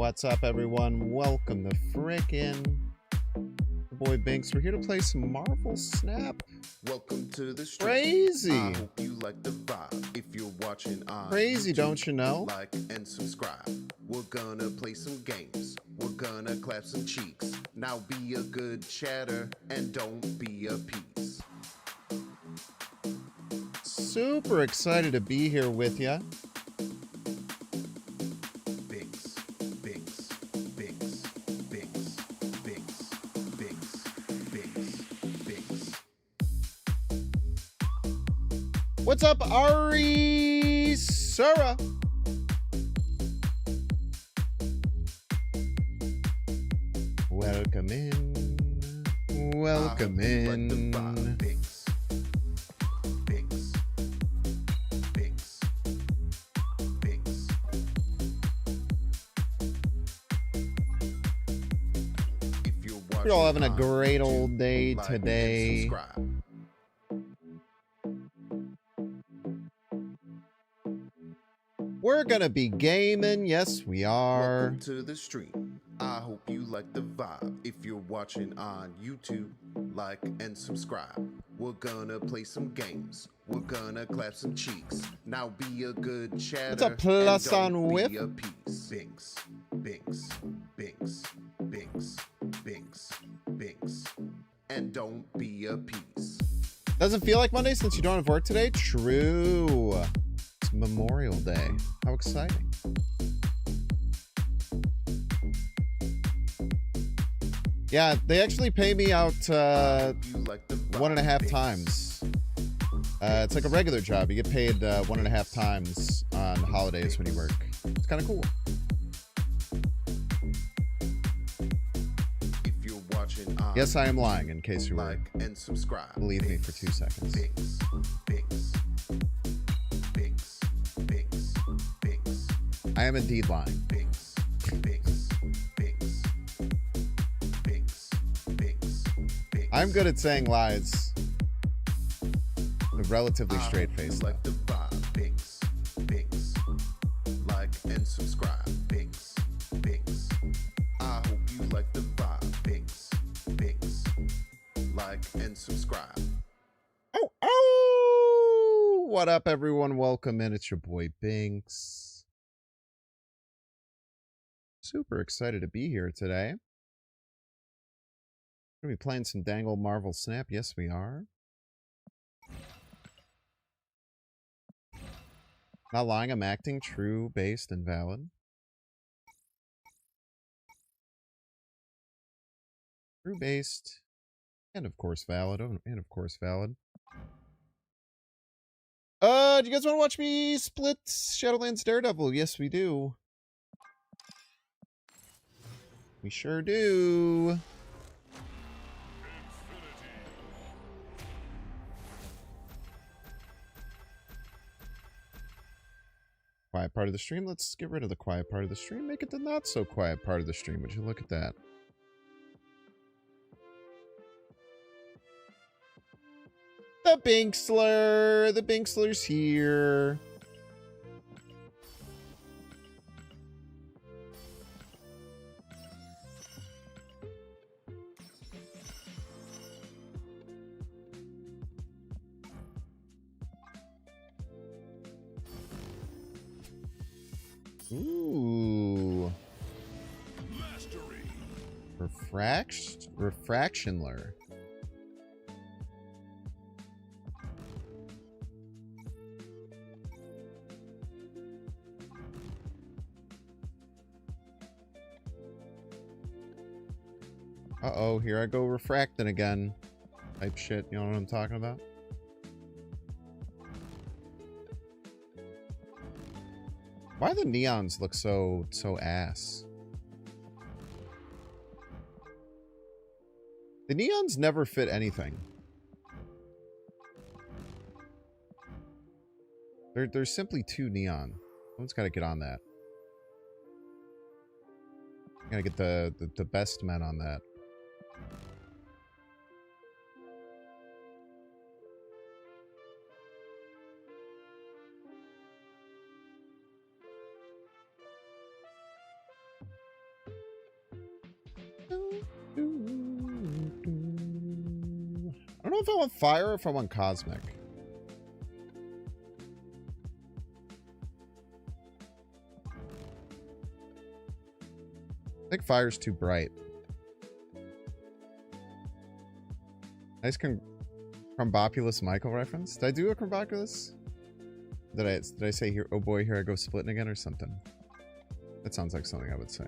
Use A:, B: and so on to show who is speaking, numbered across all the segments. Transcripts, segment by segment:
A: What's up, everyone? Welcome to frickin' Boy Binks. We're here to play some Marvel Snap.
B: Welcome to the stream.
A: Crazy.
B: I hope you like the vibe. If you're watching on
A: Crazy,
B: YouTube,
A: don't you know?
B: like and subscribe. We're gonna play some games. We're gonna clap some cheeks. Now be a good chatter and don't be a piece.
A: Super excited to be here with ya.
B: Binks, Binks, Binks, Binks, Binks, Binks, Binks, Binks.
A: What's up, Ari Sura? Welcome in. Welcome in.
B: Binks, Binks, Binks, Binks. If you're watching,
A: We're all having a
B: on
A: great
B: YouTube,
A: old day
B: like and
A: today.
B: subscribe.
A: We're gonna be gaming. Yes, we are.
B: Welcome to the stream. I hope you like the vibe. If you're watching on YouTube, like and subscribe. We're gonna play some games. We're gonna clap some cheeks. Now be a good chatter.
A: What's up, Plus
B: and don't
A: on Whip?
B: be a piece. Binks, Binks, Binks, Binks, Binks, Binks, and don't be a piece.
A: Doesn't feel like Monday since you don't have work today? True. It's Memorial Day. How exciting. Yeah, they actually pay me out
B: You like the vibe.
A: 1.5
B: Binks.
A: times. It's like a regular job. You get paid 1.5 times on holidays when you work. It's kind of cool.
B: If you're watching on
A: Yes, I am lying, in case you were.
B: like and subscribe.
A: Believe me for 2 seconds.
B: Binks, Binks, Binks, Binks, Binks,
A: I am indeed lying.
B: Binks, Binks, Binks, Binks, Binks, Binks.
A: I'm good at saying lies. A relatively straight face.
B: Like the vibe. Binks, Binks, like and subscribe. Binks, Binks. I hope you like the vibe. Binks, Binks, like and subscribe.
A: Oh, oh! What up, everyone? Welcome in. It's your boy Binks. Super excited to be here today. We're going to be playing some dang old Marvel Snap. Yes, we are. Not lying, I'm acting. True, based, and valid. True, based, and of course valid. Oh, and of course valid. Do you guys want to watch me split Shadowlands Daredevil? Yes, we do. We sure do. Quiet part of the stream. Let's get rid of the quiet part of the stream. Make it the not so quiet part of the stream. Would you look at that? The Binksler. The Binksler's here. Ooh. Refractionler. Uh-oh, here I go refracting again. Type shit, you know what I'm talking about? Why the neons look so ass? The neons never fit anything. They're simply too neon. Someone's got to get on that. Gotta get the best men on that. if I want fire or if I want cosmic. I think fire's too bright. Nice Crumbopulous Michael reference. Did I do a Crumbopulous? Did I say here, oh boy, here I go splitting again or something? That sounds like something I would say.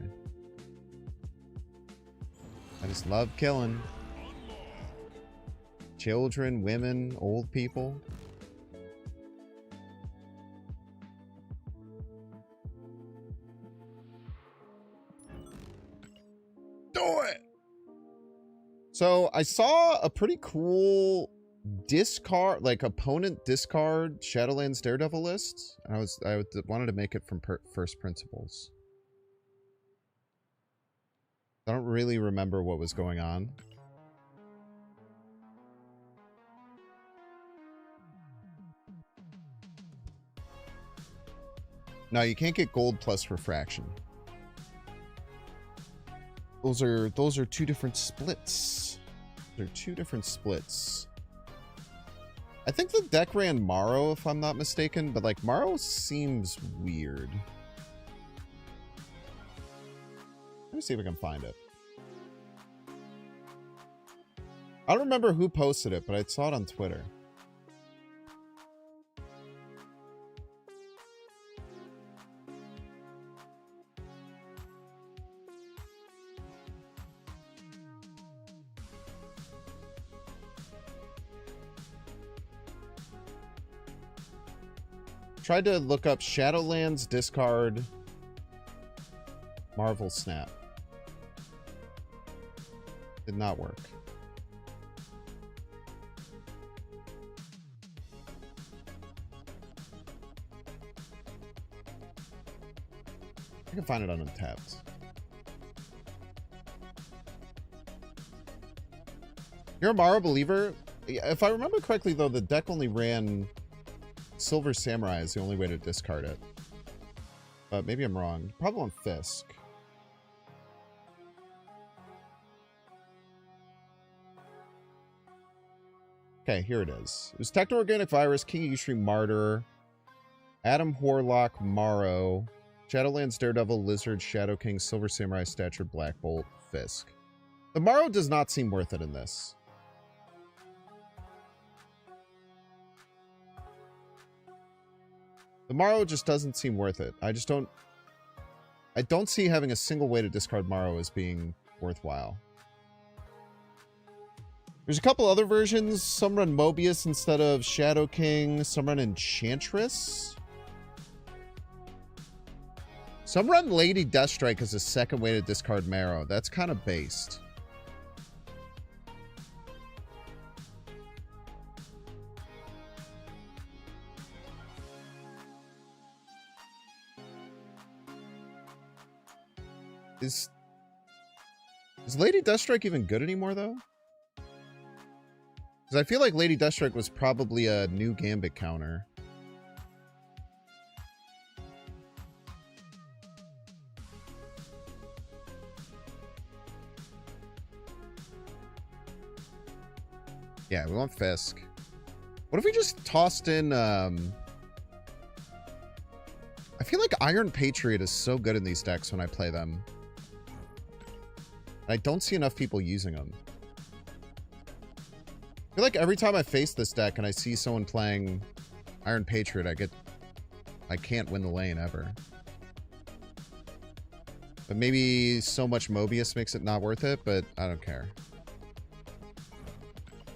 A: I just love killing. Children, women, old people. Do it! So I saw a pretty cool discard, like opponent discard Shadowlands Daredevil list. And I wanted to make it from first principles. I don't really remember what was going on. No, you can't get gold plus refraction. Those are two different splits. They're two different splits. I think the deck ran Morrow, if I'm not mistaken, but like Morrow seems weird. Let me see if I can find it. I don't remember who posted it, but I saw it on Twitter. Tried to look up Shadowlands discard Marvel Snap. Did not work. I can find it on Untapped. You're a Morrow believer? If I remember correctly, though, the deck only ran Silver Samurai is the only way to discard it. But maybe I'm wrong. Probably on Fisk. Okay, here it is. It was Techno-Organic Virus, King Yusri Martyr, Adam Horlock, Morrow, Shadowlands Daredevil, Lizard, Shadow King, Silver Samurai, Stature, Black Bolt, Fisk. The Morrow does not seem worth it in this. The Morrow just doesn't seem worth it. I don't see having a single way to discard Morrow as being worthwhile. There's a couple other versions. Some run Mobius instead of Shadow King. Some run Enchantress. Some run Lady Deathstrike as a second way to discard Morrow. That's kind of based. Is Lady Deathstrike even good anymore, though? Because I feel like Lady Deathstrike was probably a new Gambit counter. Yeah, we want Fisk. What if we just tossed in... I feel like Iron Patriot is so good in these decks when I play them. I don't see enough people using them. I feel like every time I face this deck and I see someone playing Iron Patriot, I can't win the lane ever. But maybe so much Mobius makes it not worth it, but I don't care.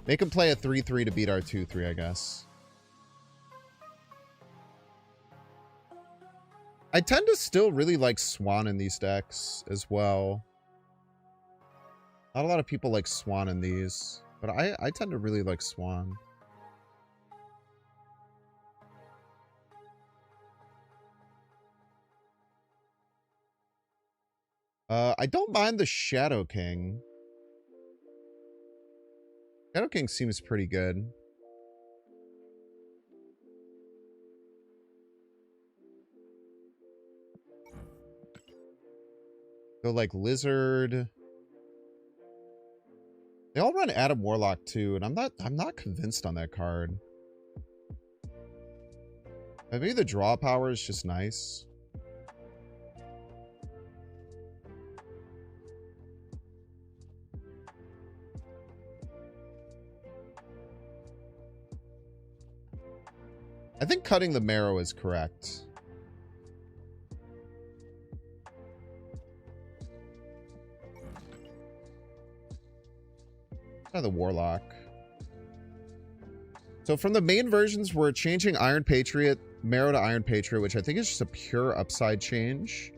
A: Make him play a 3-3 to beat our 2-3, I guess. I tend to still really like Swan in these decks as well. Not a lot of people like Swan in these, but I tend to really like Swan. I don't mind the Shadow King. Shadow King seems pretty good. Go like Lizard. They all run Adam Warlock too, and I'm not convinced on that card. Maybe the draw power is just nice. I think cutting the marrow is correct. The Warlock. So from the main versions, we're changing Iron Patriot, Marrow to Iron Patriot, which I think is just a pure upside change.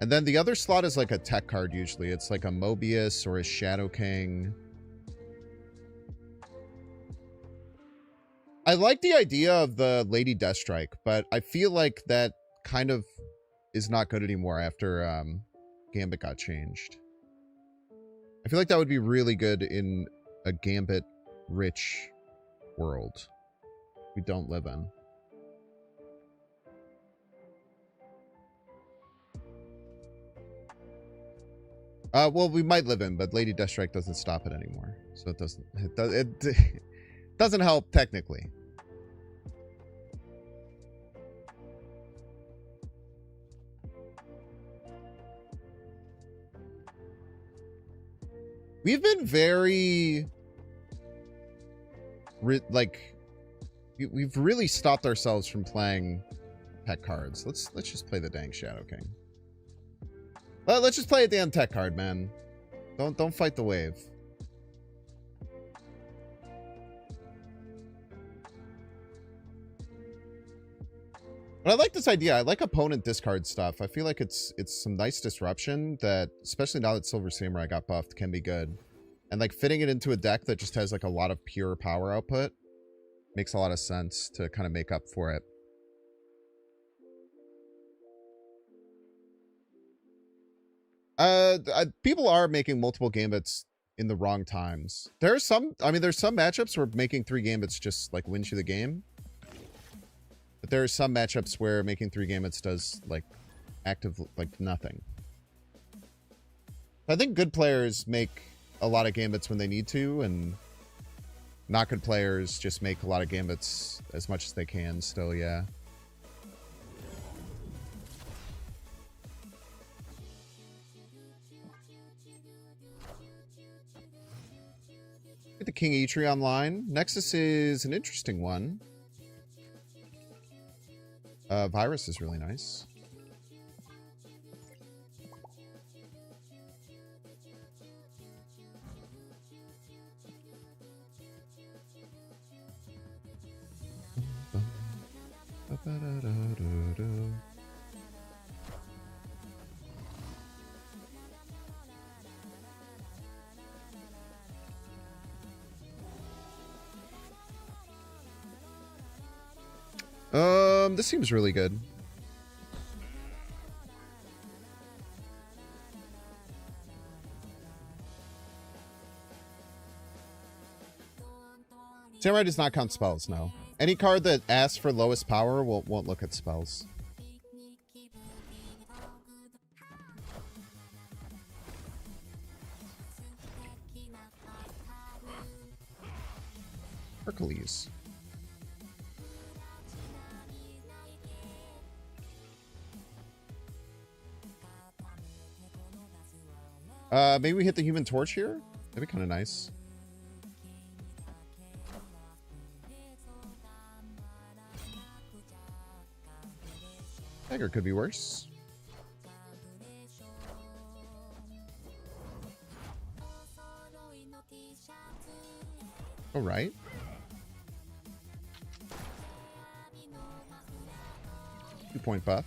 A: And then the other slot is like a tech card usually. It's like a Mobius or a Shadow King. I like the idea of the Lady Deathstrike, but I feel like that kind of is not good anymore after Gambit got changed. I feel like that would be really good in a Gambit-rich world we don't live in. Well, we might live in, but Lady Deathstrike doesn't stop it anymore, so it doesn't help technically. We've been very we've really stopped ourselves from playing tech cards. Let's just play the dang Shadow King. Let's just play a damn tech card, man. Don't fight the wave. But I like this idea. I like opponent discard stuff. I feel like it's some nice disruption that, especially now that Silver Samurai got buffed, can be good. And like fitting it into a deck that just has like a lot of pure power output makes a lot of sense to kind of make up for it. People are making multiple gambits in the wrong times. There's some matchups where making 3 gambits just like wins you the game. But there are some matchups where making 3 gambits does like nothing. I think good players make a lot of gambits when they need to, and not good players just make a lot of gambits as much as they can still, yeah. Get the King Eitri online. Nexus is an interesting one. Virus is really nice. This seems really good. Samurai does not count spells, no. Any card that asks for lowest power won't look at spells. Hercules. Maybe we hit the Human Torch here? That'd be kind of nice. Dagger could be worse. All right. Two-point buff.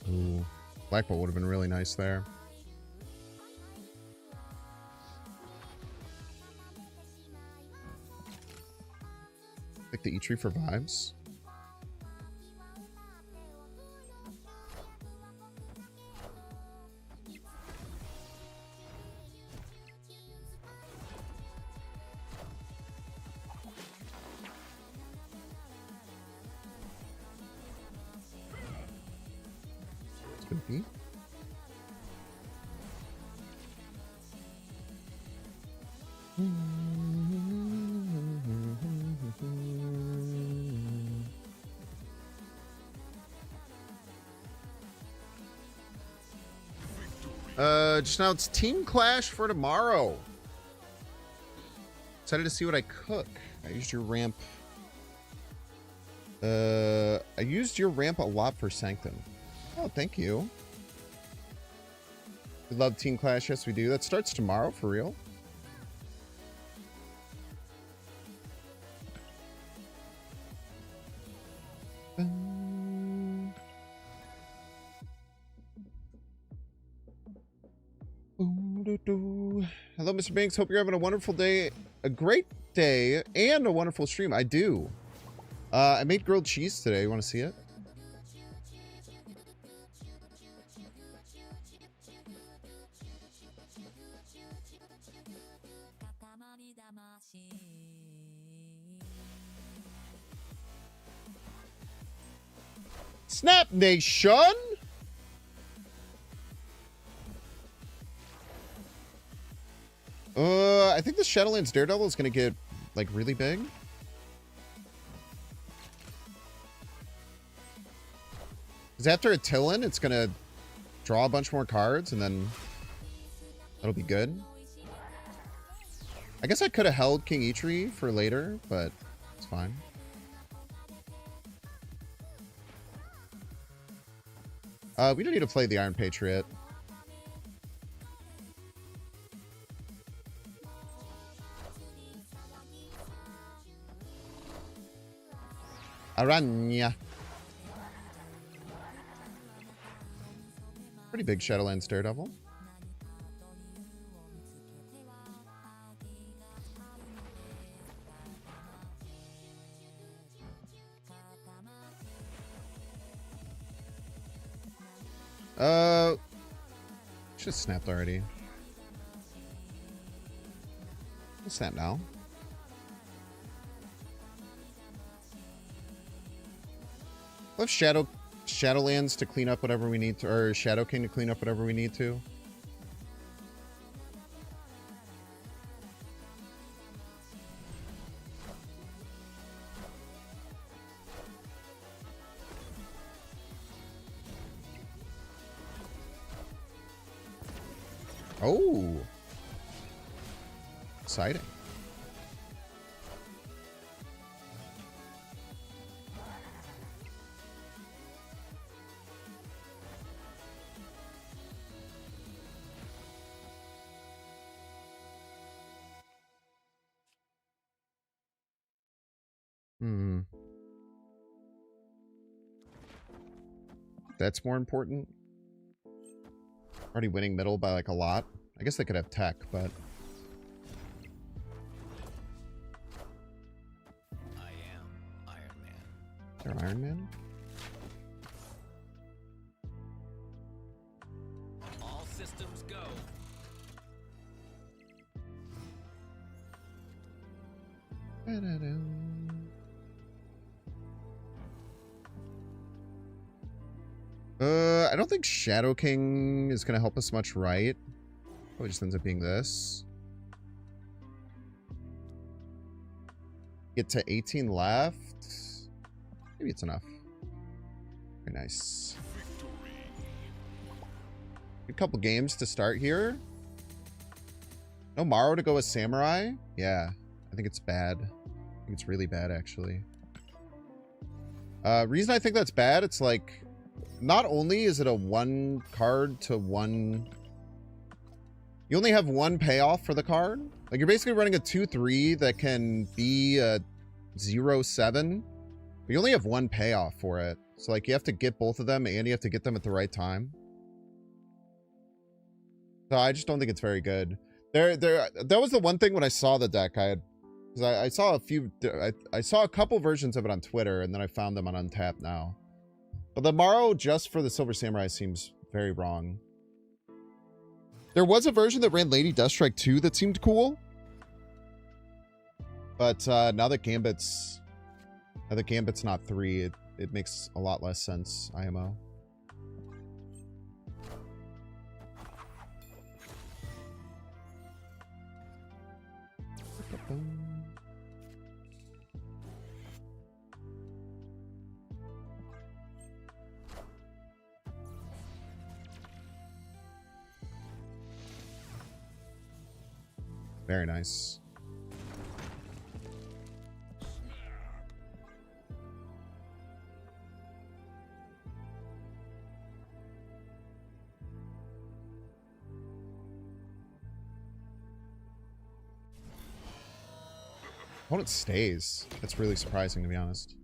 A: Ooh, Black Bolt would have been really nice there. Pick the Eitri for vibes. Spooky. Just now it's Team Clash for tomorrow. Excited to see what I cook. I used your ramp. I used your ramp a lot for Sanctum. Oh, thank you. We love Team Clash. Yes, we do. That starts tomorrow, for real. Hello, Mr. Banks. Hope you're having a wonderful day. A great day and a wonderful stream. I do. I made grilled cheese today. You want to see it? Snap Nation! I think the Shadowlands Daredevil is going to get, like, really big. Because after Attilan, it's going to draw a bunch more cards, and then that'll be good. I guess I could have held King Eitri for later, but it's fine. We don't need to play the Iron Patriot. Aranya. Pretty big Shadowlands Daredevil. Should have snapped already. Let's snap now. Let's Shadowlands to clean up whatever we need to, or Shadow King to clean up whatever we need to. Oh, exciting. That's more important. Already winning middle by like a lot. I guess they could have tech, but
C: I am Iron Man.
A: They're Iron Man.
C: All systems go.
A: I don't think Shadow King is going to help us much, right? Probably just ends up being this. Get to 18 left. Maybe it's enough. Very nice. A couple games to start here. No Morrow to go with Samurai? Yeah, I think it's bad. I think it's really bad, actually. Reason I think that's bad, it's like, not only is it a one card to one... You only have one payoff for the card. Like, you're basically running a 2-3 that can be a 0-7. But you only have one payoff for it. So, like, you have to get both of them, and you have to get them at the right time. So, I just don't think it's very good. That was the one thing when I saw the deck, because I saw a few... I saw a couple versions of it on Twitter, and then I found them on Untapped now. But the Morrow just for the Silver Samurai seems very wrong. There was a version that ran Lady Deathstrike 2 that seemed cool. But now that Gambit's not 3, it makes a lot less sense, IMO. Very nice. Opponent stays. That's really surprising, to be honest.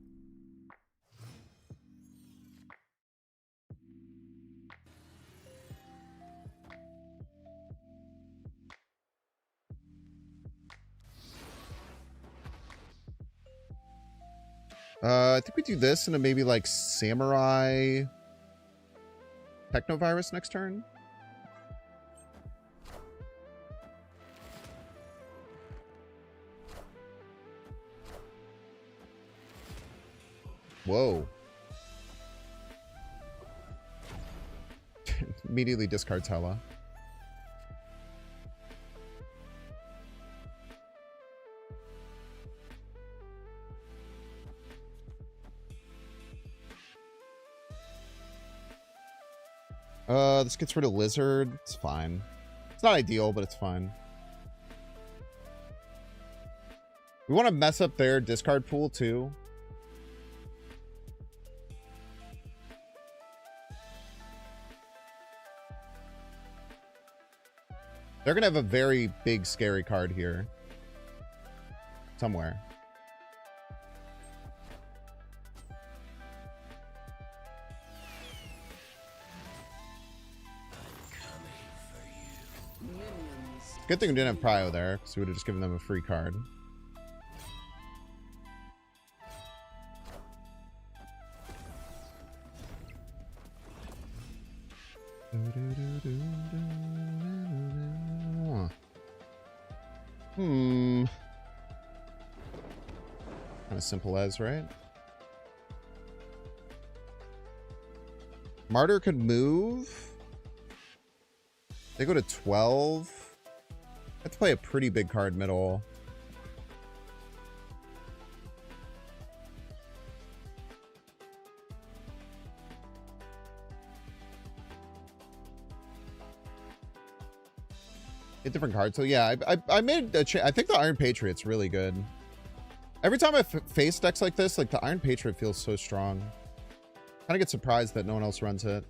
A: I think we do this and then maybe like Samurai Technovirus next turn. Whoa. Immediately discards Hela. This gets rid of Lizard. It's fine. It's not ideal, but it's fine. We want to mess up their discard pool too. They're going to have a very big, scary card here. Somewhere. Good thing we didn't have Prio there, because we would have just given them a free card. Kind of simple as, right? Martyr could move. They go to 12. I have to play a pretty big card middle. A different card. So yeah, I made a I think the Iron Patriot's really good. Every time I face decks like this, like the Iron Patriot feels so strong. Kind of get surprised that no one else runs it.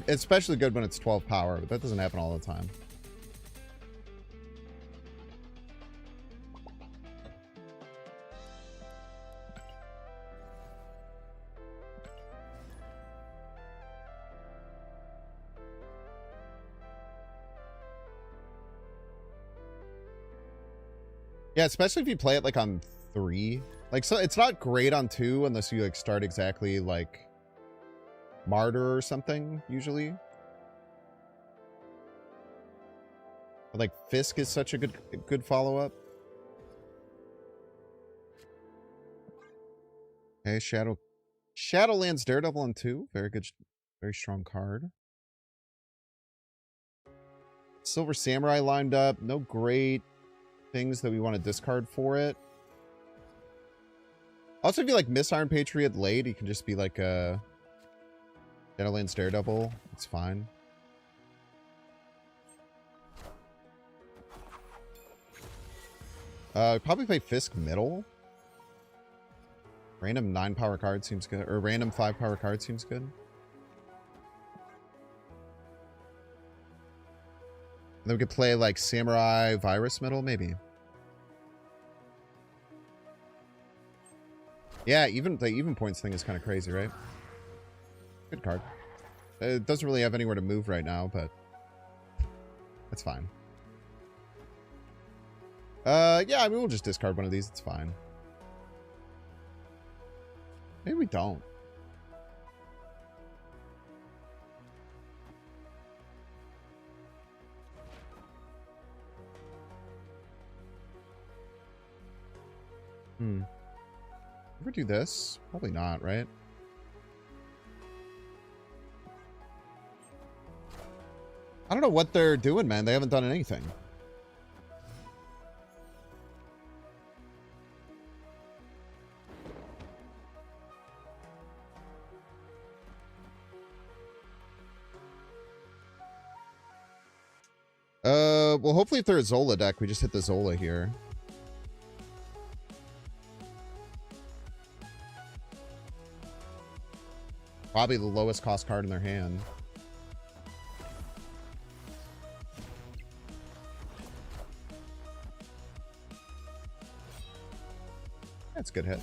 A: It's especially good when it's 12 power, but that doesn't happen all the time. Yeah, especially if you play it like on 3. Like, so it's not great on 2 unless you like start exactly like Martyr or something, usually. But like Fisk is such a good follow-up. Okay, Shadowlands Daredevil on 2. Very good, very strong card. Silver Samurai lined up. No great things that we want to discard for it. Also, if you like miss Iron Patriot late, you can just be like a Shadowlands Daredevil. It's fine. Probably play Fisk middle. Random 9 power card seems good. Or random 5 power card seems good. And then we could play like Samurai Virus middle, maybe. Yeah, even the even points thing is kind of crazy, right? Good card. It doesn't really have anywhere to move right now, but that's fine. Yeah, I mean, we'll just discard one of these. It's fine. Maybe we don't. Ever do this? Probably not, right? I don't know what they're doing, man. They haven't done anything. Well, hopefully if they're a Zola deck, we just hit the Zola here. Probably the lowest cost card in their hand. That's a good hit.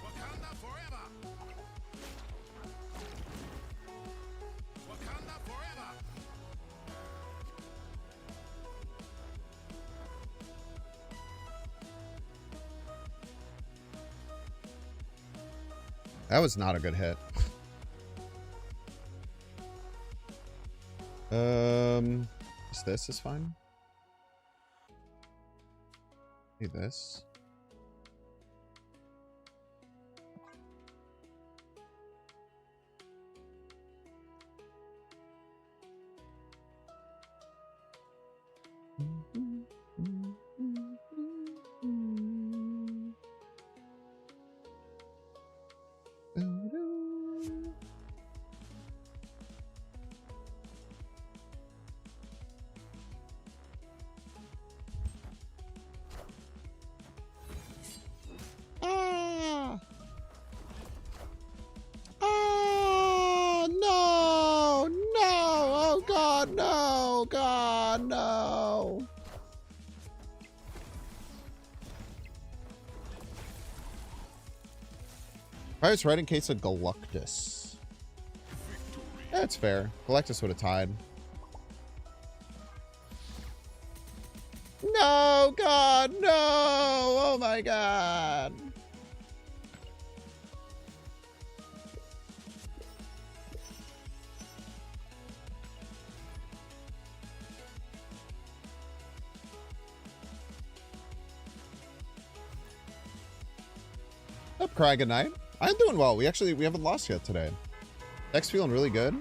C: Wakanda forever. Wakanda forever.
A: That was not a good hit. This is fine. Need this. I was right in case of Galactus. That's fair. Galactus would have tied. No, God, no! Oh my God! Up, Craig and Knight. I'm doing well. We haven't lost yet today. Deck's feeling really good.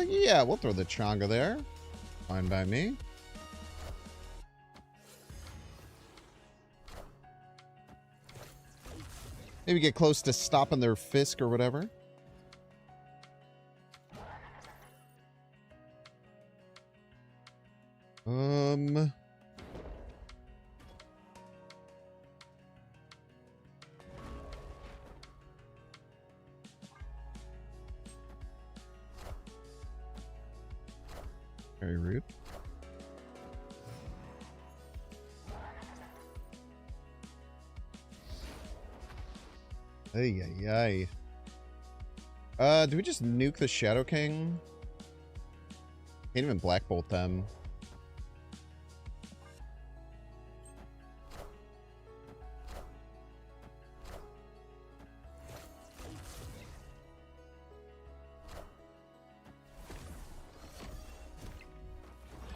A: Yeah, we'll throw the Changa there. Fine by me. Maybe get close to stopping their Fisk or whatever. Very rude. Ay, ay, ay. Do we just nuke the Shadow King? Can't even Black Bolt them.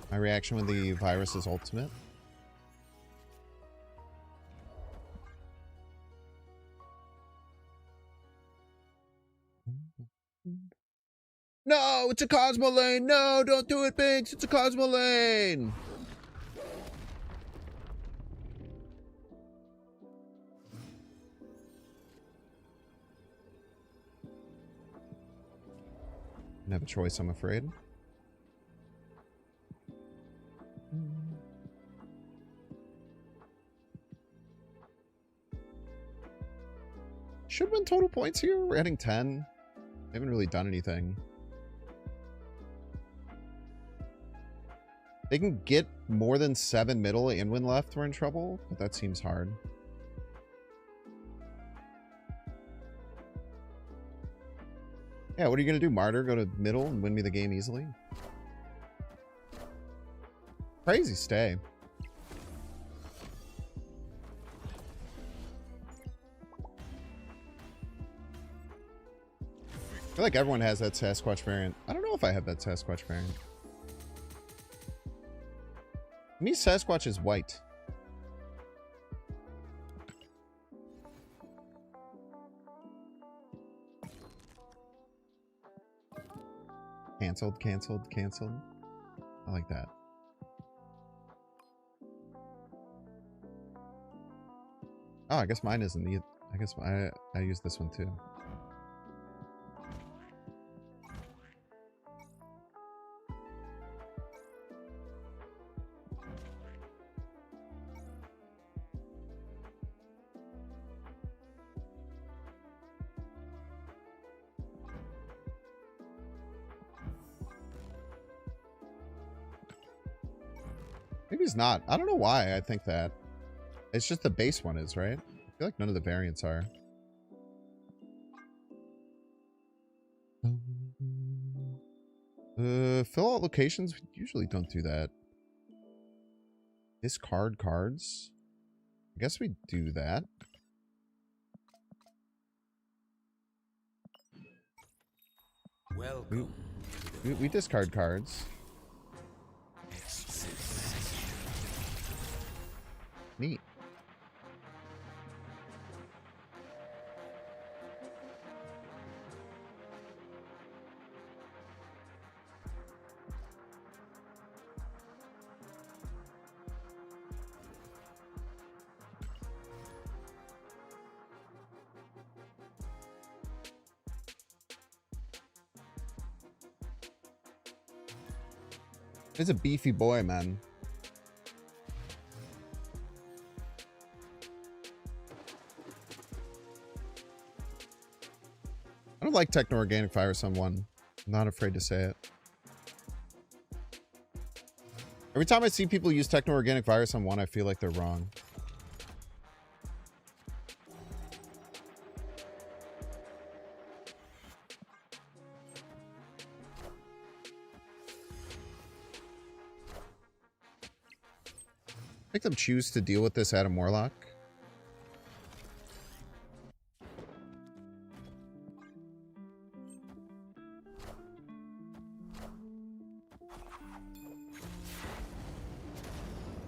A: My reaction when the virus is ultimate. No, it's a Cosmo Lane. No, don't do it, Binks. It's a Cosmo Lane. Didn't have a choice, I'm afraid. Should win total points here. We're hitting 10. We haven't really done anything. They can get more than 7 middle and win left, we're in trouble, but that seems hard. Yeah, what are you going to do, Martyr? Go to middle and win me the game easily? Crazy stay. I feel like everyone has that Sasquatch variant. I don't know if I have that Sasquatch variant. To me, Sasquatch is white. Cancelled, cancelled, cancelled. I like that. Oh, I guess mine isn't either. I guess I use this one too. Maybe it's not. I don't know why I think that. It's just the base one is, right? I feel like none of the variants are. Fill out locations. We usually don't do that. Discard cards. I guess we do that.
C: Welcome.
A: We discard cards. Neat. He's a beefy boy, man. I don't like Techno-Organic Virus on 1. I'm not afraid to say it. Every time I see people use Techno-Organic Virus on 1, I feel like they're wrong. Make them choose to deal with this Adam Warlock.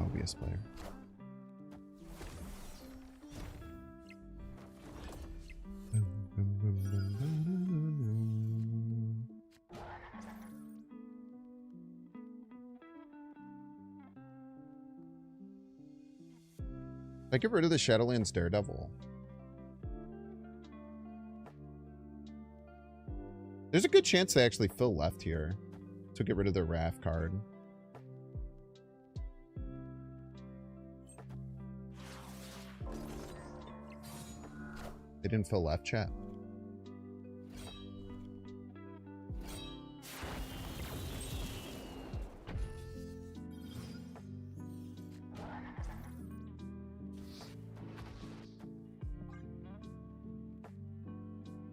A: OBS player. I get rid of the Shadowlands Daredevil. There's a good chance they actually fill left here to get rid of the Wrath card. They didn't fill left, chat.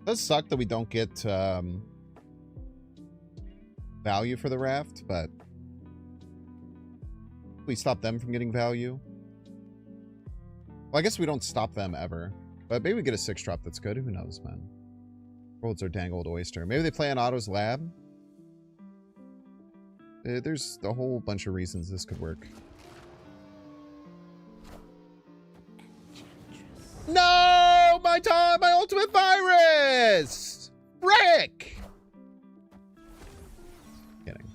A: It does suck that we don't get value for the raft, but we stop them from getting value. Well, I guess we don't stop them ever, but maybe we get a 6-drop that's good. Who knows, man? Worlds are dangled oyster. Maybe they play on Otto's lab. There's a whole bunch of reasons this could work. No! My ultimate virus! Frick! Kidding.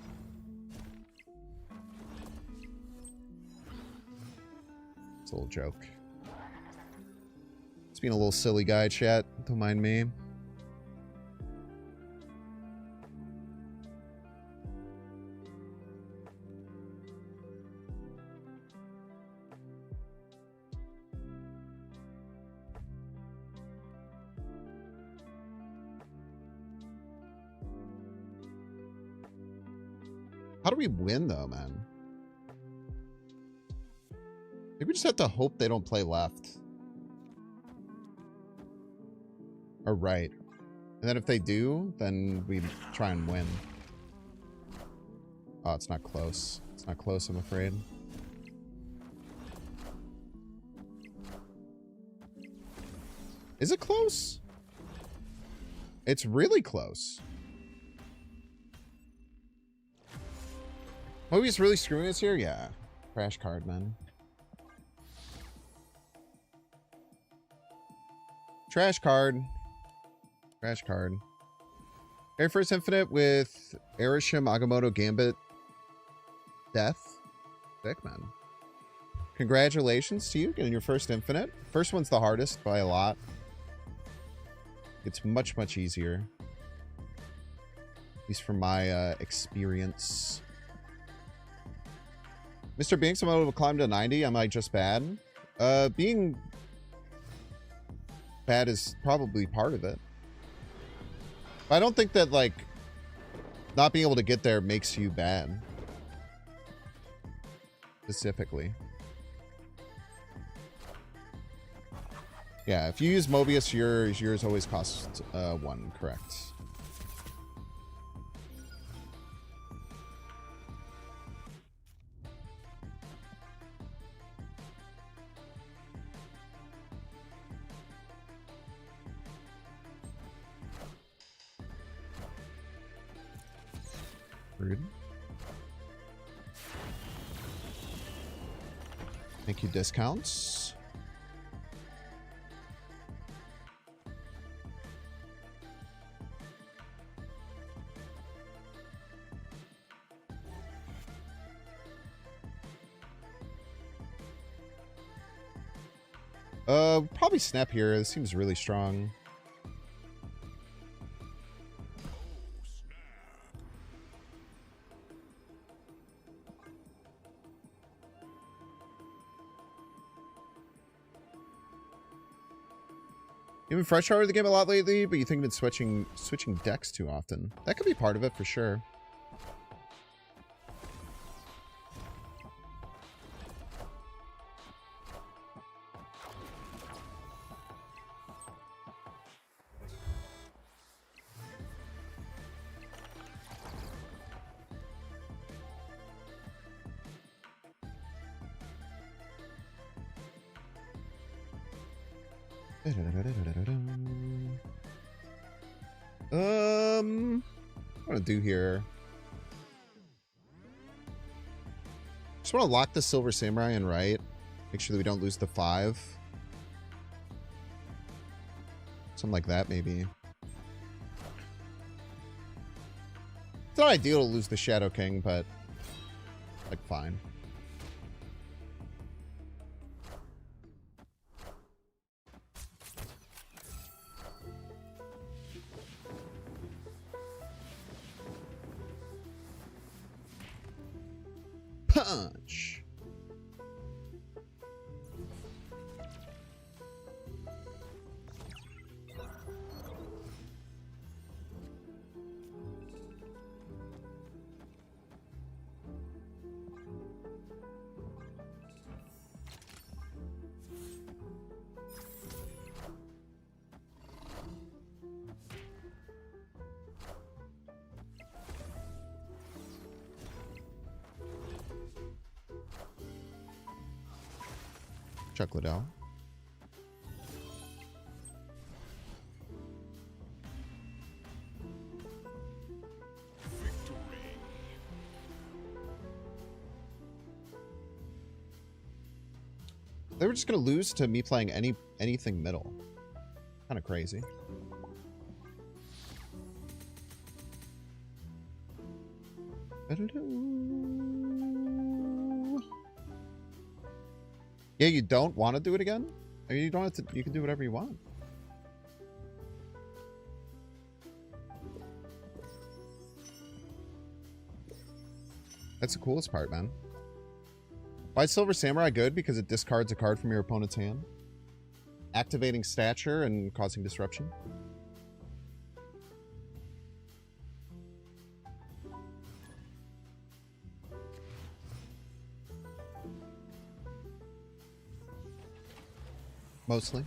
A: It's a little joke. It's being a little silly guy, chat. Don't mind me. How do we win, though, man? Maybe we just have to hope they don't play left. Or right. And then if they do, then we try and win. Oh, it's not close. It's not close, I'm afraid. Is it close? It's really close. Mobius really screwing us here? Yeah. Crash card, man. Trash card. Trash card. Very first infinite with Erishim, Agamotto, Gambit, Death. Sick, man. Congratulations to you getting your first infinite. First one's the hardest by a lot. It's much, much easier. At least from my experience. Mr. Binks, I'm able to climb to 90. Am I just bad? Being bad is probably part of it. But I don't think that, like, not being able to get there makes you bad. Specifically. Yeah, if you use Mobius, yours always costs 1, correct. Rude. Thank you, discounts. Probably Snap here. This seems really strong. You've been fresh out of the game a lot lately, but you think you've been switching decks too often. That could be part of it for sure. What do I do here? Just want to lock the Silver Samurai and right. Make sure that we don't lose the 5. Something like that, maybe. It's not ideal to lose the Shadow King, but like fine. Punch. Chuck Liddell. They were just gonna lose to me playing anything middle. Kind of crazy. Yeah, you don't want to do it again? I mean, you don't have to. You can do whatever you want. That's the coolest part, man. Why is Silver Samurai good? Because it discards a card from your opponent's hand, activating stature and causing disruption. Mostly.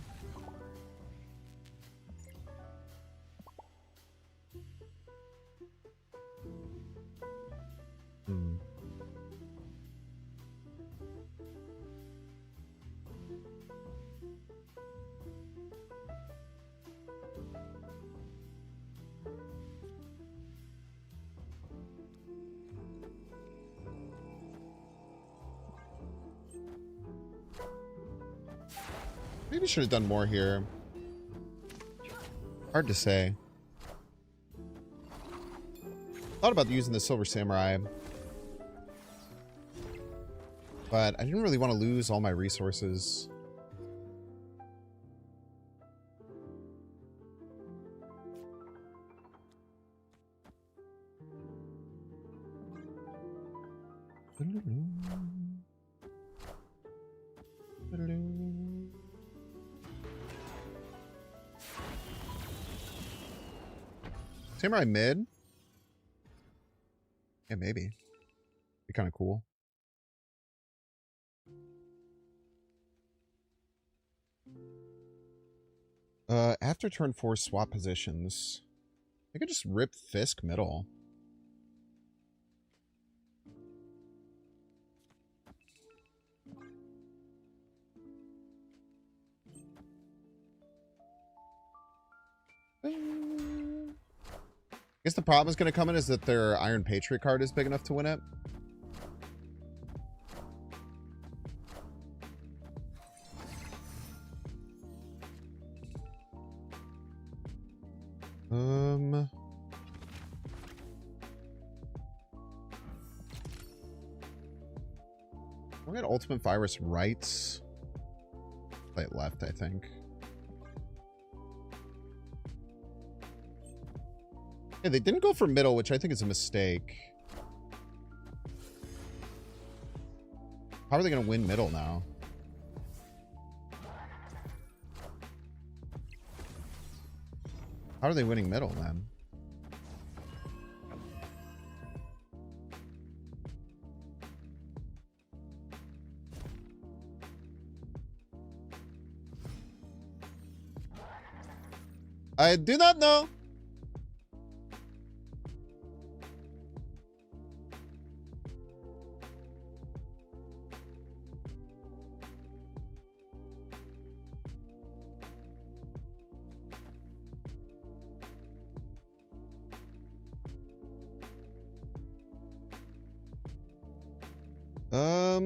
A: Maybe should have done more here. Hard to say. Thought about using the Silver Samurai, but I didn't really want to lose all my resources. Samurai mid? Yeah, maybe. Be kind of cool. After turn 4, swap positions. I could just rip Fisk middle. I guess the problem is going to come in is that their Iron Patriot card is big enough to win it. We're at Ultimate Virus right. Play it left, I think. Yeah, they didn't go for middle, which I think is a mistake. How are they going to win middle now? How are they winning middle, then? I do not know. I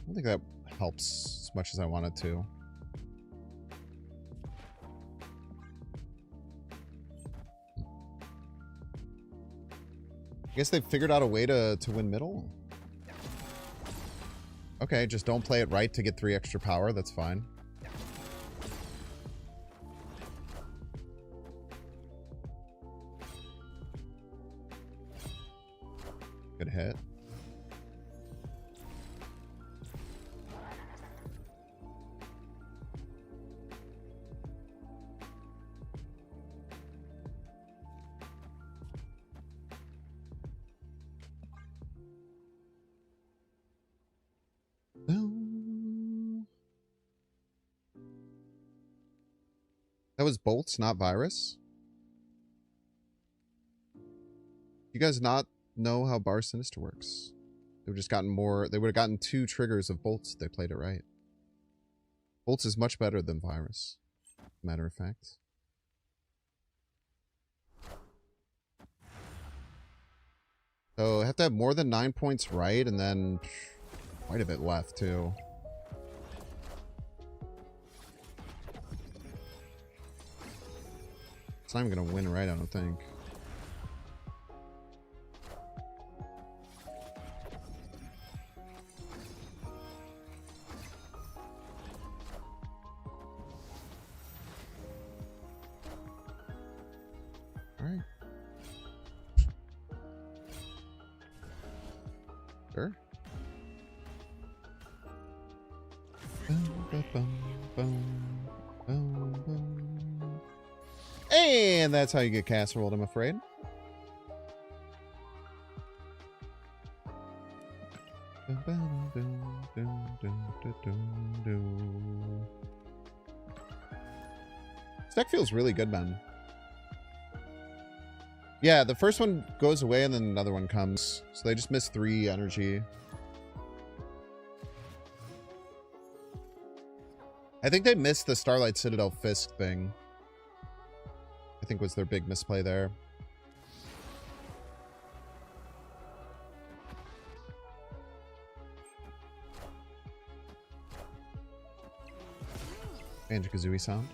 A: don't think that helps as much as I wanted to. I guess they've figured out a way to win middle. Okay, just don't play it right to get 3 extra power. That's fine. Good hit. That was bolts, not virus. You guys not know how Bar Sinister works? They would just gotten more. They would have gotten 2 triggers of bolts if they played it right. Bolts is much better than virus. Matter of fact. So I have to have more than 9 points right, and then quite a bit left too. It's not even gonna win right, I don't think. Alright. Sure. And that's how you get casseroled, I'm afraid. This deck feels really good, man. Yeah, the first one goes away and then another one comes. So they just missed 3 energy. I think they missed the Starlight Citadel Fisk thing. I think was their big misplay there. Banjo-Kazooie sound.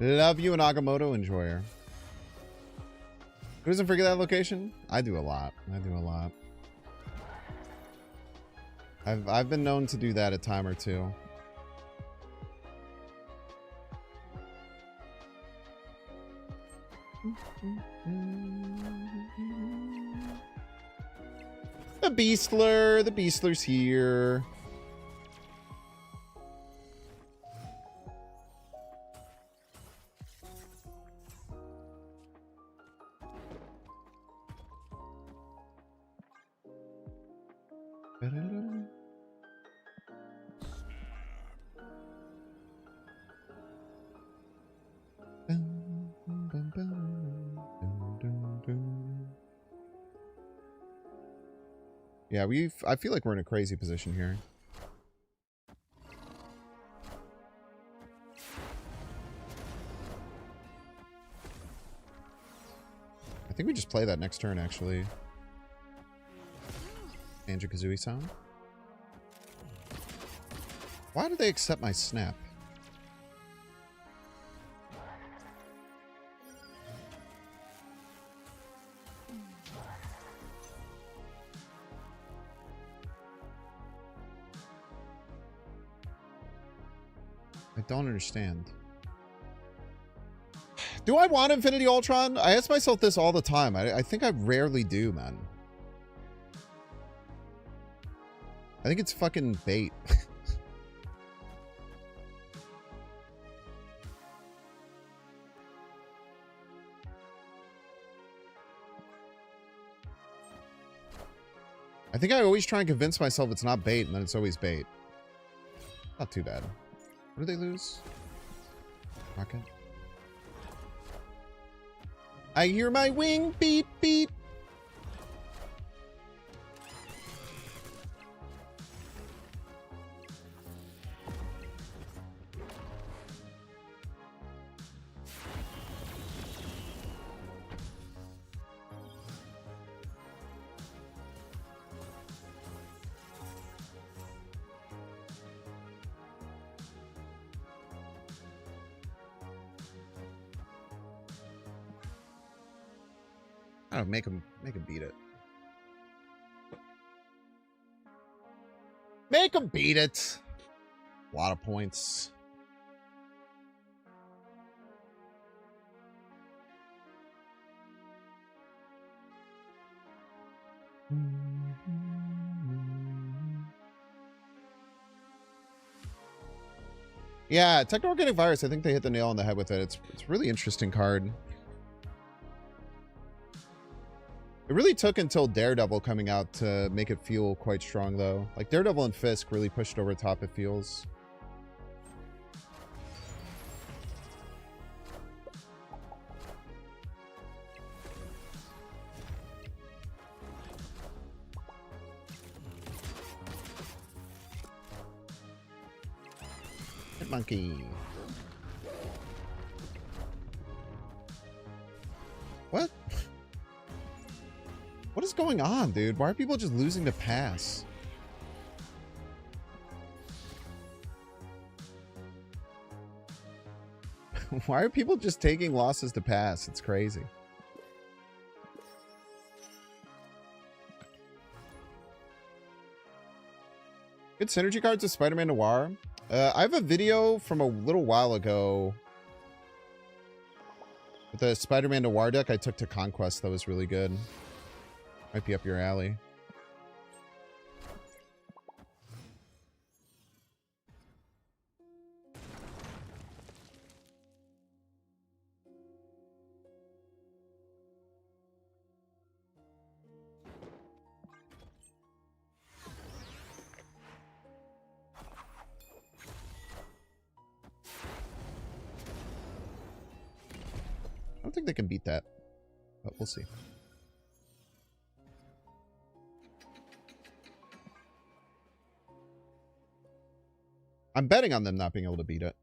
A: Love you, an Agamotto enjoyer. Who doesn't forget that location? I do a lot. I do a lot. I've been known to do that a time or two. The Beastler's here. Yeah, I feel like we're in a crazy position here. I think we just play that next turn, actually. Banjo-Kazooie sound. Why do they accept my snap? I don't understand. Do I want Infinity Ultron? I ask myself this all the time. I think I rarely do, man. I think it's fucking bait. I think I always try and convince myself it's not bait, and then it's always bait. Not too bad. What do they lose? Rocket. I hear my wing beep beep. I don't know, make him beat it. Make him beat it. A lot of points. Yeah, Techno-Organic Virus, I think they hit the nail on the head with it. It's a really interesting card. It really took until Daredevil coming out to make it feel quite strong, though. Like, Daredevil and Fisk really pushed over the top, it feels. Hit monkey. What? What is going on, dude? Why are people just losing to pass? Why are people just taking losses to pass? It's crazy. Good synergy cards with Spider-Man Noir. I have a video from a little while ago with the Spider-Man Noir deck I took to Conquest that was really good. Might be up your alley. I don't think they can beat that, but we'll see. I'm betting on them not being able to beat it.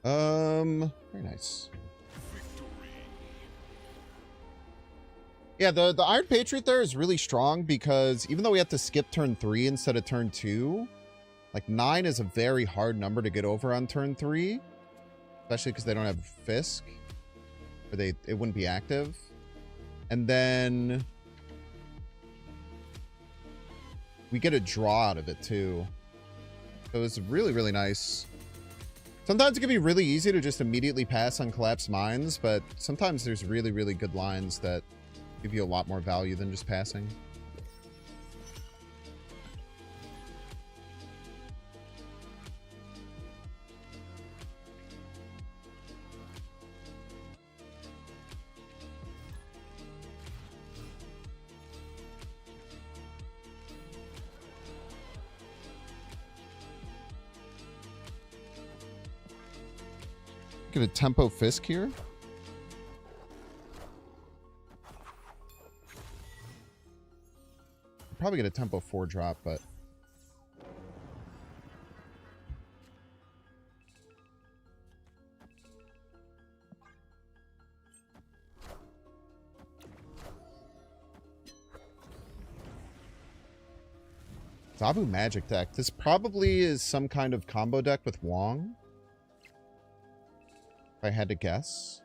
A: Very nice. Yeah, the Iron Patriot there is really strong because even though we have to skip turn 3 instead of turn 2, like 9 is a very hard number to get over on turn 3, especially because they don't have Fisk, or it wouldn't be active. And then we get a draw out of it too. So it's really, really nice. Sometimes it can be really easy to just immediately pass on Collapsed Mines, but sometimes there's really, really good lines that give you a lot more value than just passing. Get a Tempo Fisk here. Probably get a Tempo 4 drop, but Zabu Magic deck. This probably is some kind of combo deck with Wong, if I had to guess.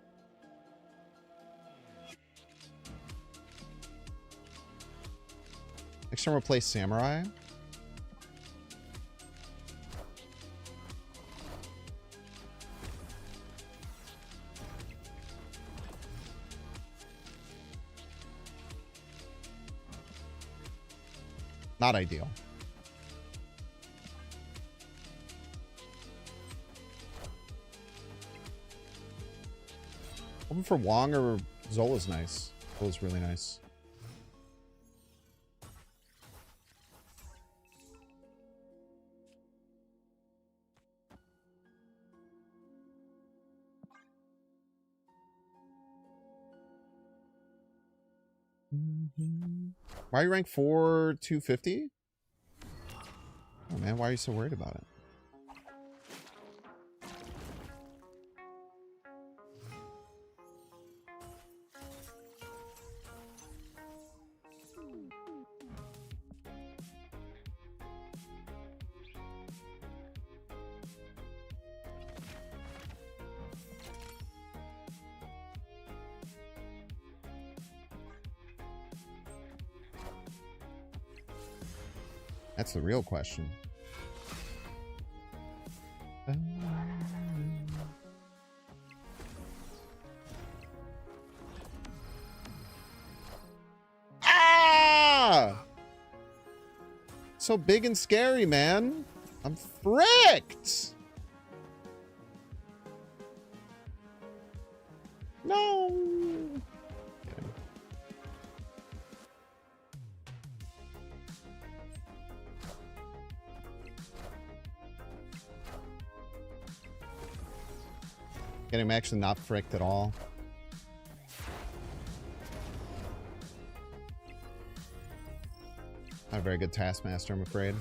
A: Next turn we'll play Samurai. Not ideal. Hoping for Wong or Zola's nice. Zola's really nice. Why are you ranked 4 250? Oh man, why are you so worried about it? That's the real question. Ah! So big and scary, man. I'm fricked. No. Getting actually not fricked at all. Not a very good Taskmaster, I'm afraid.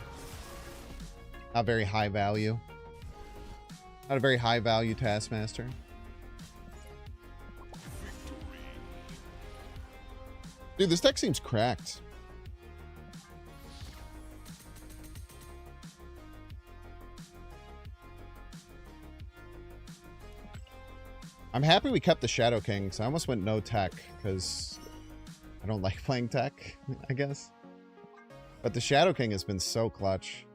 A: Not very high value. Not a very high value Taskmaster. Dude, this deck seems cracked. I'm happy we kept the Shadow King, so I almost went no tech, because I don't like playing tech, I guess. But the Shadow King has been so clutch.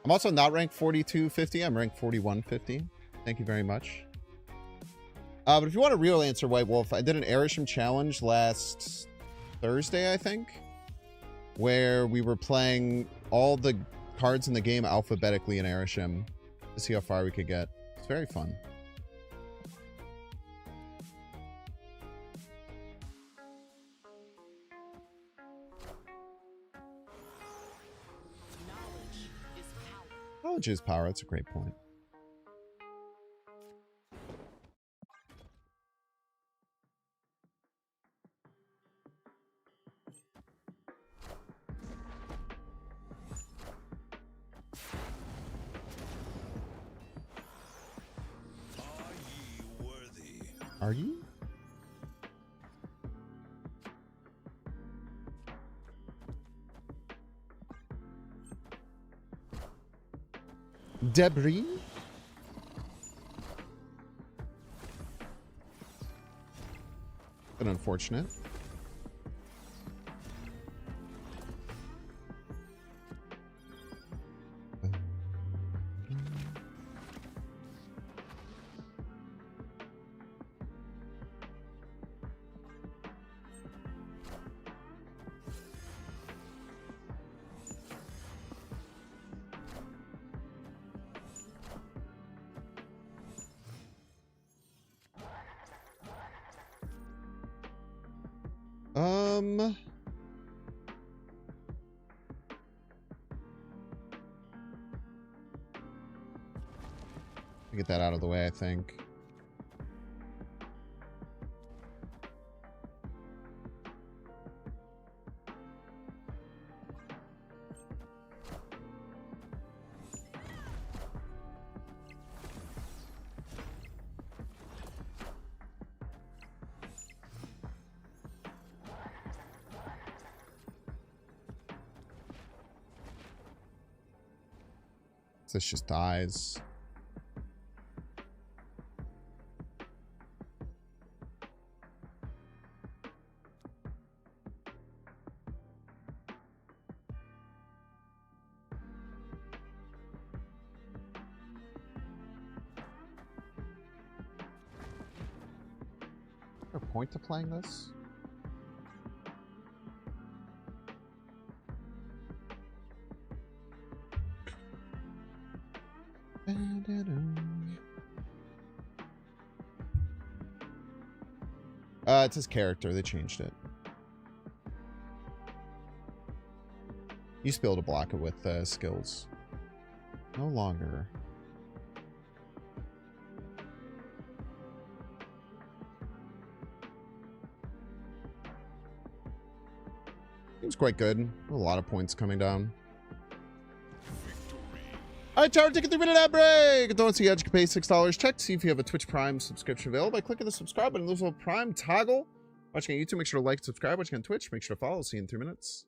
A: I'm also not ranked 4250, I'm ranked 4150. Thank you very much. But if you want a real answer, White Wolf, I did an Erisham challenge last Thursday, I think, where we were playing all the cards in the game alphabetically in Erisham to see how far we could get. It's very fun. Knowledge is power. That's a great point. Are you? Debris? But unfortunate. Get that out of the way, I think. This just dies. Is there a point to playing this? It's his character. They changed it. You used to be able to block it with skills. No longer. Seems quite good. A lot of points coming down. Alright, Tower, take a 3-minute ad break. Don't see you can pay $6. Check to see if you have a Twitch Prime subscription available by clicking the subscribe button. There's a Prime toggle. Watching on YouTube, make sure to like, subscribe. Watching on Twitch, make sure to follow. See you in 3 minutes.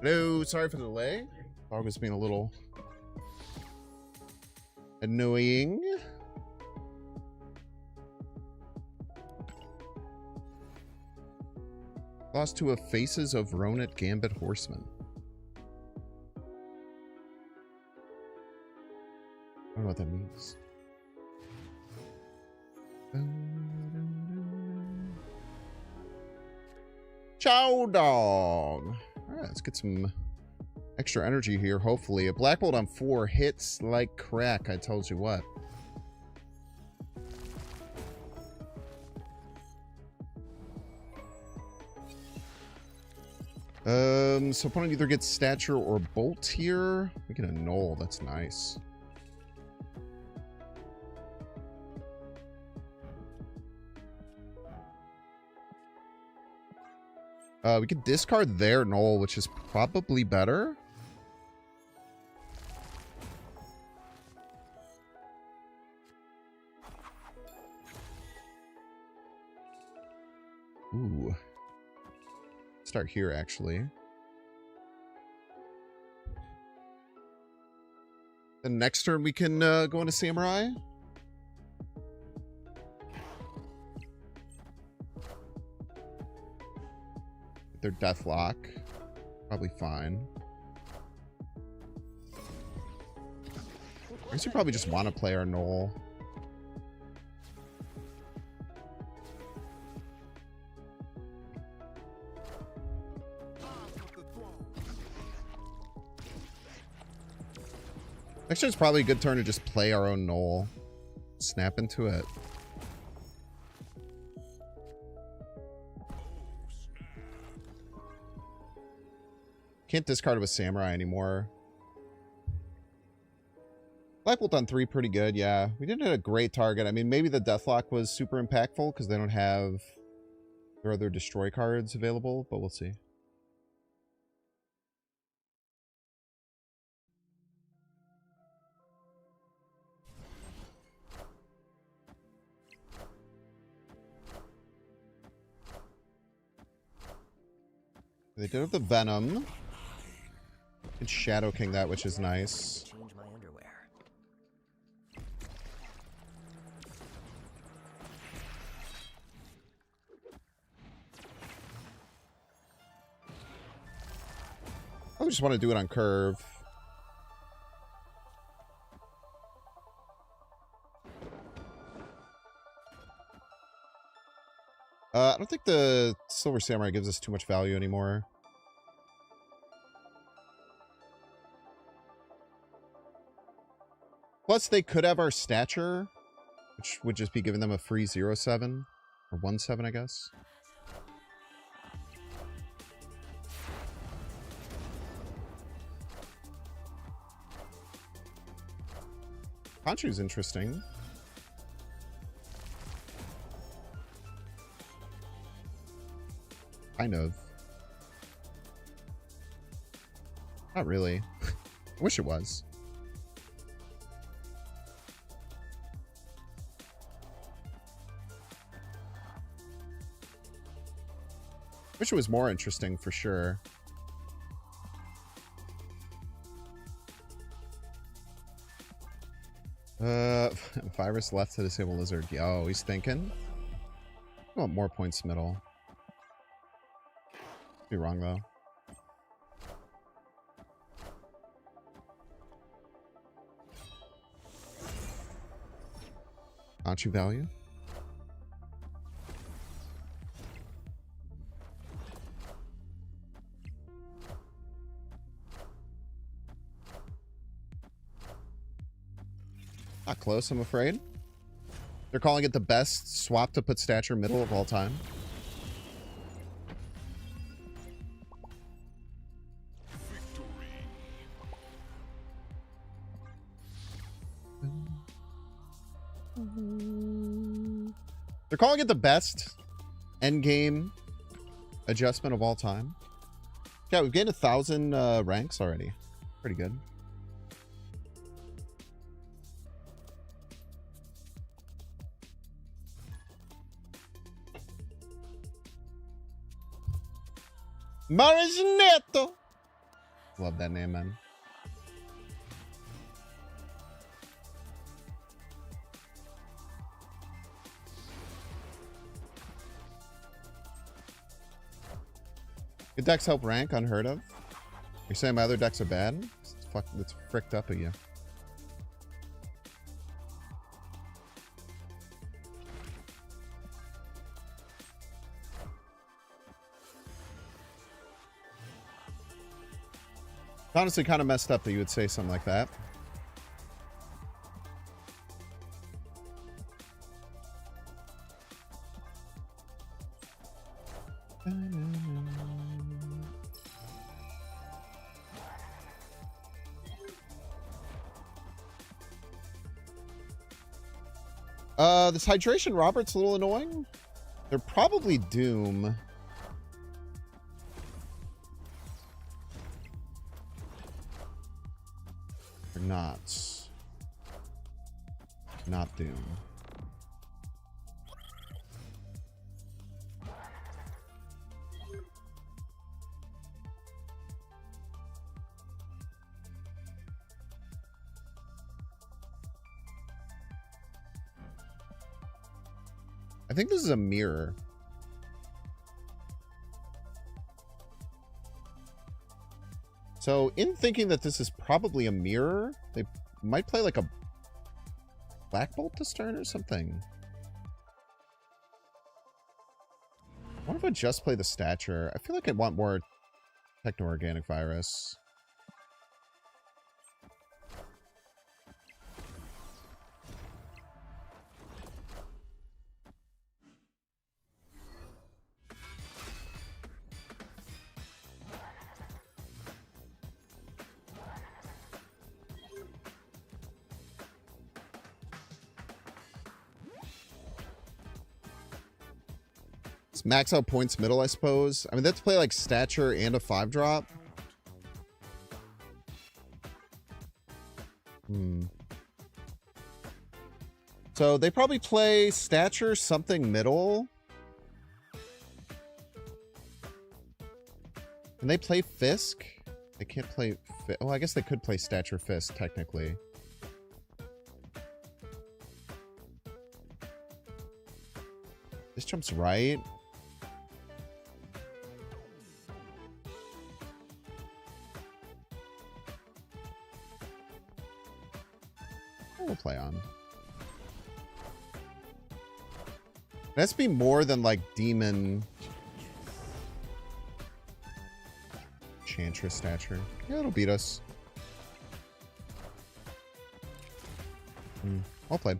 A: Hello, sorry for the delay. Dog was being a little annoying. Lost to a Faces of Ronit Gambit Horseman. I don't know what that means. Chow Dog. Alright, let's get some extra energy here, hopefully. A Black Bolt on 4 hits like crack, I told you what. So opponent either gets Stature or Bolt here. We get a Null, that's nice. We could discard their Null, which is probably better. Ooh. Start here, actually. The next turn we can go into Samurai. Their Deathlock. Probably fine. guess we probably just want to play our Knoll. Actually, it's probably a good turn to just play our own Knoll. Snap into it. Can't discard it with Samurai anymore. Black Bolt on 3, pretty good, yeah. We didn't hit a great target. I mean, maybe the Deathlock was super impactful because they don't have their other destroy cards available, but we'll see. They did have the Venom. And Shadow King that, which is nice.
D: Change my underwear.
A: I just want to do it on curve. I don't think the Silver Samurai gives us too much value anymore. Plus, they could have our stature, which would just be giving them a free 0/7 or 1/7, I guess. Conchu's interesting. Kind of. Not really. I wish it was. Wish it was more interesting for sure. Virus left to disable lizard. Yo, he's thinking. I want more points middle. Be wrong though. Conchu value. Not close, I'm afraid. They're calling it the best swap to put stature middle of all time. They're calling it the best endgame adjustment of all time. Yeah, we've gained 1,000 ranks already. Pretty good. Marisneto! Love that name, man. Good decks help rank, unheard of. You're saying my other decks are bad? It's fricked up of you. Honestly, kind of messed up that you would say something like that. This Hydration Robert's a little annoying. They're probably Doom. They're not. Not Doom. I think this is a mirror. So in thinking that this is probably a mirror, they might play like a Black Bolt this turn or something? What if I just play the Stature? I feel like I'd want more Techno-Organic Virus. Let's max out points middle, I suppose. I mean, that's play like Stature and a 5-drop. So they probably play Stature, something middle. Can they play Fisk? They can't play... Oh, I guess they could play Stature Fisk, technically. This jumps right. We'll play on. It has to be more than like Demon Chantress Stature. Yeah, it'll beat us. Well played.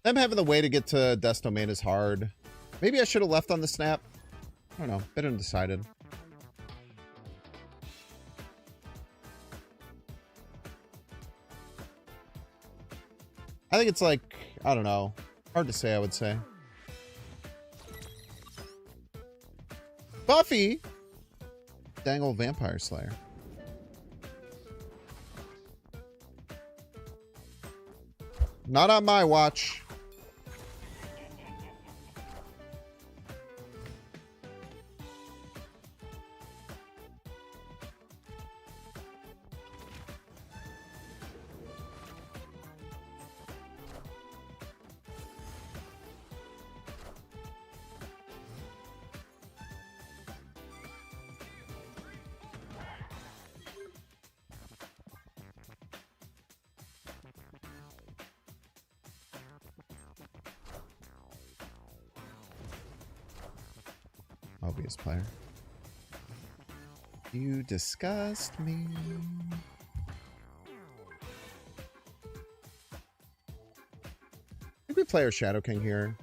A: Them having the way to get to Death's Domain is hard. Maybe I should have left on the snap. I don't know. Been undecided. I think it's like, I don't know. Hard to say, I would say. Buffy! Dangle Vampire Slayer. Not on my watch. Obvious player. You disgust me. I think we play our Shadow King here.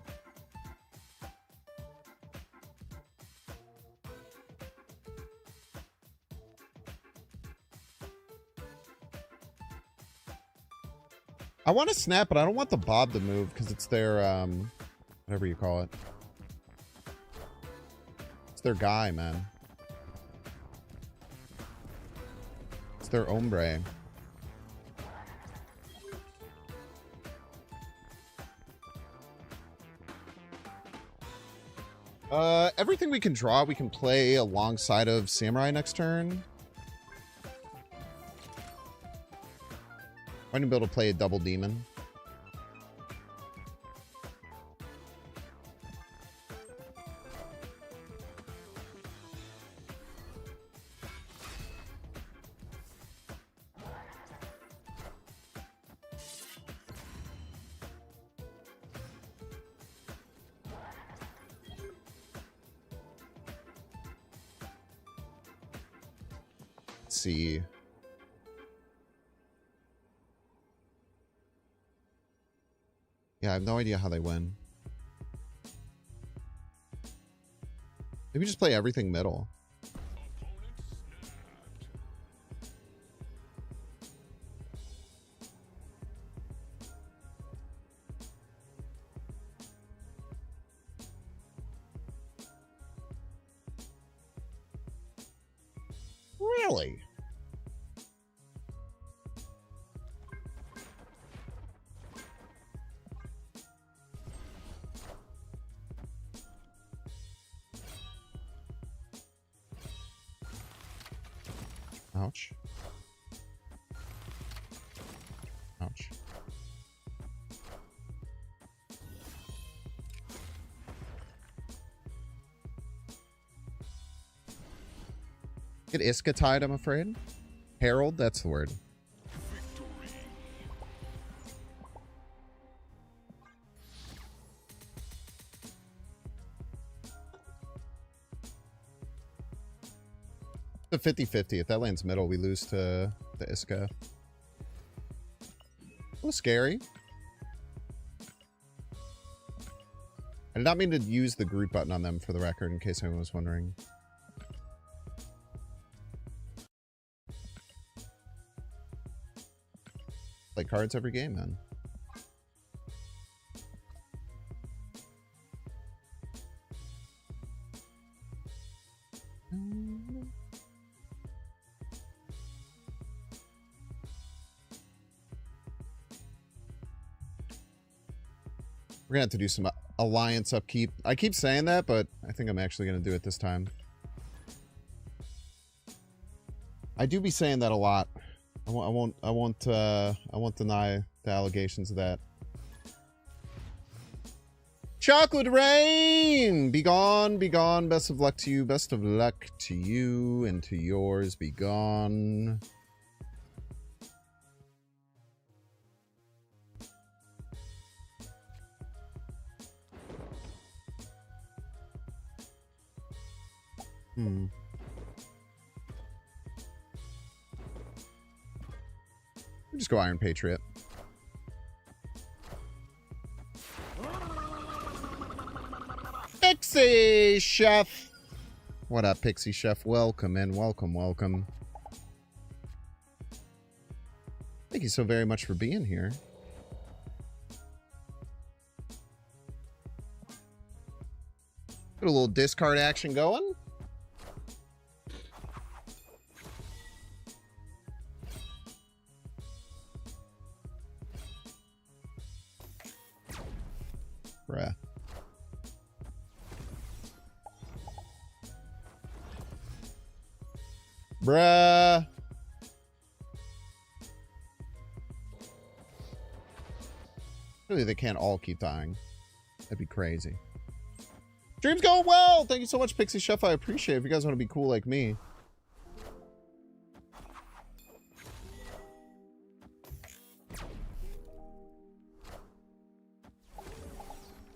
A: I want to snap, but I don't want the Bob to move because it's their, whatever you call it. It's their guy, man. It's their hombre. Everything we can draw, we can play alongside of Samurai next turn. Might be able to play a double demon. Let's see. Yeah, I have no idea how they win. Maybe just play everything middle. Really? Ouch. Ouch. Get Iska tied, I'm afraid. Herald, that's the word. The 50-50. If that lands middle, we lose to the Iska. A little scary. I did not mean to use the group button on them, for the record, in case anyone was wondering. Play cards every game, man. We're gonna have to do some alliance upkeep. I keep saying that, but I think I'm actually gonna do it this time. I do be saying that a lot. I won't deny the allegations of that. Chocolate Rain! Be gone, be gone. Best of luck to you. Best of luck to you and to yours. Be gone. We'll just go Iron Patriot. Pixie Chef! What up, Pixie Chef? Welcome in. Welcome, welcome. Thank you so very much for being here. Got a little discard action going. Bruh. Bruh. Really, they can't all keep dying. That'd be crazy. Dream's going well! Thank you so much, Pixie Chef. I appreciate it. If you guys want to be cool like me.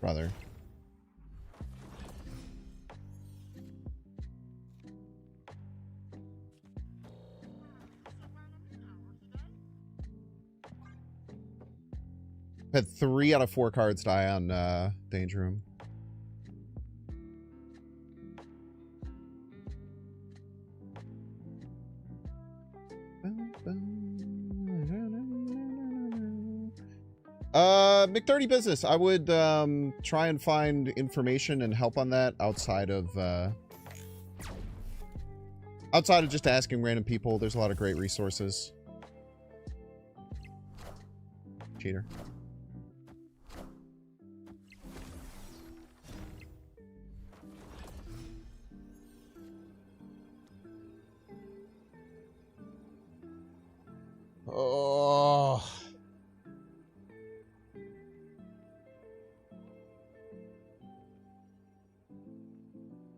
A: Brother. Had 3 out of 4 cards die on Danger Room. McDirty Business. I would try and find information and help on that outside of just asking random people. There's a lot of great resources. Cheater. Oh.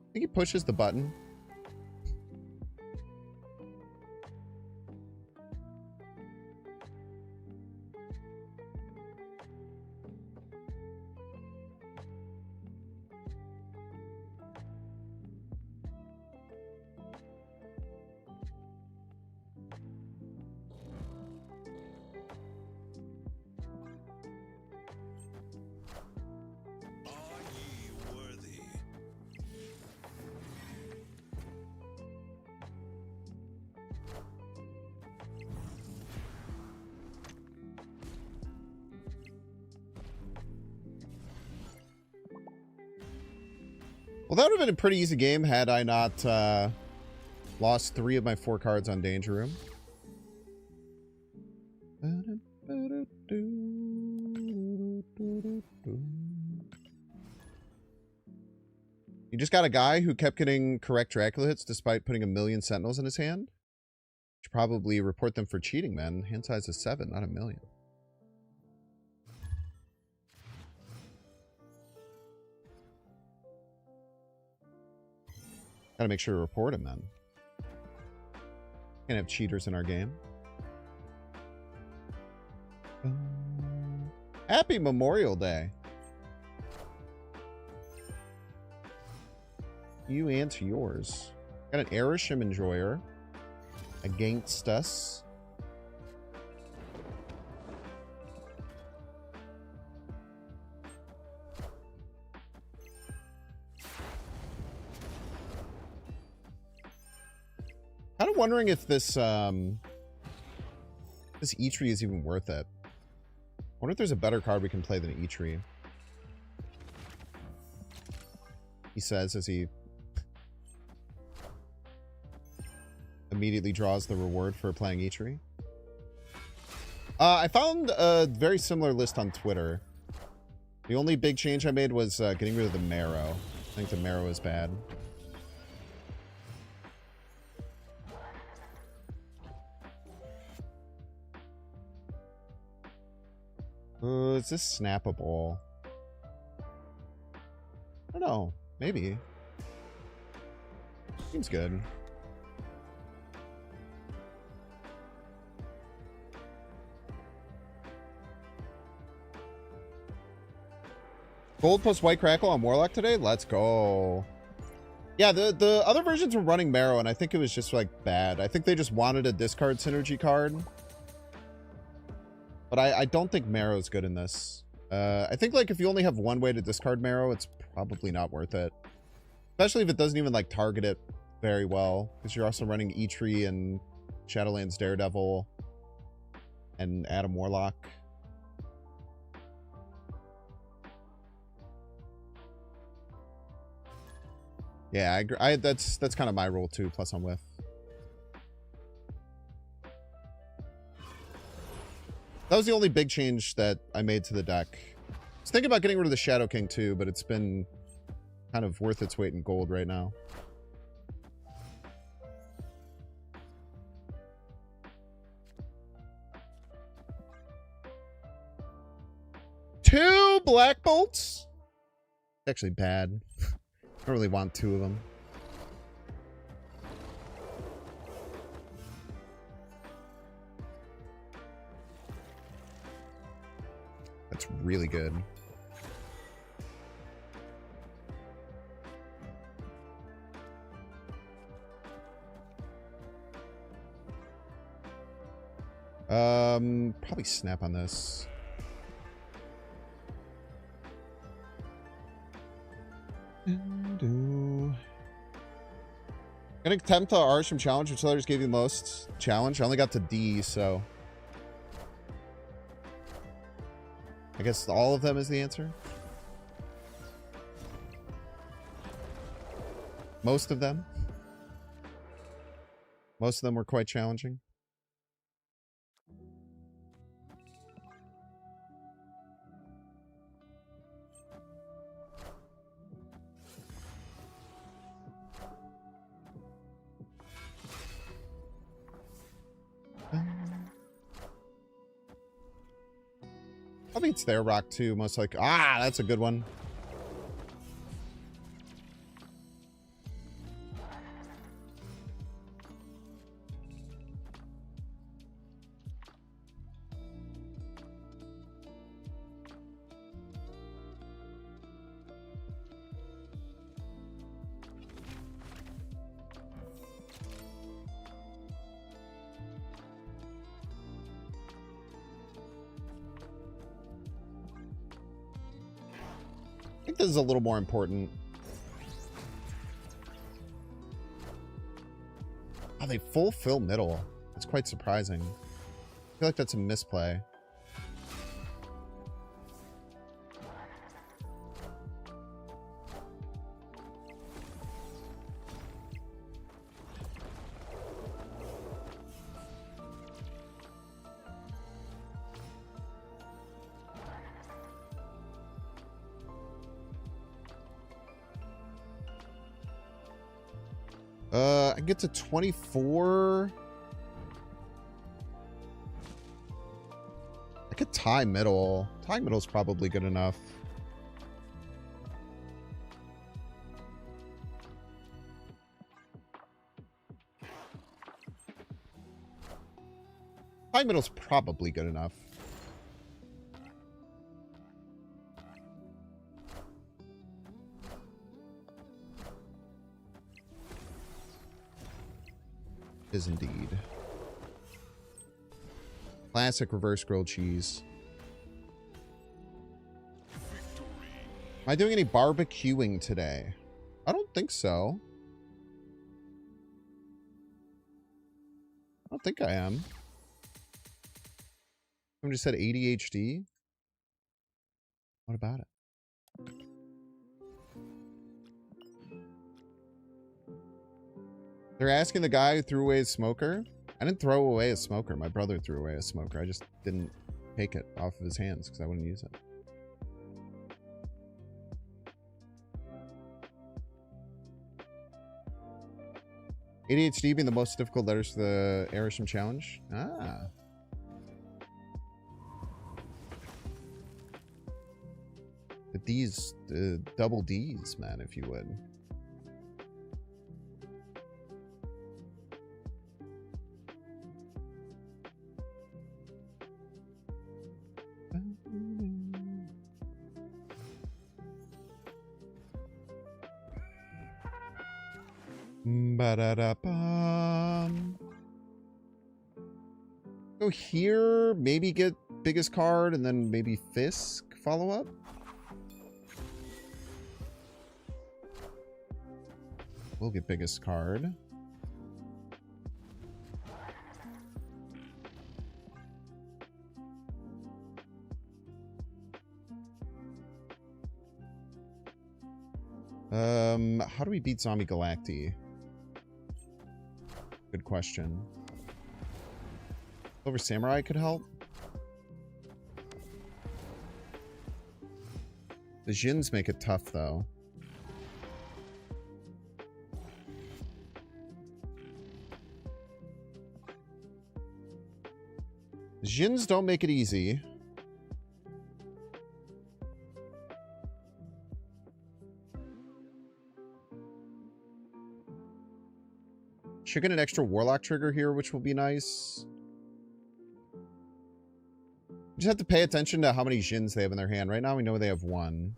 A: I think he pushes the button. Well, that would have been a pretty easy game had I not lost 3 of my 4 cards on Danger Room. You just got a guy who kept getting correct Dracula hits despite putting 1,000,000 Sentinels in his hand. Should probably report them for cheating, man. Hand size is 7, not 1,000,000. Gotta make sure to report him then. Can't have cheaters in our game. Happy Memorial Day. You and to yours. Got an Airship Enjoyer against us. Kind of wondering if this this Eitri is even worth it. I wonder if there's a better card we can play than Eitri. He says as he immediately draws the reward for playing Eitri. I found a very similar list on Twitter. The only big change I made was getting rid of the Marrow. I think the Marrow is bad. Is this snappable? I don't know. Maybe. Seems good. Gold plus White Crackle on Warlock today? Let's go. Yeah, the other versions were running Marrow, and I think it was just, like, bad. I think they just wanted a discard synergy card. But I don't think Marrow's good in this. I think, like, if you only have one way to discard Marrow, it's probably not worth it. Especially if it doesn't even, like, target it very well. Because you're also running Eitri and Shadowlands Daredevil and Adam Warlock. Yeah, I agree. That's kind of my rule too, plus I'm with. That was the only big change that I made to the deck. I was thinking about getting rid of the Shadow King too, but it's been kind of worth its weight in gold right now. Two Black Bolts? Actually bad. I don't really want two of them. That's really good. Probably snap on this. Gonna attempt the Arsham challenge, which letters gave you the most challenge? I only got to D, so I guess all of them is the answer. Most of them. Most of them were quite challenging. I think it's their rock too, most like. Ah, that's a good one. I think this is a little more important. Oh, they fulfill middle. That's quite surprising. I feel like that's a misplay. I get to 24. I could tie middle. Tie middle is probably good enough. High middle's probably good enough. Is indeed. Classic reverse grilled cheese. Am I doing any barbecuing today? I don't think so. I don't think I am. Someone just said ADHD. What about it? They're asking the guy who threw away his smoker. I didn't throw away a smoker. My brother threw away a smoker. I just didn't take it off of his hands because I wouldn't use it. ADHD being the most difficult letters for the Arishem challenge. Ah. The D's, double D's, man, if you would. Ba-da-da-bum. Go here, maybe get biggest card, and then maybe Fisk follow up. We'll get biggest card. How do we beat Zombie Galacti? Good question. Silver Samurai could help. The Jins make it tough, though. The Jins don't make it easy. Should get an extra Warlock trigger here, which will be nice. You just have to pay attention to how many Jins they have in their hand. Right now, we know they have one.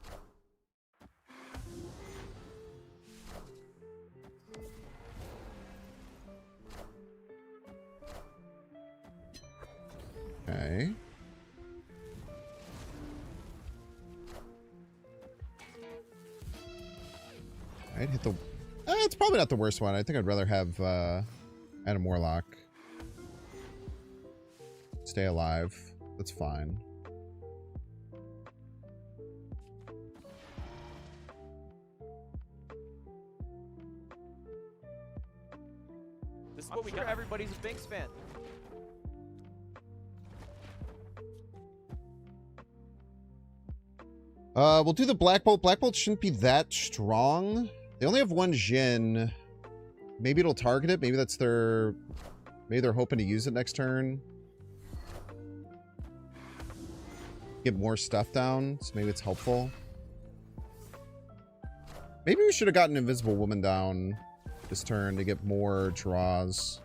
A: Okay. Alright, hit the... it's probably not the worst one. I think I'd rather have Adam Warlock. Stay alive. That's fine.
D: This is what we got. Everybody's a Binks fan.
A: We'll do the Black Bolt. Black Bolt shouldn't be that strong. They only have one Jin. Maybe it'll target it. Maybe that's their... Maybe they're hoping to use it next turn. Get more stuff down, so maybe it's helpful. Maybe we should have gotten Invisible Woman down this turn to get more draws.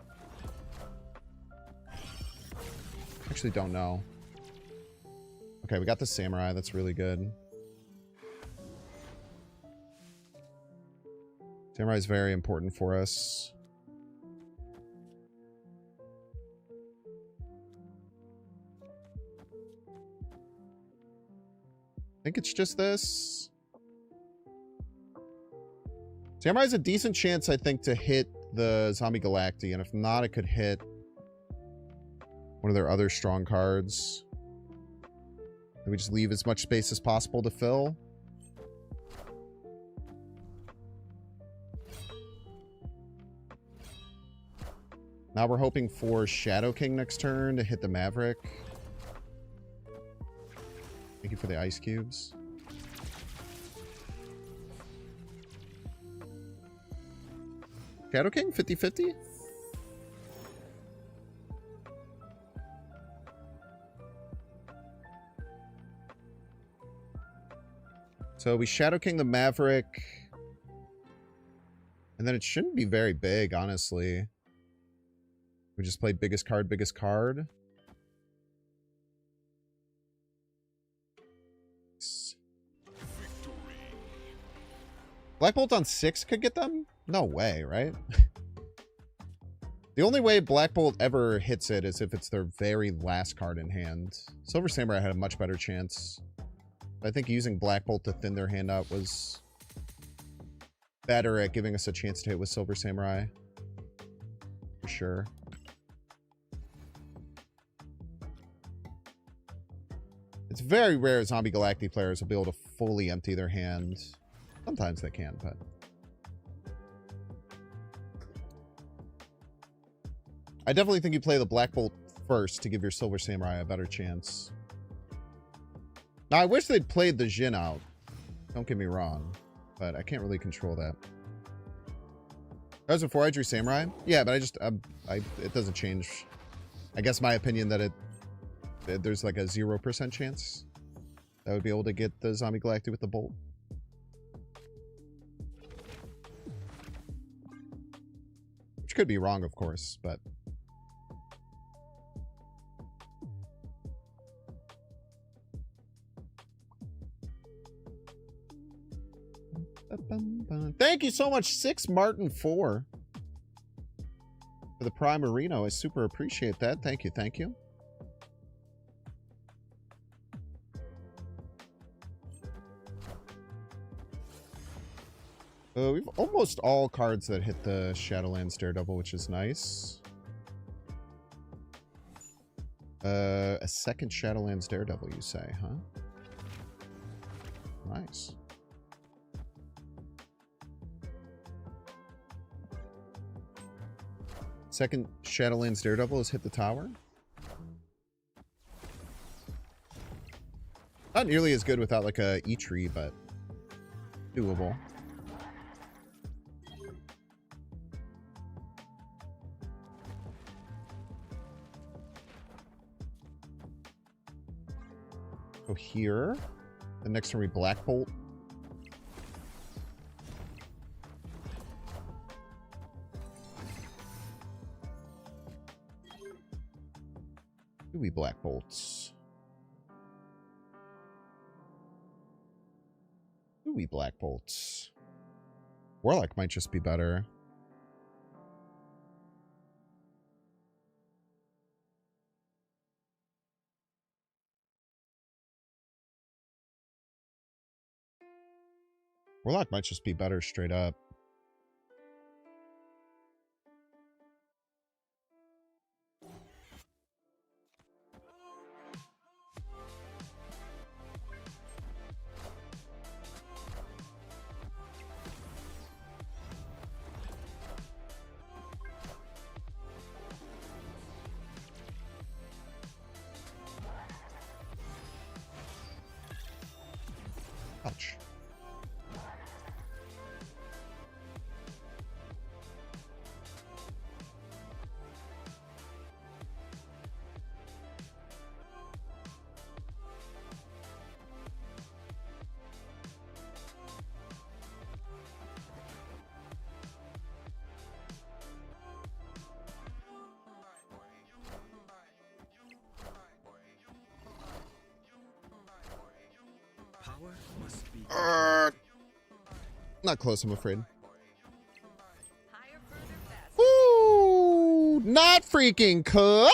A: Actually don't know. Okay, we got the Samurai. That's really good. Samurai is very important for us. I think it's just this. Samurai has a decent chance, I think, to hit the Zombie Galacti, and if not, it could hit one of their other strong cards. And we just leave as much space as possible to fill. Now we're hoping for Shadow King next turn to hit the Maverick. Thank you for the ice cubes. Shadow King, 50-50? So we Shadow King the Maverick. And then it shouldn't be very big, honestly. We just play biggest card, biggest card. Black Bolt on 6 could get them? No way, right? The only way Black Bolt ever hits it is if it's their very last card in hand. Silver Samurai had a much better chance. I think using Black Bolt to thin their hand out was better at giving us a chance to hit with Silver Samurai. For sure. It's very rare Zombie Galactic players will be able to fully empty their hand. Sometimes they can, but... I definitely think you play the Black Bolt first to give your Silver Samurai a better chance. Now, I wish they'd played the Jin out. Don't get me wrong. But I can't really control that. That was before I drew Samurai? Yeah, but I just... it doesn't change. I guess my opinion that there's like a 0% chance that I would be able to get the Zombie Galactic with the Bolt. Which could be wrong, of course, but... Thank you so much, 6 Martin 4 for the Primarino. I super appreciate that. Thank you, thank you. We've almost all cards that hit the Shadowlands Daredevil, which is nice. A second Shadowlands Daredevil, you say, huh? Nice. Second Shadowlands Daredevil has hit the tower. Not nearly as good without like a E-tree, but doable. Go here. The next one will be Black Bolt. Do we Black Bolts? Do we Black Bolts? Warlock might just be better. Warlock might just be better straight up. Ouch. Not close, I'm afraid. Ooh, not freaking close.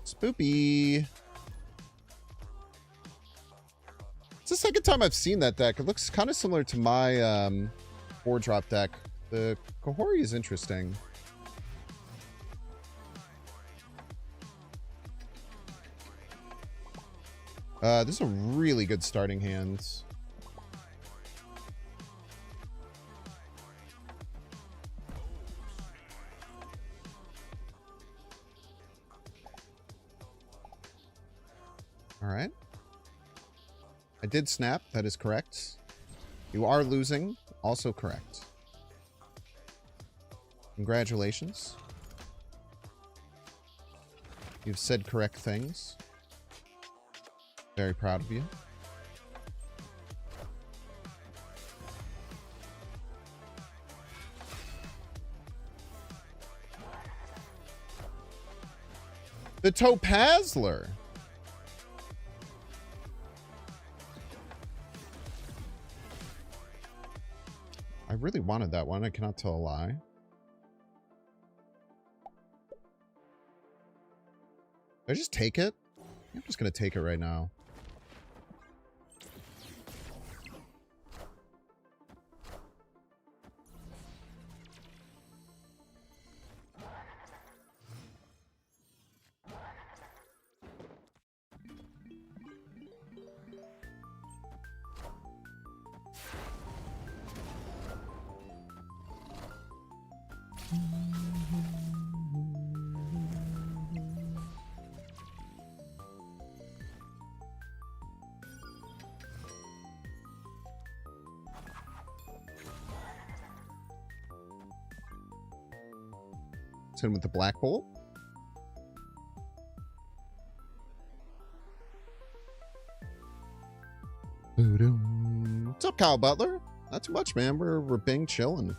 A: Spoopy. It's the second time I've seen that deck. It looks kind of similar to my 4-drop deck. The Kahori is interesting. This is a really good starting hand. All right. I did snap. That is correct. You are losing. Also correct. Congratulations. You've said correct things. Very proud of you. The Topazler. I really wanted that one. I cannot tell a lie. Did I just take it? I'm just going to take it right now. Hit him with the Black Bolt. What's up, Kyle Butler? Not too much, man. We're being chilling.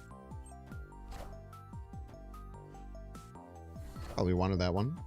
A: Probably wanted that one.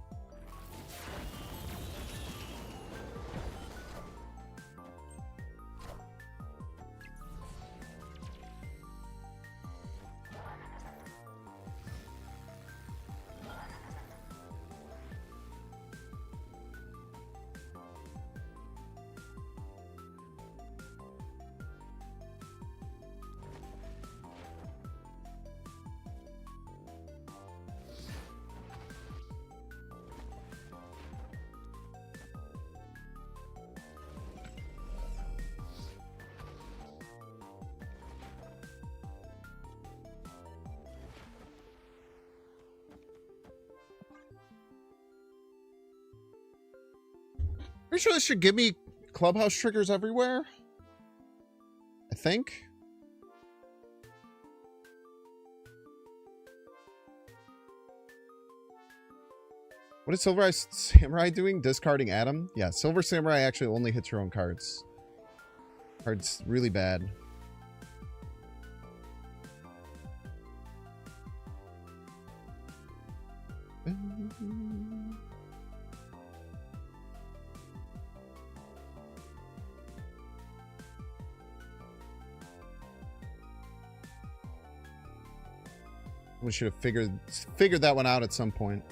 A: Pretty sure this should give me clubhouse triggers everywhere. I think. What is Silver Samurai doing? Discarding Adam? Yeah, Silver Samurai actually only hits your own cards. Cards really bad. We should have figured that one out at some point.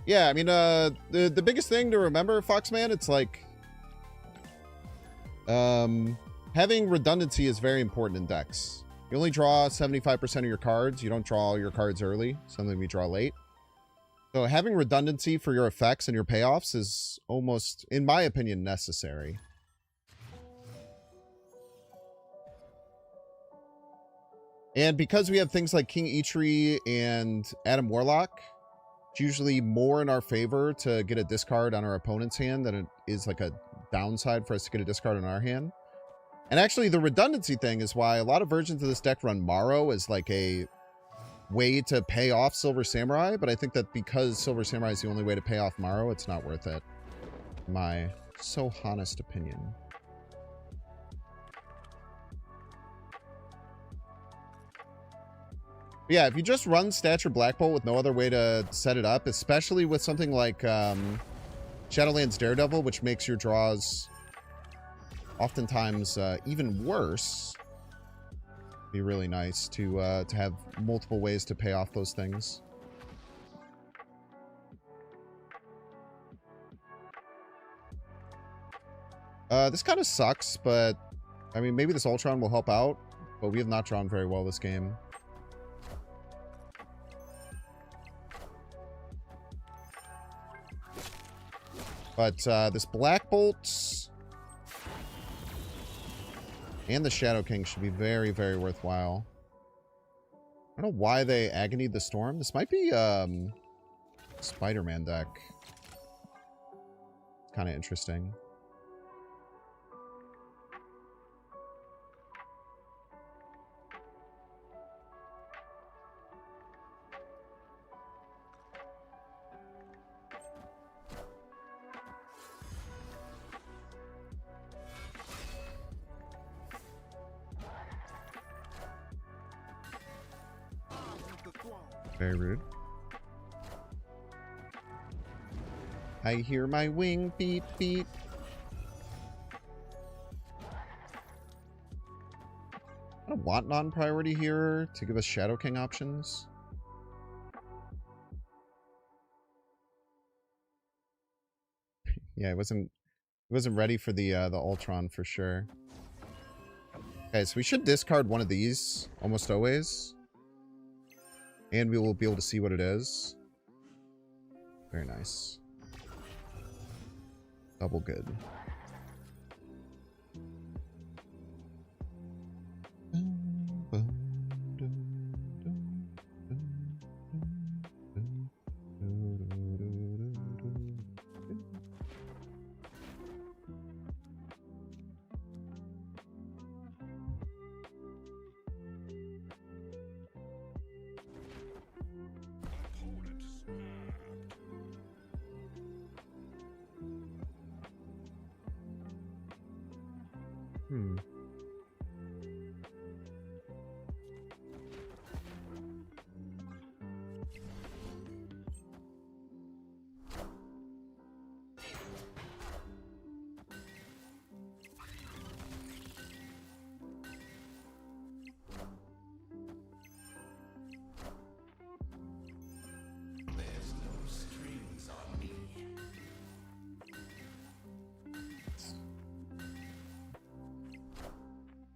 A: Yeah, I mean, the biggest thing to remember, Foxman, it's like, having redundancy is very important in decks. You only draw 75% of your cards. You don't draw all your cards early. Something we draw late. So having redundancy for your effects and your payoffs is almost, in my opinion, necessary. And because we have things like King Eitri and Adam Warlock, it's usually more in our favor to get a discard on our opponent's hand than it is like a downside for us to get a discard on our hand. And actually, the redundancy thing is why a lot of versions of this deck run Maro as like a way to pay off Silver Samurai. But I think that because Silver Samurai is the only way to pay off Maro, it's not worth it. My so honest opinion. Yeah, if you just run Stature Black Bolt with no other way to set it up, especially with something like Shadowlands Daredevil, which makes your draws oftentimes even worse, it'd be really nice to have multiple ways to pay off those things. This kind of sucks, but I mean, maybe this Ultron will help out, but we have not drawn very well this game. But this Black Bolt and the Shadow King should be very, very worthwhile. I don't know why they Agonied the Storm. This might be Spider-Man deck. It's kind of interesting. Very rude. I hear my wing beat beat. I don't want non-priority here to give us Shadow King options. Yeah, it wasn't ready for the Ultron for sure. Okay, so we should discard one of these almost always. And we will be able to see what it is. Very nice. Double good.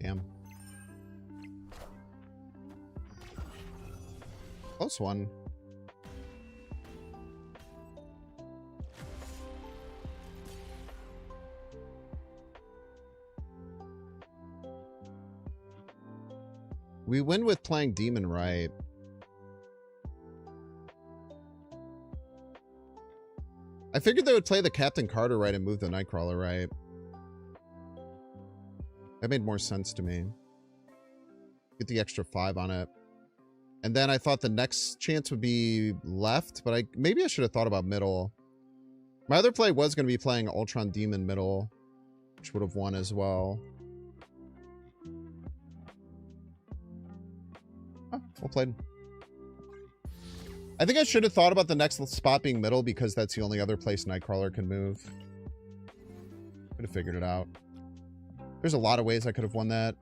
A: Damn. Close one. We win with playing Demon Right. I figured they would play the Captain Carter right and move the Nightcrawler right. That made more sense to me. Get the extra 5 on it. And then I thought the next chance would be left, but maybe I should have thought about middle. My other play was going to be playing Ultron Demon middle, which would have won as well. Oh, well played. I think I should have thought about the next spot being middle because that's the only other place Nightcrawler can move. Could have figured it out. There's a lot of ways I could have won that.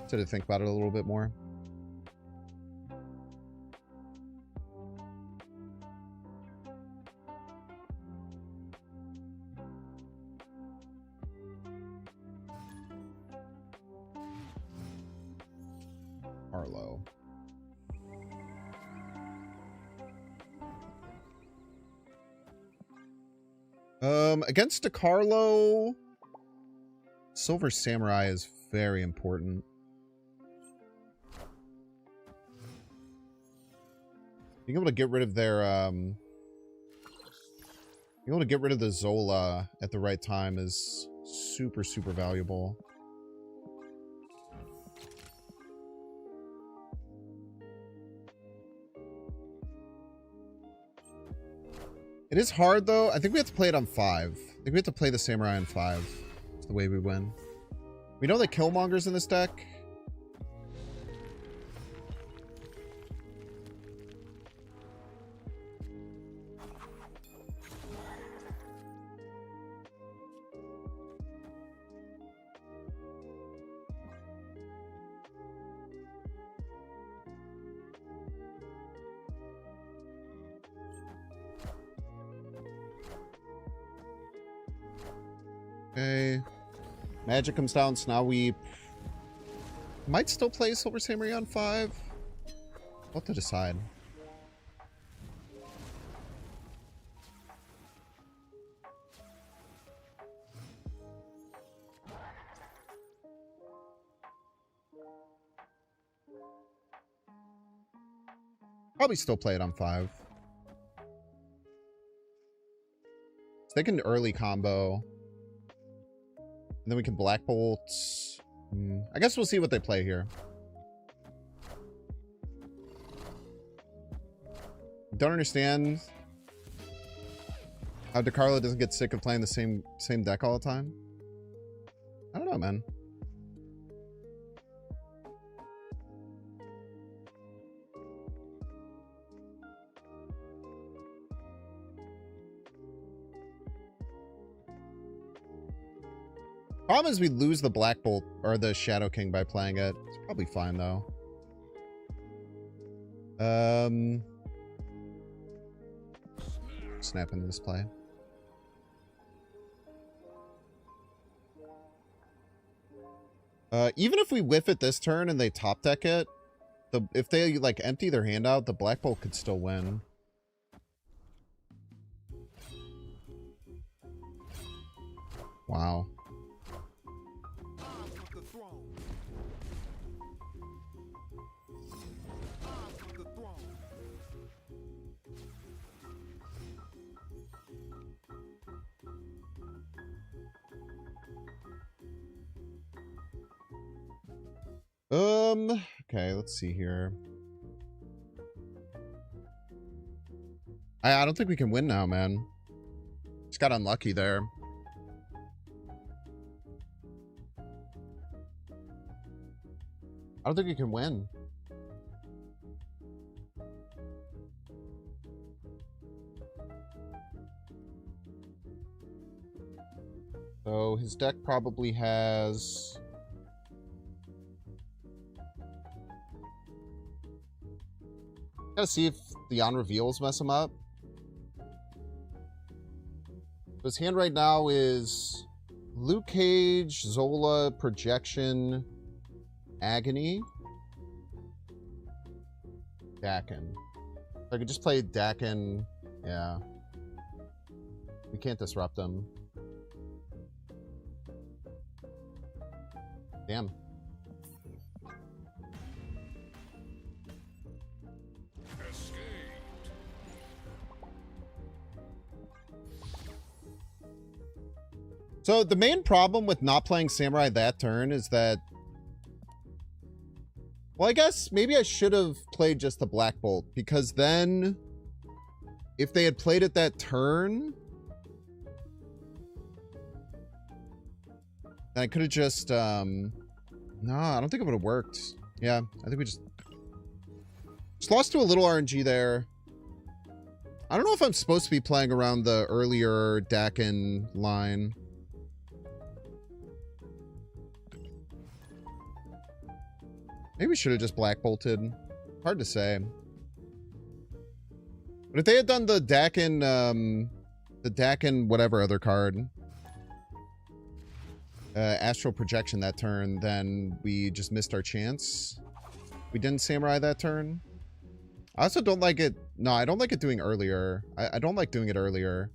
A: So to think about it a little bit more. Arlo. Against DeCarlo, Silver Samurai is very important. Being able to get rid of their being able to get rid of the Zola at the right time is super, super valuable. It is hard, though. I think we have to play it on 5. I think we have to play the Samurai on 5. It's the way we win. We know that Killmonger's in this deck. Okay. Magic comes down, so now we might still play Silver Samurai on 5. We'll have to decide. Probably still play it on 5. So they can early combo. And then we can Black Bolt. I guess we'll see what they play here. Don't understand how DeCarlo doesn't get sick of playing the same deck all the time. I don't know, man. Problem is we lose the Black Bolt or the Shadow King by playing it. It's probably fine though. Snap into this play. Even if we whiff it this turn and they top deck it, if they like empty their hand out, the Black Bolt could still win. Wow. Okay, let's see here. I don't think we can win now, man. Just got unlucky there. I don't think we can win. So his deck probably has... Gotta see if the on reveals mess him up. His hand right now is Luke Cage, Zola, Projection, Agony, Dakin. I could just play Dakin. Yeah. We can't disrupt him. Damn. So the main problem with not playing Samurai that turn is that... Well, I guess maybe I should have played just the Black Bolt, because then if they had played it that turn, then I could have just... No, I don't think it would have worked. Yeah, I think we just lost to a little RNG there. I don't know if I'm supposed to be playing around the earlier Dakin line. Maybe we should have just Black Bolted. Hard to say. But if they had done the Dakin whatever other card, Astral Projection that turn, then we just missed our chance. We didn't Samurai that turn. I also don't like it. No, I don't like it doing earlier. I don't like doing it earlier.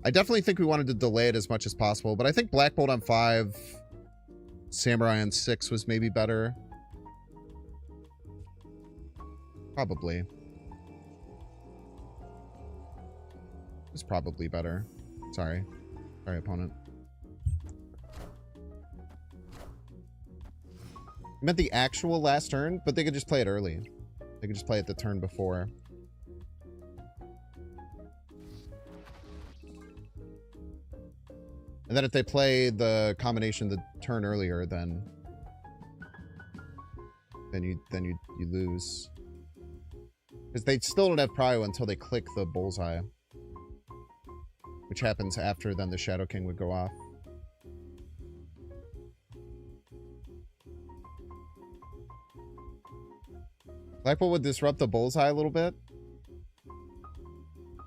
A: I definitely think we wanted to delay it as much as possible, but I think Black Bolt on 5, Samurai on 6 was maybe better. Probably. It's probably better. Sorry. Sorry, opponent. I meant the actual last turn, but they could just play it early. They could just play it the turn before. And then if they play the combination the turn earlier, then you lose. Because they still don't have prio until they click the bullseye, which happens after then the Shadow King would go off. Black Bolt would disrupt the bullseye a little bit.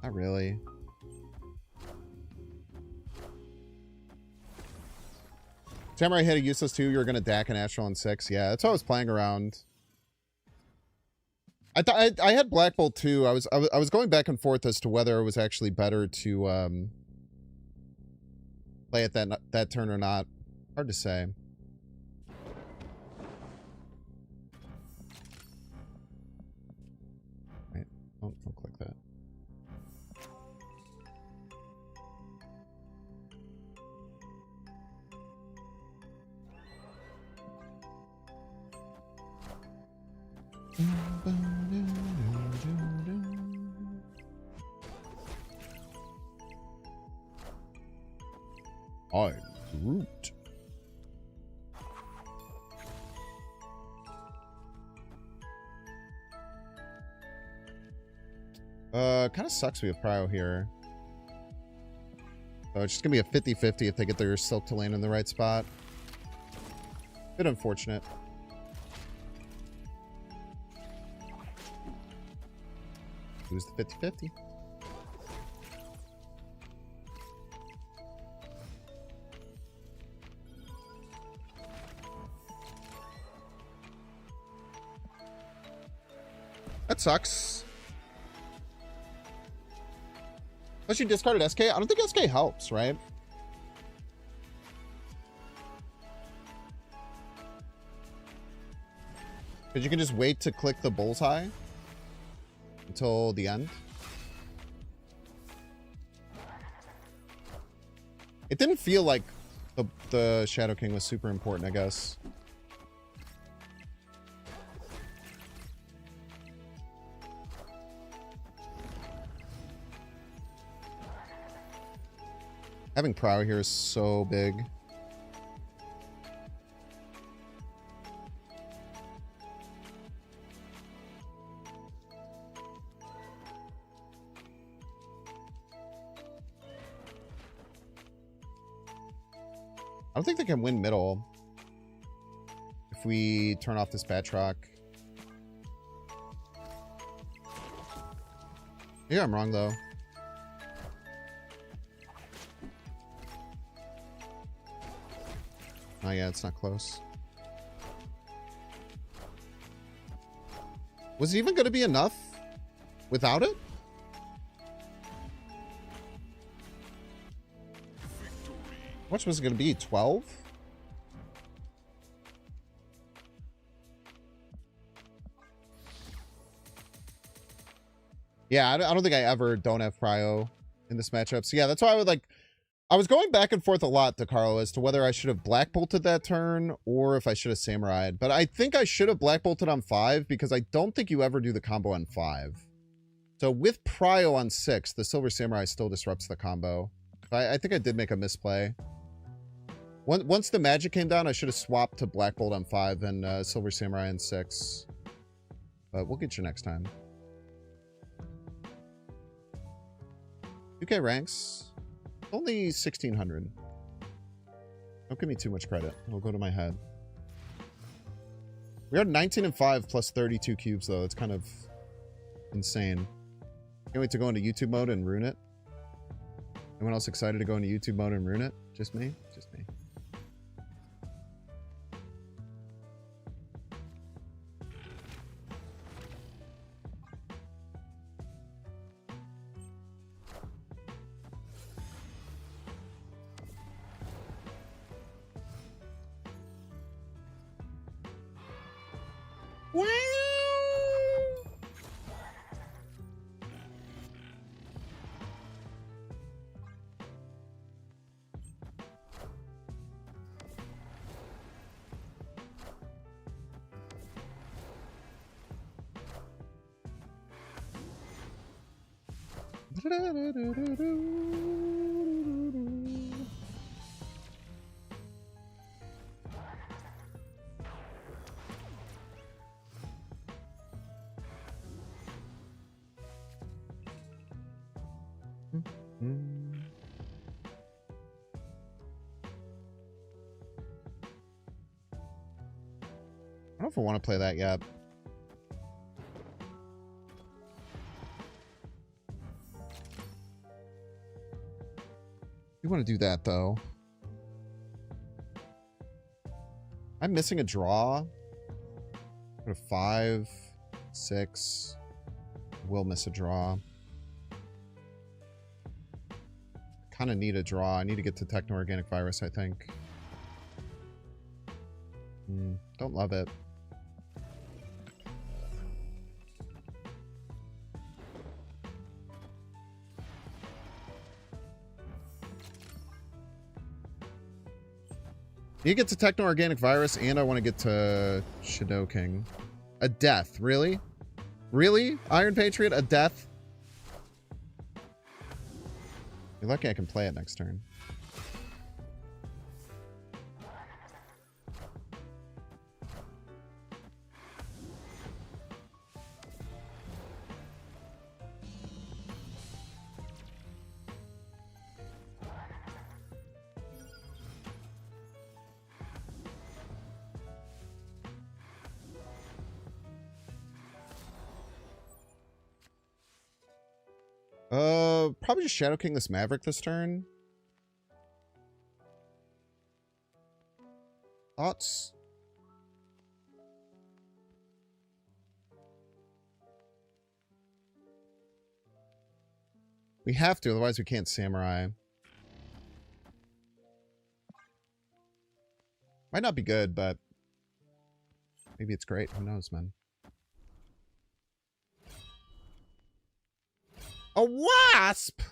A: Not really. Samurai hit a useless 2, you're gonna Dakin Astral on 6. Yeah, that's what I was playing around. I had Black Bolt too. I was going back and forth as to whether it was actually better to play it that turn or not. Hard to say. Wait, don't click that. I'm Groot. Kind of sucks we have prio here. So it's just going to be a 50-50 if they get their Silk to land in the right spot. Bit unfortunate. Who's the 50-50? That sucks. Unless you discarded SK. I don't think SK helps, right? Because you can just wait to click the bullseye until the end. It didn't feel like the Shadow King was super important, I guess. Having Prow here is so big. I don't think they can win middle if we turn off this Batroc. Yeah, I'm wrong though. Oh yeah, it's not close. Was it even going to be enough without it? How much was it going to be? 12? Yeah, I don't think I ever don't have Prio in this matchup. So yeah, that's why I would like... I was going back and forth a lot, DeCarlo, as to whether I should have Black Bolted that turn or if I should have Samurai'd. But I think I should have Black Bolted on 5 because I don't think you ever do the combo on 5. So with Prio on 6, the Silver Samurai still disrupts the combo. I think I did make a misplay. Once the magic came down, I should have swapped to Black Bolt on 5 and Silver Samurai on 6. But we'll get you next time. UK ranks. Only 1,600. Don't give me too much credit. It'll go to my head. We are 19 and 5 plus 32 cubes, though. It's kind of insane. Can't wait to go into YouTube mode and ruin it. Anyone else excited to go into YouTube mode and ruin it? Just me? Just me. Wow. I don't know if I want to play that yet. You want to do that, though. I'm missing a draw. Go to 5, 6. Will miss a draw. Kind of need a draw. I need to get to Techno-Organic Virus, I think. Don't love it. You get to Techno-Organic Virus, and I want to get to Shadow King. A death, really? Really? Iron Patriot, a death? You're lucky I can play it next turn. Probably just Shadow King this Maverick this turn. Thoughts? We have to, otherwise we can't Samurai. Might not be good, but maybe it's great. Who knows, man? A wasp!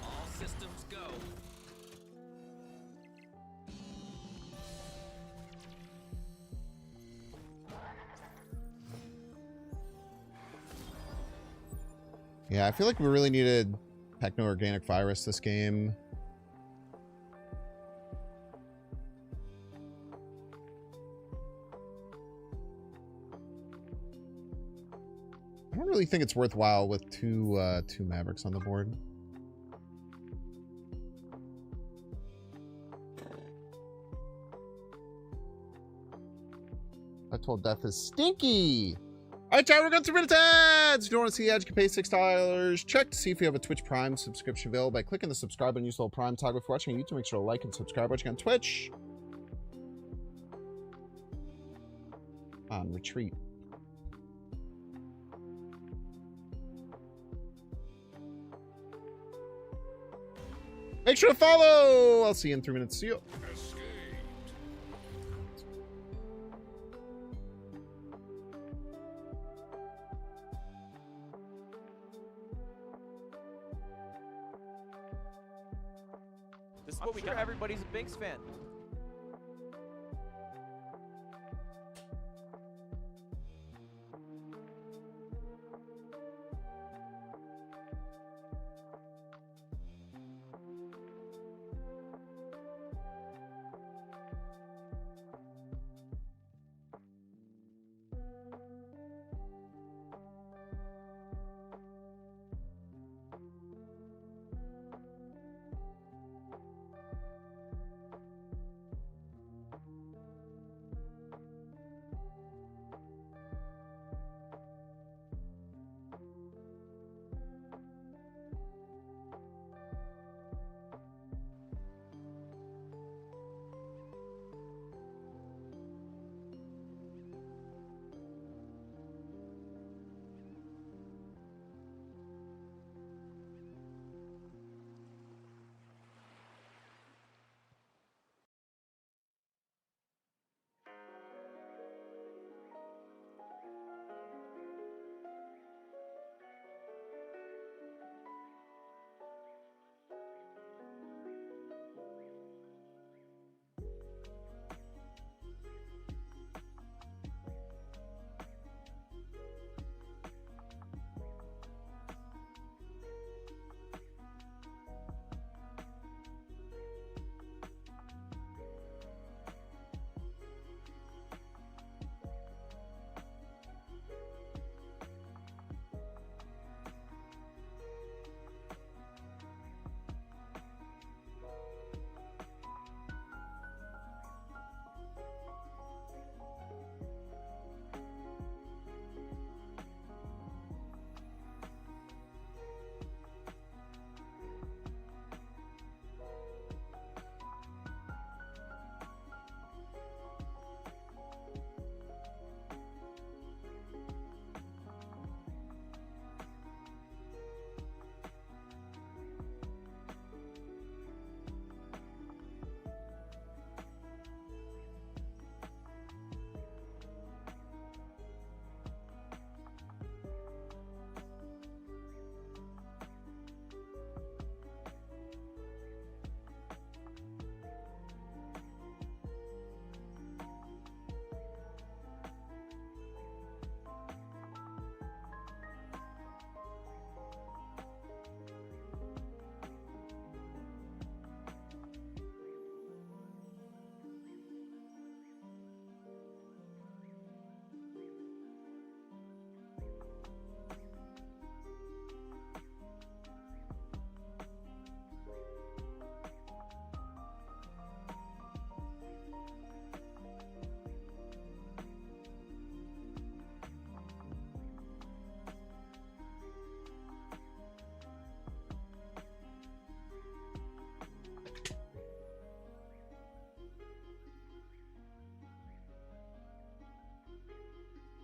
E: All systems go.
A: Yeah, I feel like we really needed Techno-Organic Virus this game. I don't really think it's worthwhile with two Mavericks on the board. I told Death is stinky. All right, chat, we're going through minute ads. If you don't want to see the ads, you can pay $6. Check to see if you have a Twitch Prime subscription available by clicking the subscribe button. Use the little Prime toggle. If you're watching on YouTube, make sure to like and subscribe. Watching on Twitch. On retreat. Make sure to follow. I'll see you in 3 minutes. See you.
C: Escaped.
D: This is what we got. Everybody's a Binks fan.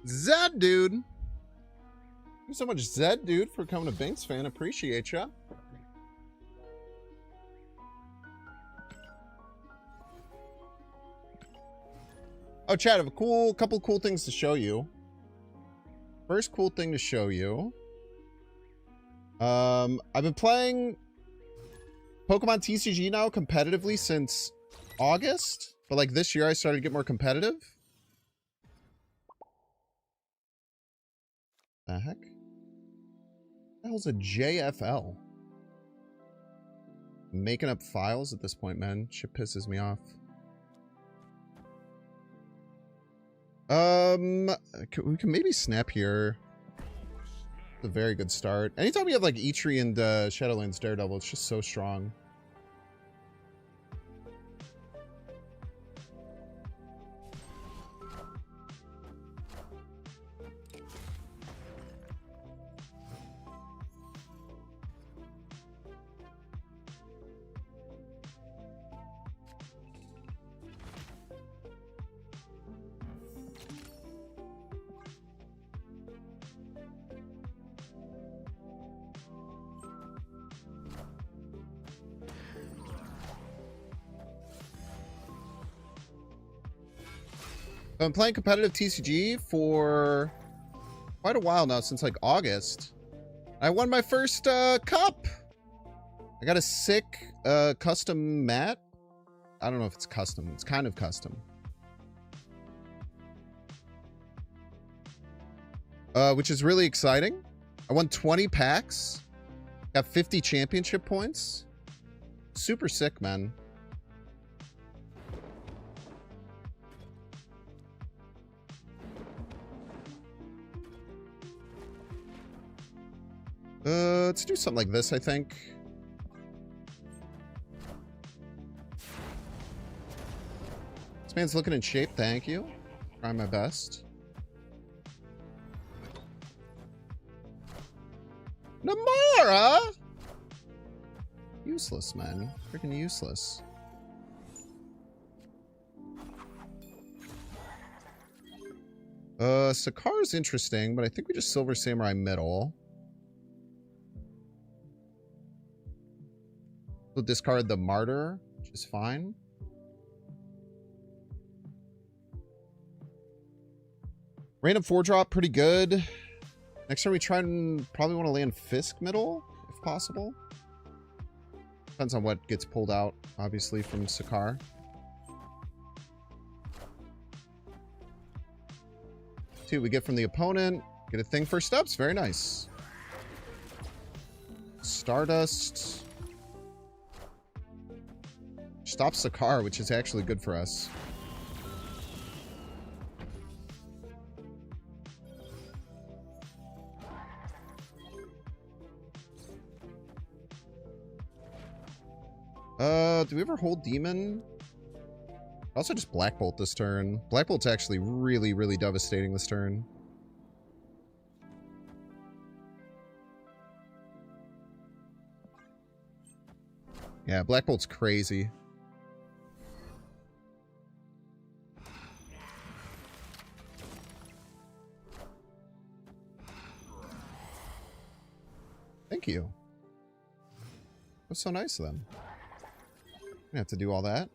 A: Zed, dude. Thank you so much, Zed, dude, for coming to Binks fan. Appreciate ya. Oh, Chad, I have a couple cool things to show you. First cool thing to show you. I've been playing Pokemon TCG now competitively since August, but like this year I started to get more competitive. The heck? What the hell's a JFL? I'm making up files at this point, man. Shit pisses me off. We can maybe snap here. It's a very good start. Anytime we have like Eitri and Shadowlands Daredevil, it's just so strong. I've been playing competitive TCG for quite a while now, since like August. I won my first cup. I got a sick custom mat. I don't know if it's custom. It's kind of custom. Which is really exciting. I won 20 packs. Got 50 championship points. Super sick, man. Let's do something like this, I think. This man's looking in shape, thank you. Trying my best. Namara! Useless, man. Freaking useless. Sakar's interesting, but I think we just Silver Samurai middle. We'll discard the Martyr, which is fine. Random 4-drop, pretty good. Next time we try and probably want to land Fisk middle, if possible. Depends on what gets pulled out, obviously, from Sakar. See what we get from the opponent. Get a thing for steps. Very nice. Stardust. Stops Sakar, which is actually good for us. Do we ever hold Demon? Also just Black Bolt this turn. Black Bolt's actually really, really devastating this turn. Yeah, Black Bolt's crazy. Thank you. That's so nice of them. I have to do all that.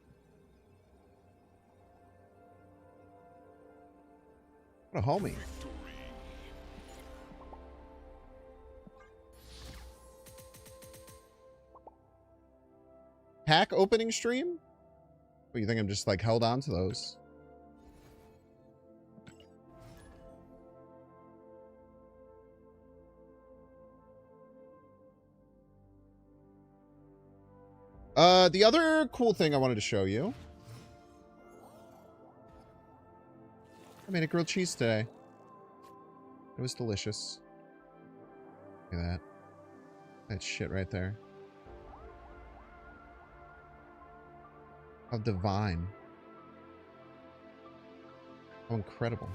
A: What a homie. Pack opening stream? What, you think I'm just like held on to those? The other cool thing I wanted to show you. I made a grilled cheese today. It was delicious. Look at that. That shit right there. How divine. How incredible.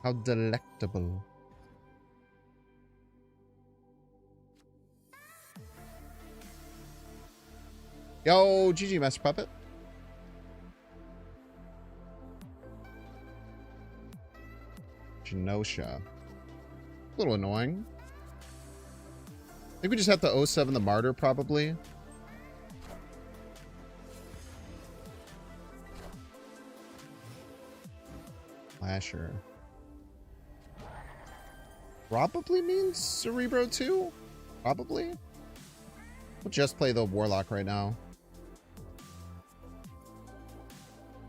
A: How delectable. Yo, GG Master Puppet. Genosha. A little annoying. I think we just have to 07 the Martyr, probably. Lasher. Probably means Cerebro 2? Probably? We'll just play the Warlock right now.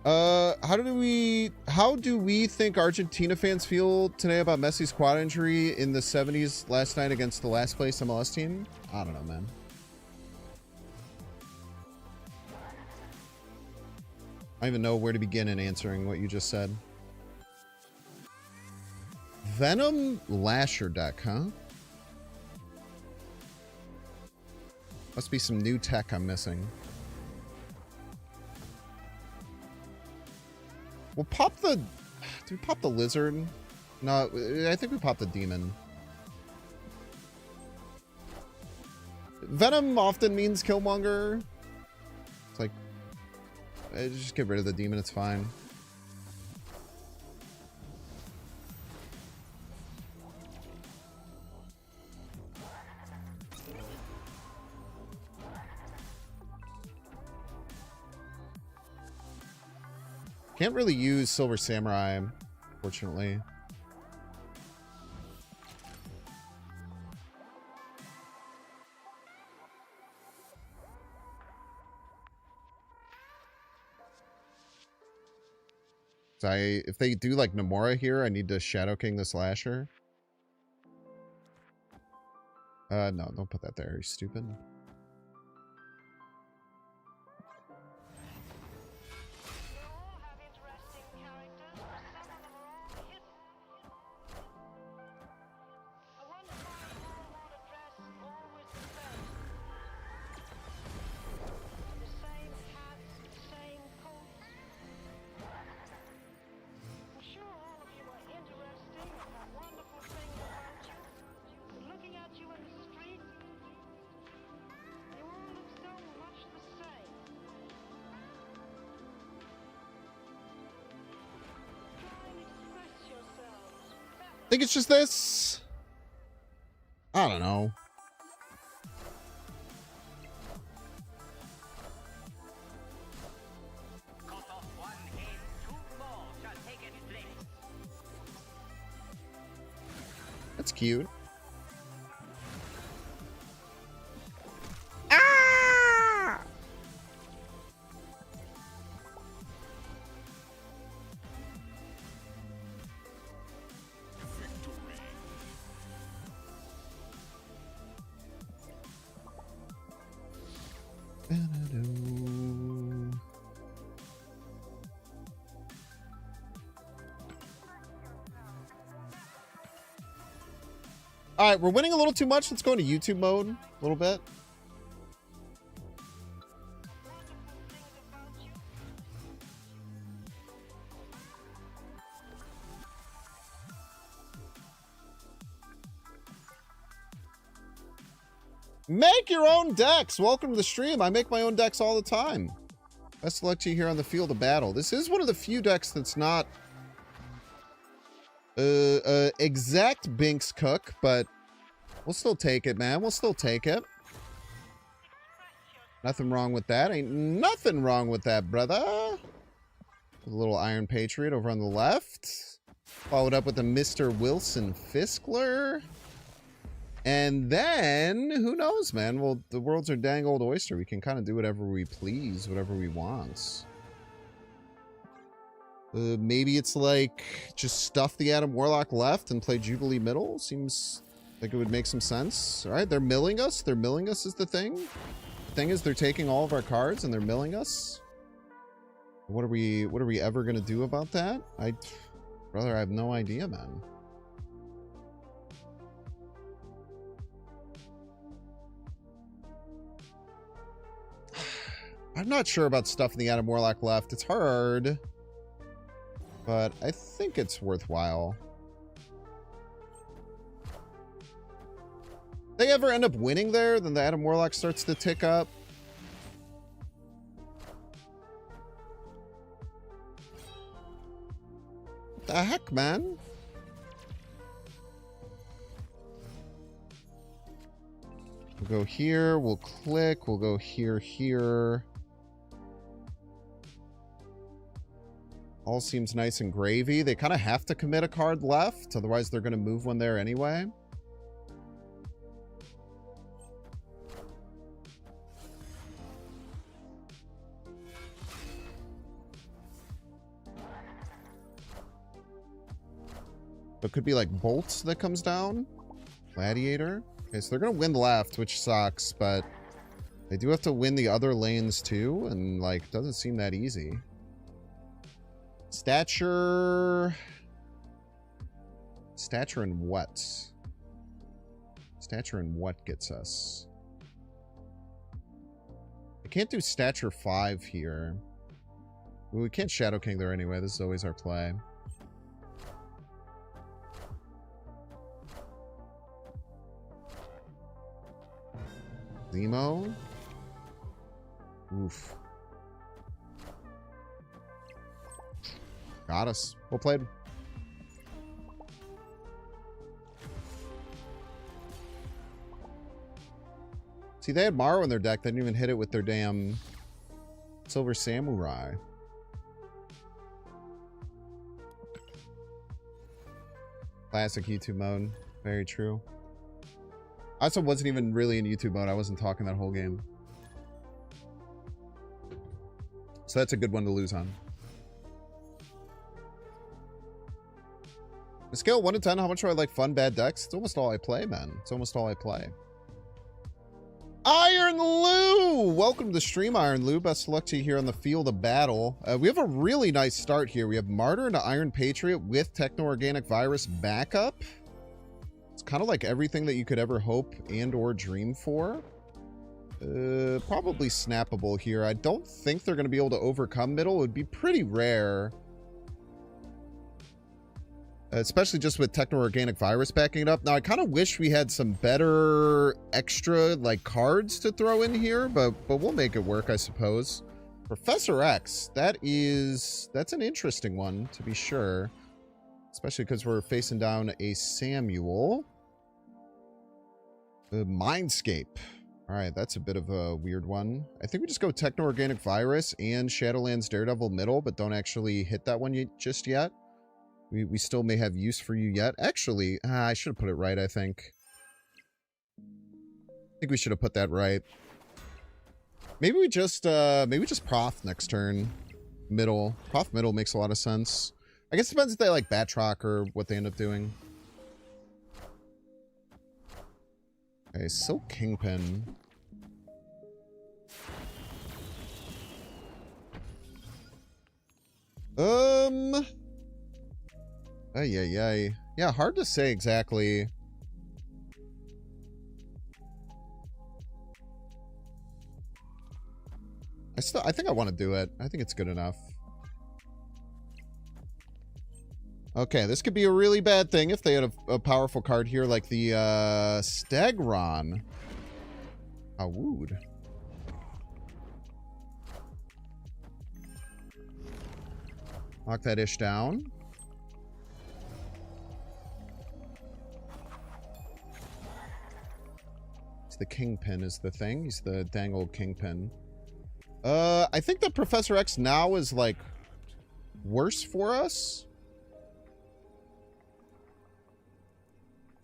A: How do we think Argentina fans feel today about Messi's quad injury in the 70s last night against the last place MLS team? I don't know, man. I don't even know where to begin in answering what you just said. Venom Lasher deck, huh? Must be some new tech I'm missing. We'll pop the... Do we pop the lizard? No, I think we pop the demon. Venom often means Killmonger. It's like... just get rid of the demon, it's fine. Can't really use Silver Samurai, unfortunately. So if they do like Nomura here, I need to Shadow King this Lasher. No, don't put that there. You're stupid. I think it's just this. I don't know. That's cute. Ah! All right, we're winning a little too much. Let's go into YouTube mode a little bit. Make your own decks. Welcome to the stream. I make my own decks all the time. Best of luck to you here on the field of battle. This is one of the few decks that's not exact Binks Cook, but we'll still take it, man. We'll still take it. Nothing wrong with that. Ain't nothing wrong with that, brother. A little Iron Patriot over on the left. Followed up with a Mr. Wilson Fiskler. And then, who knows, man? Well, the world's our dang old oyster. We can kind of do whatever we please, whatever we want. Maybe it's like, just stuff the Adam Warlock left and play Jubilee middle? Seems like it would make some sense. All right, they're milling us. They're milling us is the thing. The thing is, they're taking all of our cards and they're milling us. What are we ever going to do about that? Brother, I have no idea, man. I'm not sure about stuffing the Adam Warlock left. It's hard. But I think it's worthwhile. If they ever end up winning there, then the Adam Warlock starts to tick up. What the heck, man? We'll go here. We'll click. We'll go here, here. All seems nice and gravy. They kind of have to commit a card left. Otherwise, they're going to move one there anyway. It could be like Bolts that comes down. Gladiator. Okay, so they're going to win left, which sucks, but they do have to win the other lanes too, and like, doesn't seem that easy. Stature. Stature and what? Stature and what gets us? I can't do Stature 5 here. Well, we can't Shadow King there anyway. This is always our play. Zemo. Oof. Got us. Well played. See, they had Maro in their deck. They didn't even hit it with their damn Silver Samurai. Classic YouTube mode. Very true. I also wasn't even really in YouTube mode. I wasn't talking that whole game. So that's a good one to lose on. A scale 1 to 10, how much do I like fun bad decks? It's almost all I play, man. It's almost all I play. Iron Lou! Welcome to the stream, Iron Lou. Best of luck to you here on the field of battle. We have a really nice start here. We have Martyr into Iron Patriot with Techno-Organic Virus backup. It's kind of like everything that you could ever hope and or dream for. Probably snappable here. I don't think they're going to be able to overcome middle. It would be pretty rare. Especially just with Techno-Organic Virus backing it up. Now, I kind of wish we had some better extra, like, cards to throw in here, but we'll make it work, I suppose. Professor X, that's an interesting one, to be sure. Especially because we're facing down a Samuel. Mindscape. All right, that's a bit of a weird one. I think we just go Techno-Organic Virus and Shadowlands Daredevil middle, but don't actually hit that one just yet. We still may have use for you yet. Actually, I should have put it right, I think. I think we should have put that right. Maybe we just Proth next turn. Middle. Proth middle makes a lot of sense. I guess it depends if they like Batroc or what they end up doing. Okay, Silk Kingpin. Yeah, hard to say exactly. I think I want to do it. I think it's good enough. Okay, this could be a really bad thing if they had a powerful card here like the Stegron. Awood. Lock that ish down. The Kingpin is the thing. He's the dang old Kingpin. I think that Professor X now is, like, worse for us.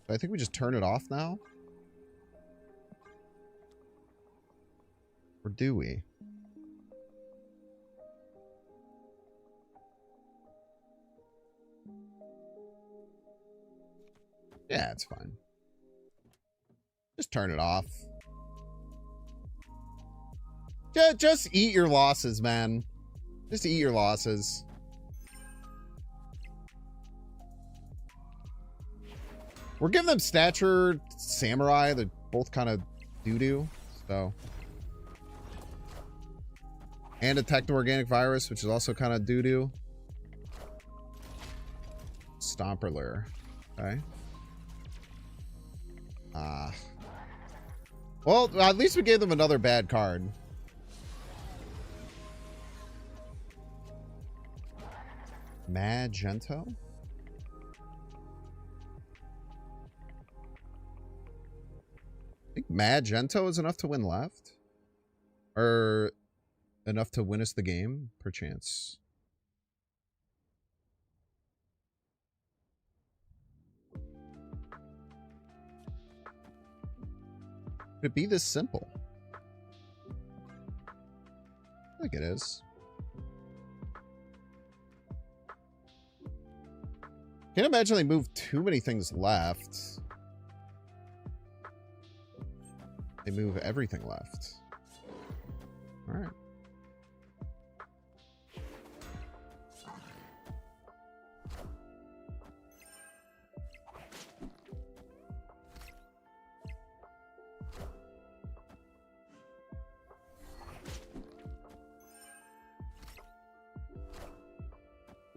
A: I think we just turn it off now. Or do we? Yeah, it's fine. Just turn it off. Just eat your losses, man. Just eat your losses. We're giving them Stature, Samurai. They're both kind of doo-doo. So. And a Techno-Organic Virus, which is also kind of doo-doo. Stomperler. Okay. Well, at least we gave them another bad card. Magento? I think Magento is enough to win left. Or enough to win us the game, perchance. Could it be this simple? I think it is. Can't imagine they move too many things left. They move everything left. All right.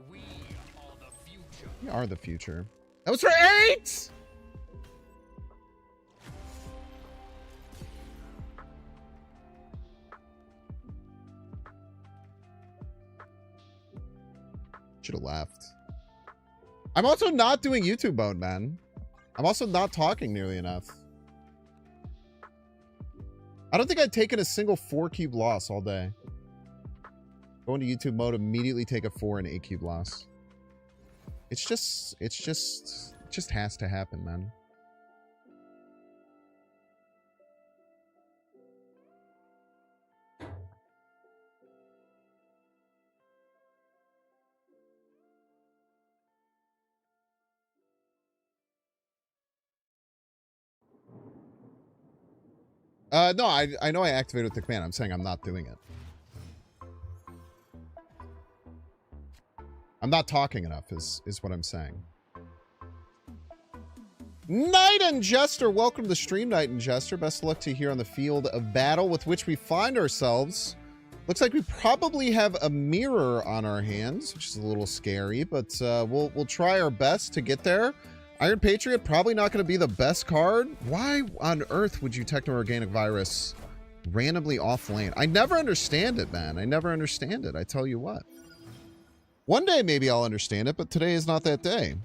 E: We are the future.
A: We are the future. That was for 8! Should have left. I'm also not doing YouTube mode, man. I'm also not talking nearly enough. I don't think I'd taken a single 4-cube loss all day. Go into YouTube mode, immediately take a 4 and 8-cube loss. It just has to happen, man. No, I know I activated with the command. I'm saying I'm not doing it. I'm not talking enough is what I'm saying. Knight and Jester, welcome to the stream, Knight and Jester. Best of luck to you here on the field of battle with which we find ourselves. Looks like we probably have a mirror on our hands, which is a little scary, but we'll try our best to get there. Iron Patriot, probably not going to be the best card. Why on earth would you Techno-Organic Virus randomly off lane? I never understand it, man. I never understand it. I tell you what. One day maybe I'll understand it, but today is not that day.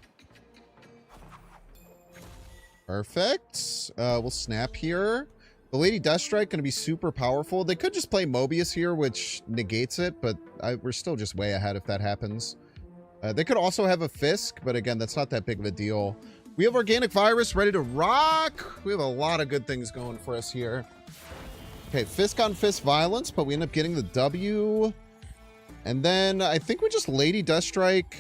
A: Perfect. We'll snap here. The Lady Deathstrike going to be super powerful. They could just play Mobius here, which negates it, but we're still just way ahead if that happens. They could also have a Fisk, but again, that's not that big of a deal. We have Organic Virus ready to rock. We have a lot of good things going for us here. Okay, Fisk on Fisk Violence, but we end up getting the W. And then I think we just Lady Deathstrike.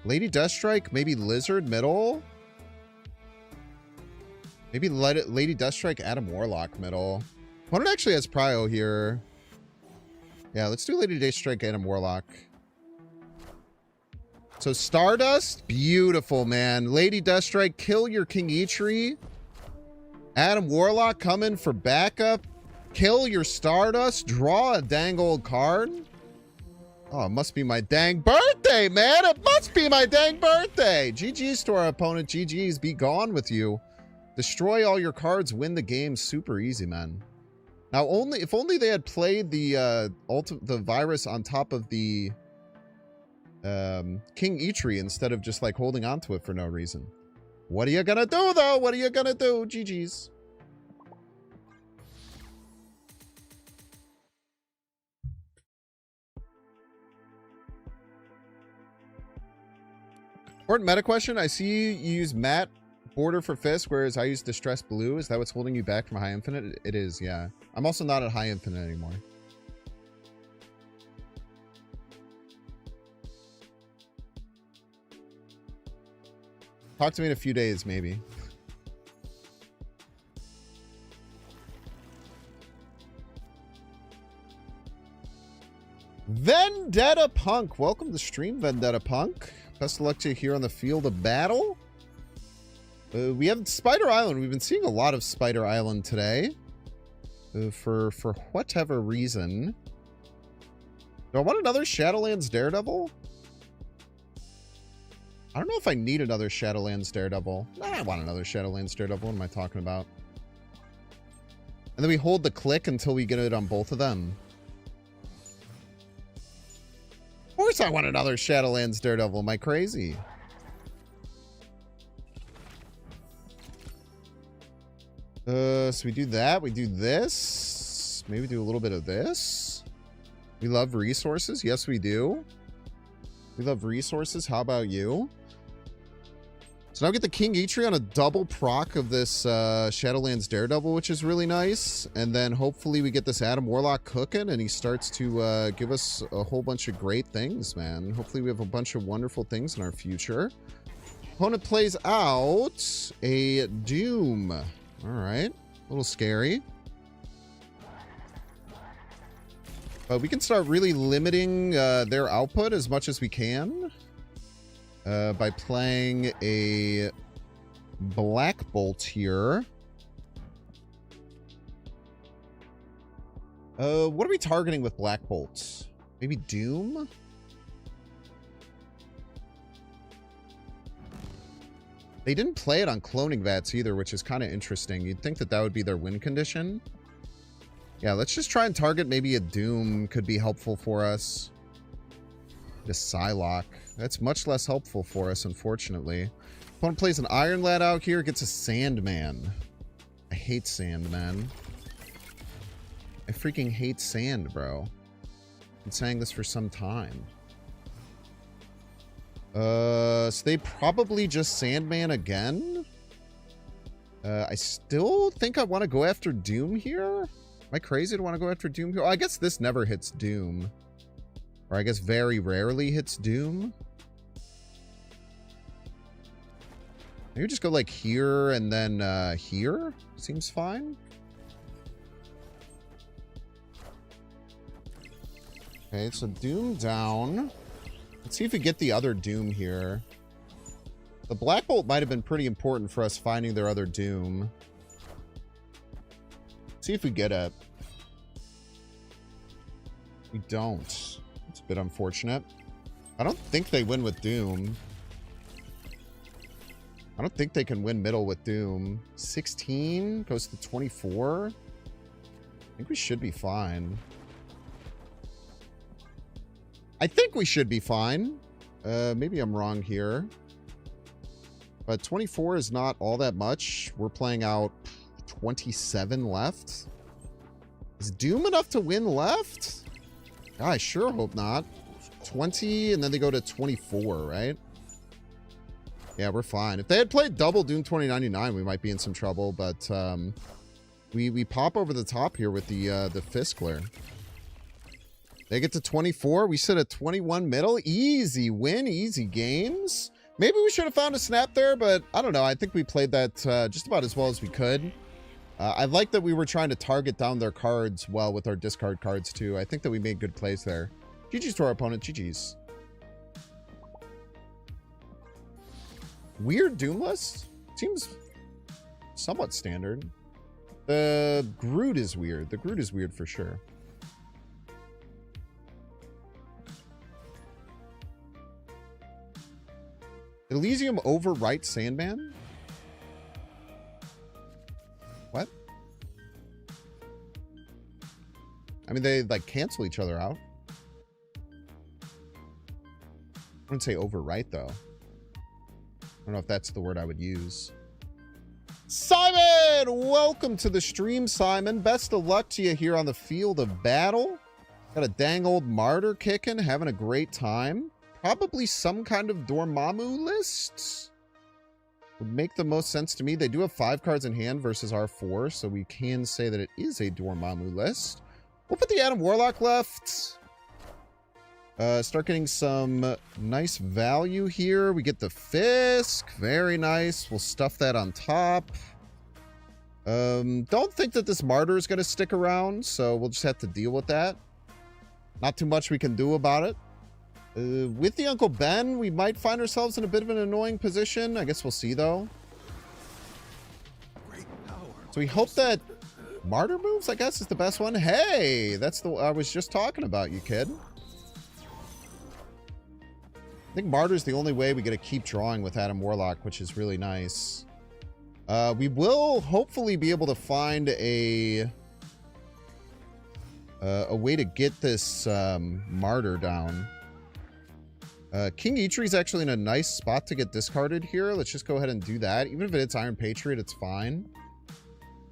A: Lady Deathstrike, maybe Lizard middle. Maybe Lady Deathstrike, Adam Warlock middle. Opponent actually has Prio here. Yeah, let's do Lady Deathstrike, Adam Warlock. So Stardust, beautiful, man. Lady Deathstrike, kill your King Eitri. Adam Warlock, come in for backup. Kill your Stardust. Draw a dang old card. Oh, it must be my dang birthday, man. It must be my dang birthday. GG's to our opponent. GG's, be gone with you. Destroy all your cards, win the game. Super easy, man. Now, if only they had played the virus on top of the King Eitri instead of just like holding on to it for no reason. What are you gonna do, though? What are you gonna do? GG's. Important meta question. I see you use Matte Border for Fisk, whereas I use Distress Blue. Is that what's holding you back from High Infinite? It is, yeah. I'm also not at High Infinite anymore. Talk to me in a few days, maybe. Vendetta Punk. Welcome to the stream, Vendetta Punk. Best of luck to you here on the field of battle. We have Spider Island. We've been seeing a lot of Spider Island today. For whatever reason. Do I want another Shadowlands Daredevil? I don't know if I need another Shadowlands Daredevil. Nah, I want another Shadowlands Daredevil. What am I talking about? And then we hold the click until we get it on both of them. Of course I want another Shadowlands Daredevil. Am I crazy? So we do that. We do this. Maybe do a little bit of this. We love resources. Yes, we do. We love resources. How about you? So now we get the King Eitri on a double proc of this Shadowlands Daredevil, which is really nice. And then hopefully we get this Adam Warlock cooking and he starts to give us a whole bunch of great things, man. Hopefully we have a bunch of wonderful things in our future. Opponent plays out a Doom. All right. A little scary. But we can start really limiting their output as much as we can by playing a Black Bolt here. What are we targeting with Black Bolt? Maybe Doom? They didn't play it on cloning vats either, which is kind of interesting. You'd think that that would be their win condition. Yeah, let's just try and target maybe a Doom could be helpful for us. The Psylocke. That's much less helpful for us, unfortunately. Opponent plays an Iron Lad out here, gets a Sandman. I hate Sandman. I freaking hate sand, bro. I've been saying this for some time. So they probably just Sandman again. I still think I want to go after Doom here. Am I crazy to want to go after Doom here? Oh, I guess this never hits Doom. Or I guess very rarely hits Doom. Maybe just go like here and then here. Seems fine. Okay, so Doom down. Let's see if we get the other Doom here. The Black Bolt might have been pretty important for us finding their other Doom. Let's see if we get it. We don't. It's a bit unfortunate. I don't think they win with Doom. I don't think they can win middle with Doom. 16 goes to 24. I think we should be fine. I think we should be fine. Maybe I'm wrong here. But 24 is not all that much. We're playing out 27 left. Is Doom enough to win left? I sure hope not. 20, and then they go to 24, right? Yeah, we're fine. If they had played double Doom 2099, we might be in some trouble, but we pop over the top here with the Fiskler. They get to 24. We sit at 21 middle. Easy win, easy games. Maybe we should have found a snap there, but I don't know. I think we played that just about as well as we could. I like that we were trying to target down their cards well with our discard cards, too. I think that we made good plays there. GG's to our opponent. GG's. Weird Doom list? Seems somewhat standard. The Groot is weird. The Groot is weird for sure. Elysium overwrite Sandman? What? I mean, they like cancel each other out. I wouldn't say overwrite though. I don't know if that's the word I would use. Simon! Welcome to the stream, Simon. Best of luck to you here on the field of battle. Got a dang old martyr kicking, having a great time. Probably some kind of Dormammu list would make the most sense to me. They do have 5 cards in hand versus our 4, so we can say that it is a Dormammu list. We'll put the Adam Warlock left. Start getting some nice value here. We get the Fisk. Very nice. We'll stuff that on top. Don't think that this Martyr is going to stick around, so we'll just have to deal with that. Not too much we can do about it. With the Uncle Ben, we might find ourselves in a bit of an annoying position. I guess we'll see, though. So we hope that Martyr moves, I guess, is the best one. Hey, that's the I was just talking about, you kid. I think Martyr's the only way we get to keep drawing with Adam Warlock, which is really nice. We will hopefully be able to find a way to get this Martyr down. King Eitri is actually in a nice spot to get discarded here. Let's just go ahead and do that. Even if it's Iron Patriot, it's fine.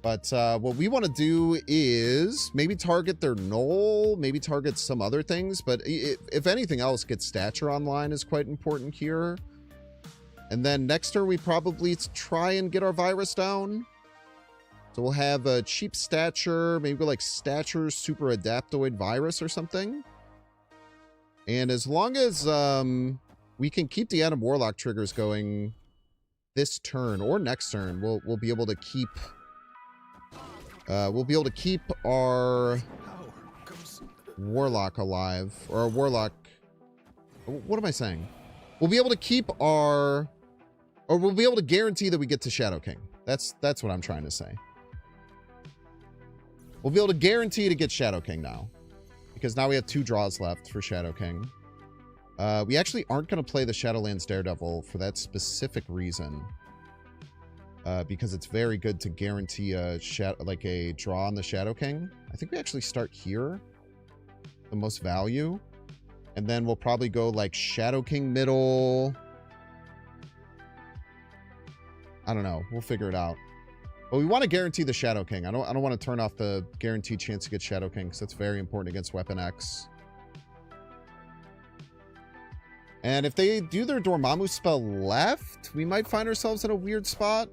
A: But what we want to do is maybe target their null, maybe target some other things. But if anything else, get stature online is quite important here. And then next turn, we probably try and get our virus down. So we'll have a cheap stature, maybe go like stature super adaptoid virus or something. And as long as we can keep the Adam Warlock triggers going this turn or next turn, we'll be able to keep our Warlock alive, or our Warlock. What am I saying? We'll be able to keep our, or we'll be able to guarantee that we get to Shadow King. That's what I'm trying to say. We'll be able to guarantee to get Shadow King now, because now we have 2 draws left for Shadow King. We actually aren't going to play the Shadowlands Daredevil for that specific reason. Because it's very good to guarantee a draw on the Shadow King. I think we actually start here, the most value, and then we'll probably go like Shadow King middle. I don't know. We'll figure it out. But we want to guarantee the Shadow King. I don't want to turn off the guaranteed chance to get Shadow King, because that's very important against Weapon X. And if they do their Dormammu spell left, we might find ourselves in a weird spot.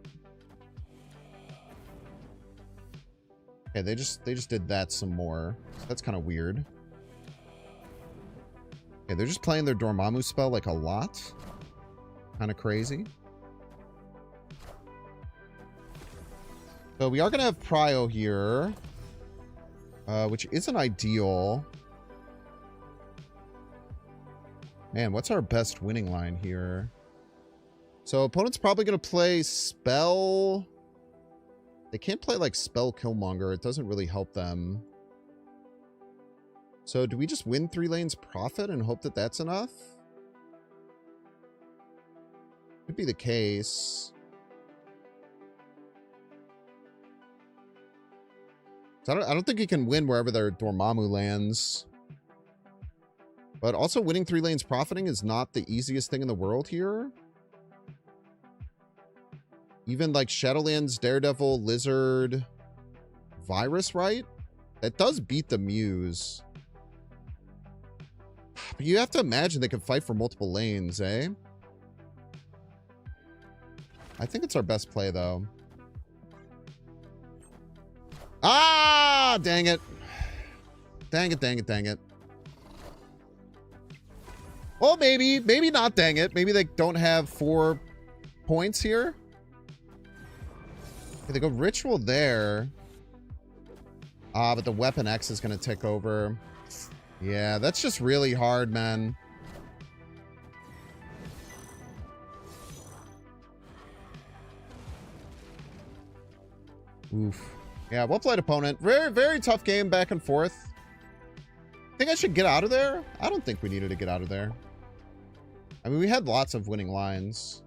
A: Okay, they just did that some more. That's kind of weird. Okay, they're just playing their Dormammu spell like a lot. Kind of crazy. So we are going to have Prio here, which isn't ideal. Man, what's our best winning line here? So opponent's probably going to play Spell. They can't play like Spell Killmonger. It doesn't really help them. So do we just win 3 lanes profit and hope that that's enough? Could be the case. So I don't think he can win wherever their Dormammu lands. But also winning 3 lanes profiting is not the easiest thing in the world here. Even like Shadowlands, Daredevil, Lizard, Virus, right? That does beat the Muse. But you have to imagine they can fight for multiple lanes, eh? I think it's our best play, though. Ah, dang it. Dang it, dang it, dang it. Well, maybe not, dang it. Maybe they don't have 4 points here. Okay, they go Ritual there. Ah, but the Weapon X is going to take over. Yeah, that's just really hard, man. Oof. Yeah, well-played opponent. Very, very tough game back and forth. Think I should get out of there? I don't think we needed to get out of there. I mean, we had lots of winning lines.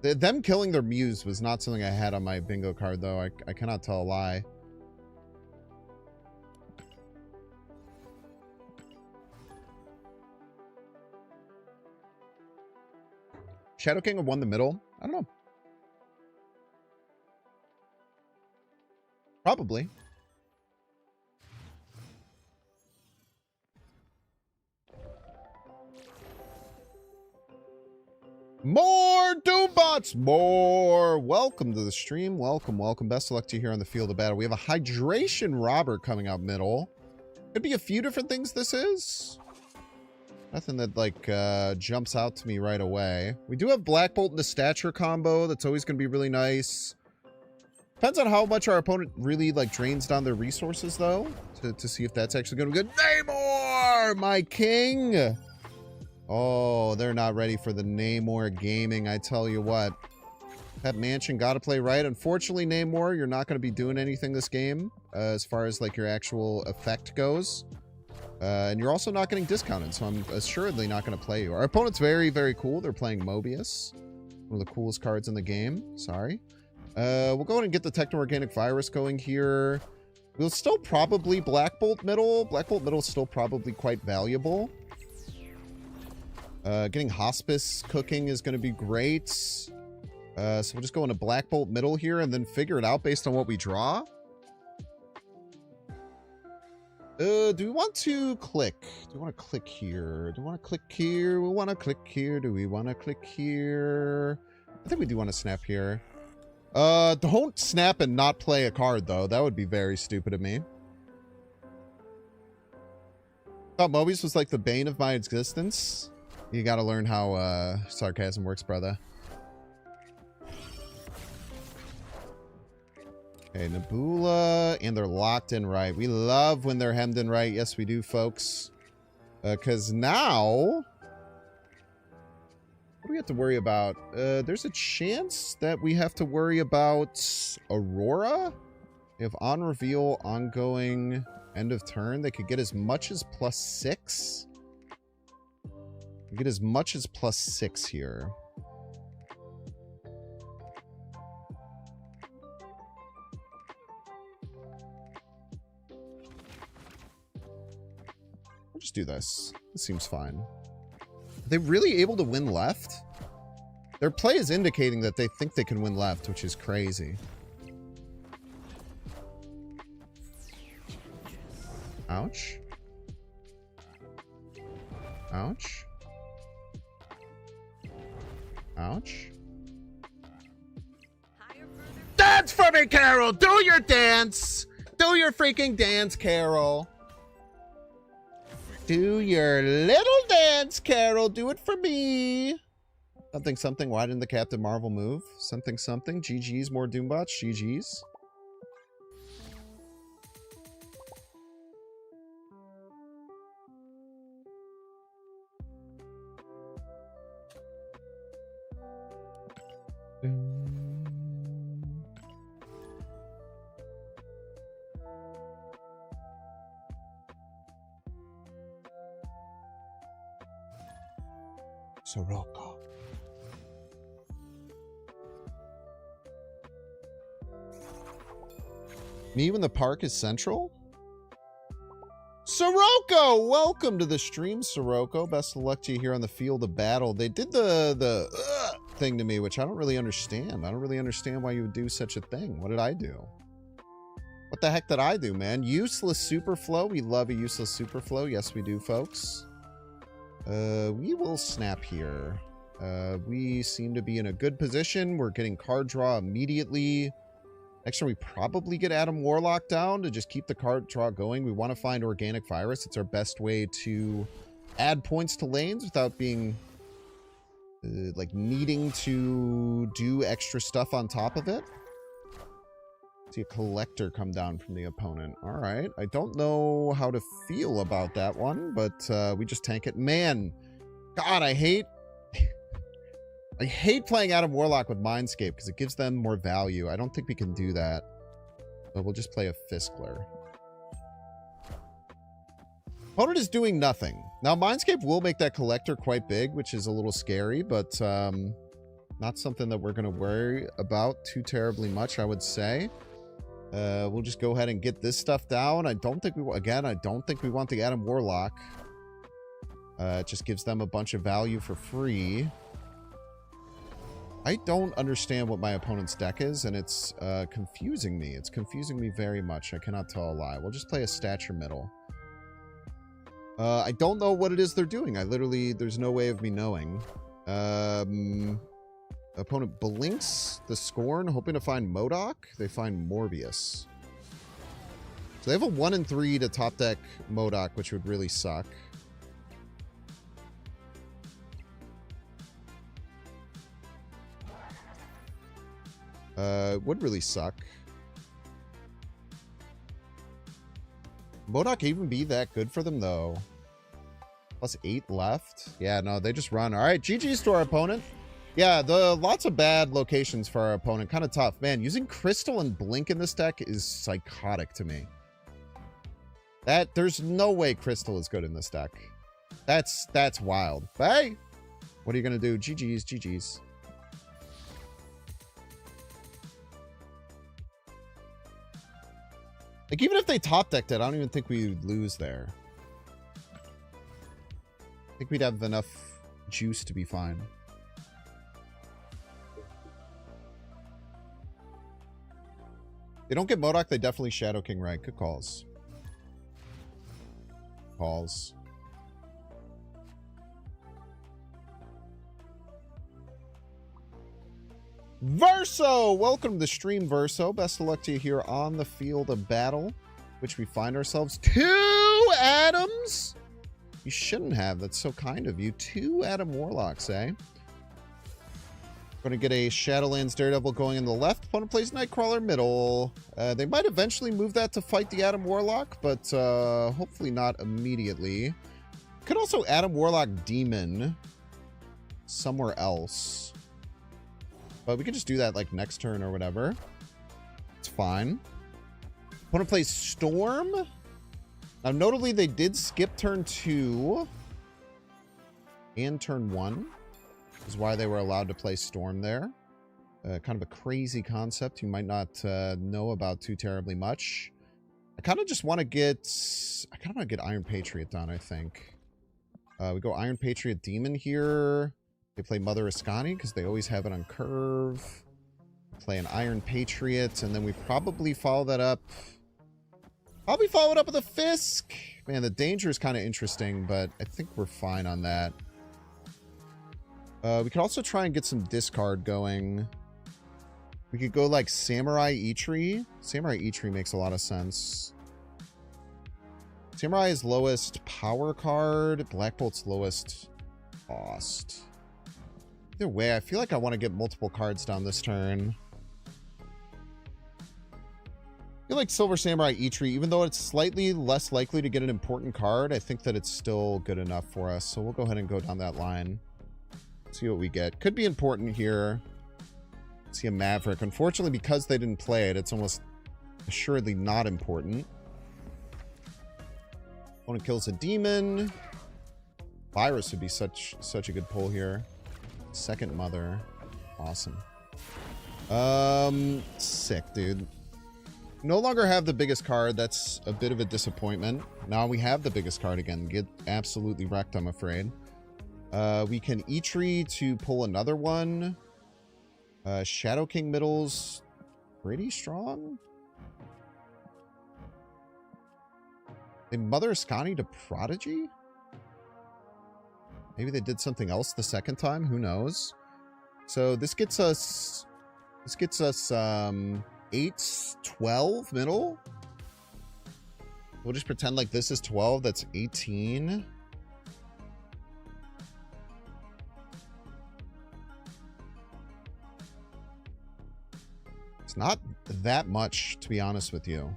A: Them killing their Muse was not something I had on my bingo card, though. I cannot tell a lie. Shadow King have won the middle? I don't know. Probably. More Doombots! More! Welcome to the stream. Welcome, welcome. Best of luck to you here on the field of battle. We have a Hydration Robber coming out middle. Could be a few different things this is. Nothing that, like, jumps out to me right away. We do have Black Bolt and the Stature combo. That's always going to be really nice. Depends on how much our opponent really, like, drains down their resources, though. To see if that's actually going to be good. Namor! My king! Oh, they're not ready for the Namor gaming, I tell you what. Pet Mansion got to play right. Unfortunately, Namor, you're not going to be doing anything this game as far as, like, your actual effect goes. And you're also not getting discounted, so I'm assuredly not going to play you. Our opponent's very, very cool. They're playing Mobius. One of the coolest cards in the game. Sorry. We'll go ahead and get the Techno-Organic Virus going here. We'll still probably Black Bolt middle. Black Bolt middle is still probably quite valuable. Getting Hospice cooking is going to be great. So we'll just go into Black Bolt middle here and then figure it out based on what we draw. Do we want to click? Do we want to click here? Do we want to click here? We want to click here. Do we want to click here? I think we do want to snap here. Don't snap and not play a card, though. That would be very stupid of me. Thought Mobius was like the bane of my existence. You gotta learn how, sarcasm works, brother. Okay, Nebula, and they're locked in right. We love when they're hemmed in right. Yes, we do, folks. Because now... what do we have to worry about? There's a chance that we have to worry about Aurora? If on reveal, ongoing, end of turn, they could get as much as +6. Get as much as +6 here. We'll just do this. This seems fine. Are they really able to win left? Their play is indicating that they think they can win left, which is crazy. Ouch. Ouch. Ouch. Dance for me, Carol! Do your dance! Do your freaking dance, Carol! Do your little dance, Carol! Do it for me! Something, something. Why didn't the Captain Marvel move? Something, something. GG's, more Doombots. GG's. Soroka. Me when the park is central? Sirocco! Welcome to the stream, Sirocco. Best of luck to you here on the field of battle. They did the thing to me, which I don't really understand. I don't really understand why you would do such a thing. What did I do? What the heck did I do, man? Useless Superflow. We love a useless Superflow. Yes, we do, folks. We will snap here. We seem to be in a good position. We're getting card draw immediately. Next turn, we probably get Adam Warlock down to just keep the card draw going. We want to find Organic Virus. It's our best way to add points to lanes without being like needing to do extra stuff on top of it. See a Collector come down from the opponent. All right. I don't know how to feel about that one, but we just tank it. Man, God, I hate playing Adam Warlock with Mindscape because it gives them more value. I don't think we can do that. But we'll just play a Fiskler. Opponent is doing nothing. Now, Mindscape will make that Collector quite big, which is a little scary, but not something that we're going to worry about too terribly much, I would say. We'll just go ahead and get this stuff down. I don't think we want the Adam Warlock. It just gives them a bunch of value for free. I don't understand what my opponent's deck is, and it's confusing me. It's confusing me very much. I cannot tell a lie. We'll just play a Stature middle. I don't know what it is they're doing. There's no way of me knowing. Opponent blinks the Scorn, hoping to find MODOK. They find Morbius. So they have a 1 and 3 to top deck MODOK, which would really suck. Would really suck. MODOK even be that good for them, though? +8 left? Yeah, no, they just run. All right, GG's to our opponent. Yeah, lots of bad locations for our opponent. Kind of tough. Man, using Crystal and Blink in this deck is psychotic to me. There's no way Crystal is good in this deck. That's wild. But hey, what are you going to do? GG's, GG's. Like, even if they top decked it, I don't even think we would lose there. I think we'd have enough juice to be fine. They don't get MODOK, they definitely Shadow King, right? Good calls. Calls. Verso! Welcome to the stream, Verso. Best of luck to you here on the field of battle, which we find ourselves. 2 Adams? You shouldn't have. That's so kind of you. 2 Adam Warlocks, eh? Going to get a Shadowlands Daredevil going in the left. Opponent plays Nightcrawler middle. They might eventually move that to fight the Adam Warlock, but hopefully not immediately. Could also Adam Warlock Demon somewhere else. But we could just do that like next turn or whatever. It's fine. Opponent plays Storm. Now, notably, they did skip turn 2 and turn 1. Is why they were allowed to play Storm there. Kind of a crazy concept you might not know about too terribly much. I kind of just want to get... I kind of want to get Iron Patriot done, I think. We go Iron Patriot Demon here. They play Mother Ascani because they always have it on curve. Play an Iron Patriot, and then we probably follow that up. Probably follow it up with a Fisk. Man, the danger is kind of interesting, but I think we're fine on that. We could also try and get some discard going. We could go like Samurai Eitri. Samurai Eitri makes a lot of sense. Samurai is lowest power card. Black Bolt's lowest cost. Either way, I feel like I want to get multiple cards down this turn. I feel like Silver Samurai Eitri, even though it's slightly less likely to get an important card, I think that it's still good enough for us. So we'll go ahead and go down that line. See what we get. Could be important here. See a Maverick. Unfortunately, because they didn't play it, it's almost assuredly not important. Opponent kills a demon. Virus would be such a good pull here. Second Mother. Awesome. Sick, dude. No longer have the biggest card. That's a bit of a disappointment. Now we have the biggest card again. Get absolutely wrecked, I'm afraid. We can Eitri to pull another one. Shadow King middle's pretty strong. They Mother Ascani to Prodigy? Maybe they did something else the second time. Who knows? So this gets us 8, 12 middle. We'll just pretend like this is 12. That's 18. It's not that much, to be honest with you.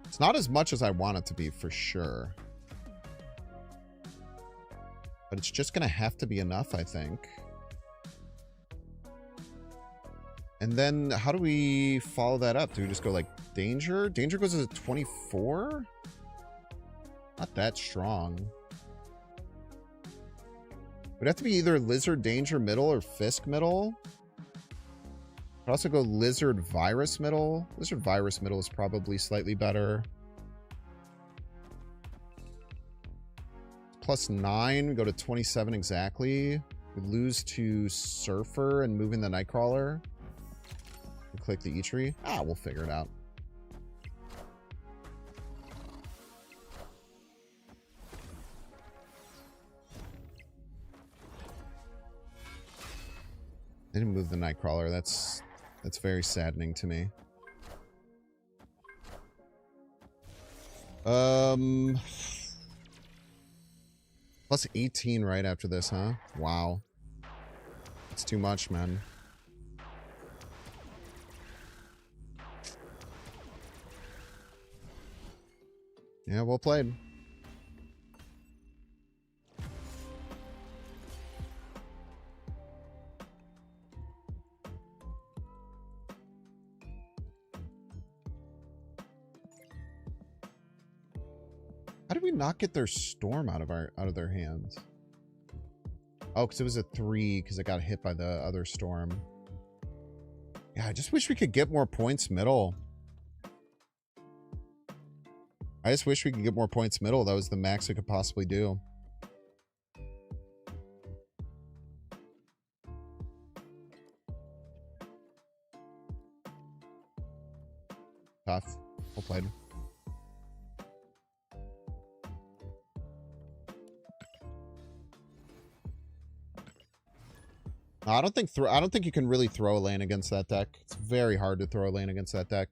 A: It's not as much as I want it to be, for sure. But it's just going to have to be enough, I think. And then how do we follow that up? Do we just go like Danger? Danger goes to 24? Not that strong. Would have to be either Lizard Danger middle or Fisk middle. Could also go Lizard Virus middle. Lizard Virus middle is probably slightly better. +9, we go to 27 exactly. We lose to Surfer and moving the Nightcrawler. We click the Eitri. We'll figure it out. They didn't move the Nightcrawler. That's very saddening to me. +18 right after this, huh? Wow. It's too much, man. Yeah, well played. How did we not get their Storm out of their hands? Oh, because it was a 3 because it got hit by the other Storm. Yeah, I just wish we could get more points middle. I just wish we could get more points middle. That was the max we could possibly do. Tough. Well played. No, I don't think you can really throw a lane against that deck. It's very hard to throw a lane against that deck.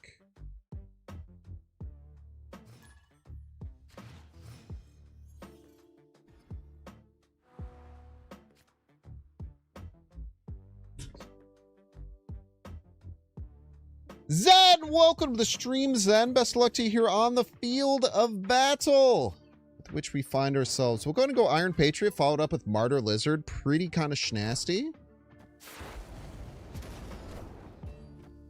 A: Zen, welcome to the stream, Zen. Best of luck to you here on the field of battle, with which we find ourselves. We'll go ahead and go Iron Patriot, followed up with Martyr Lizard. Pretty kind of schnasty.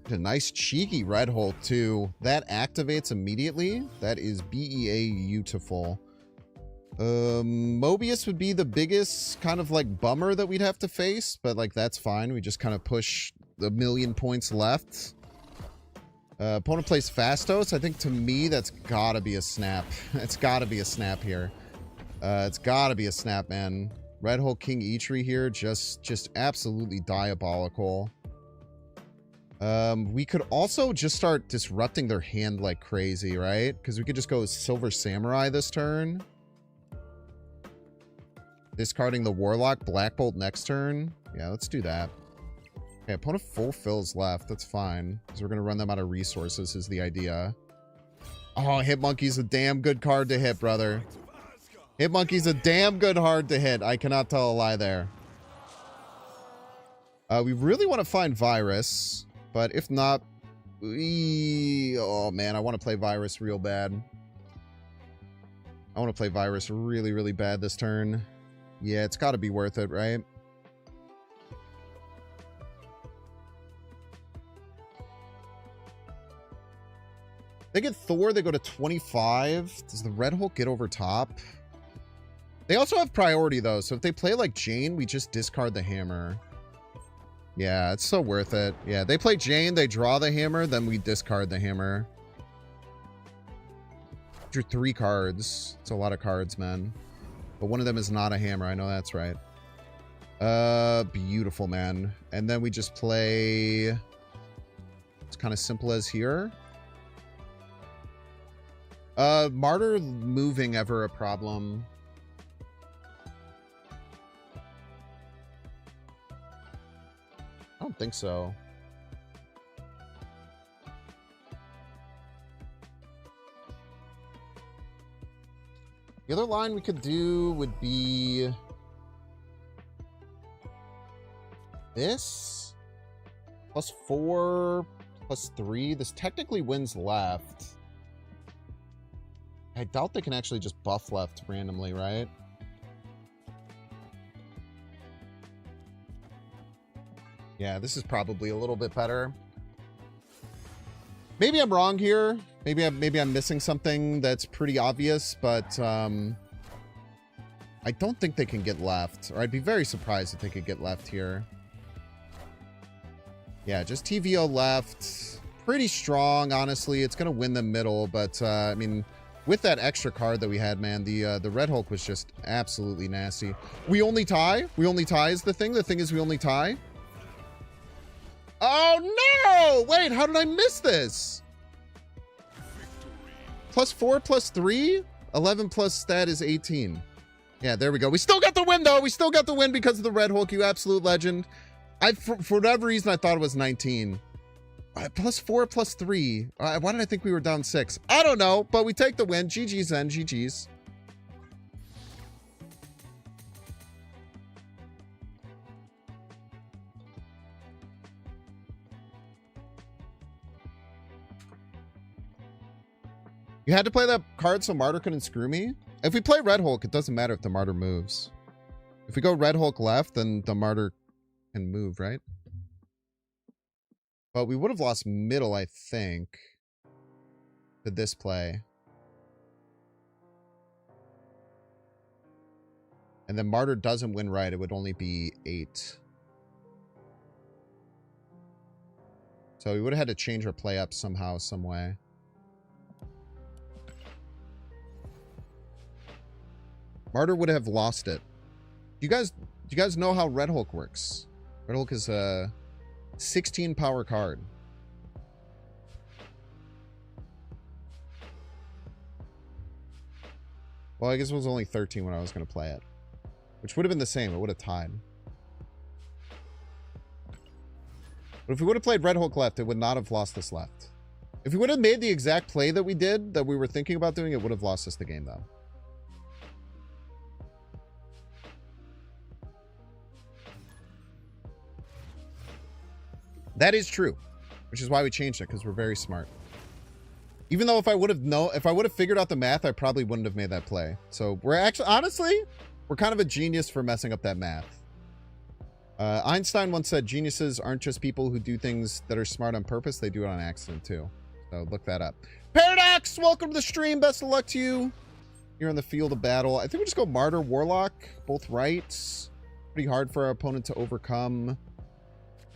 A: A nice cheeky Red Hulk, too. That activates immediately. That is beautiful. Mobius would be the biggest kind of like bummer that we'd have to face, but like that's fine. We just kind of push the 1,000,000 points left. Opponent plays Fastos. I think to me that's gotta be a snap. It's gotta be a snap here. It's gotta be a snap, man. Red Hulk King Eitri here, just absolutely diabolical. We could also just start disrupting their hand like crazy, right? Because we could just go Silver Samurai this turn. Discarding the Warlock, Black Bolt next turn. Yeah, let's do that. Okay, opponent full fills left. That's fine. Because we're going to run them out of resources is the idea. Oh, Hitmonkey's a damn good card to hit, brother. Hitmonkey's a damn good card to hit. I cannot tell a lie there. We really want to find Virus. But if not... Oh, man. I want to play Virus real bad. I want to play Virus really, really bad this turn. Yeah, it's got to be worth it, right? They get Thor, they go to 25. Does the Red Hulk get over top? They also have priority, though. So if they play like Jane, we just discard the hammer. Yeah, it's so worth it. Yeah, they play Jane, they draw the hammer, then we discard the hammer. Drew 3 cards. It's a lot of cards, man. But one of them is not a hammer. I know that's right. Beautiful, man. And then we just play... It's kind of simple as here. Martyr moving ever a problem? I don't think so. The other line we could do would be this. +4, +3. This technically wins left. I doubt they can actually just buff left randomly, right? Yeah, this is probably a little bit better. Maybe I'm wrong here. Maybe I'm missing something that's pretty obvious, but I don't think they can get left. Or I'd be very surprised if they could get left here. Yeah, just TVO left. Pretty strong, honestly. It's going to win the middle, but I mean... With that extra card that we had, man, the Red Hulk was just absolutely nasty. We only tie? We only tie is the thing? The thing is we only tie? Oh, no! Wait, how did I miss this? +4, +3? 11 plus stat is 18. Yeah, there we go. We still got the win, though. We still got the win because of the Red Hulk, you absolute legend. For whatever reason, I thought it was 19. +4, +3. Why did I think we were down 6? I don't know, but we take the win. GG's then. GG's. You had to play that card so Martyr couldn't screw me? If we play Red Hulk, it doesn't matter if the Martyr moves. If we go Red Hulk left, then the Martyr can move, right? But we would have lost middle, I think, to this play. And then Martyr doesn't win right. It would only be 8. So we would have had to change our play up somehow, some way. Martyr would have lost it. Do you guys know how Red Hulk works? Red Hulk is a 16 power card. Well, I guess it was only 13 when I was going to play it. Which would have been the same. It would have tied. But if we would have played Red Hulk left, it would not have lost us left. If we would have made the exact play that we did, that we were thinking about doing, it would have lost us the game, though. That is true. Which is why we changed it, because we're very smart. Even though if I would have figured out the math, I probably wouldn't have made that play. So we're actually, honestly, we're kind of a genius for messing up that math. Einstein once said, geniuses aren't just people who do things that are smart on purpose. They do it on accident, too. So look that up. Paradox, welcome to the stream. Best of luck to you. You're in the field of battle. I think we just go Martyr, Warlock, both rights. Pretty hard for our opponent to overcome.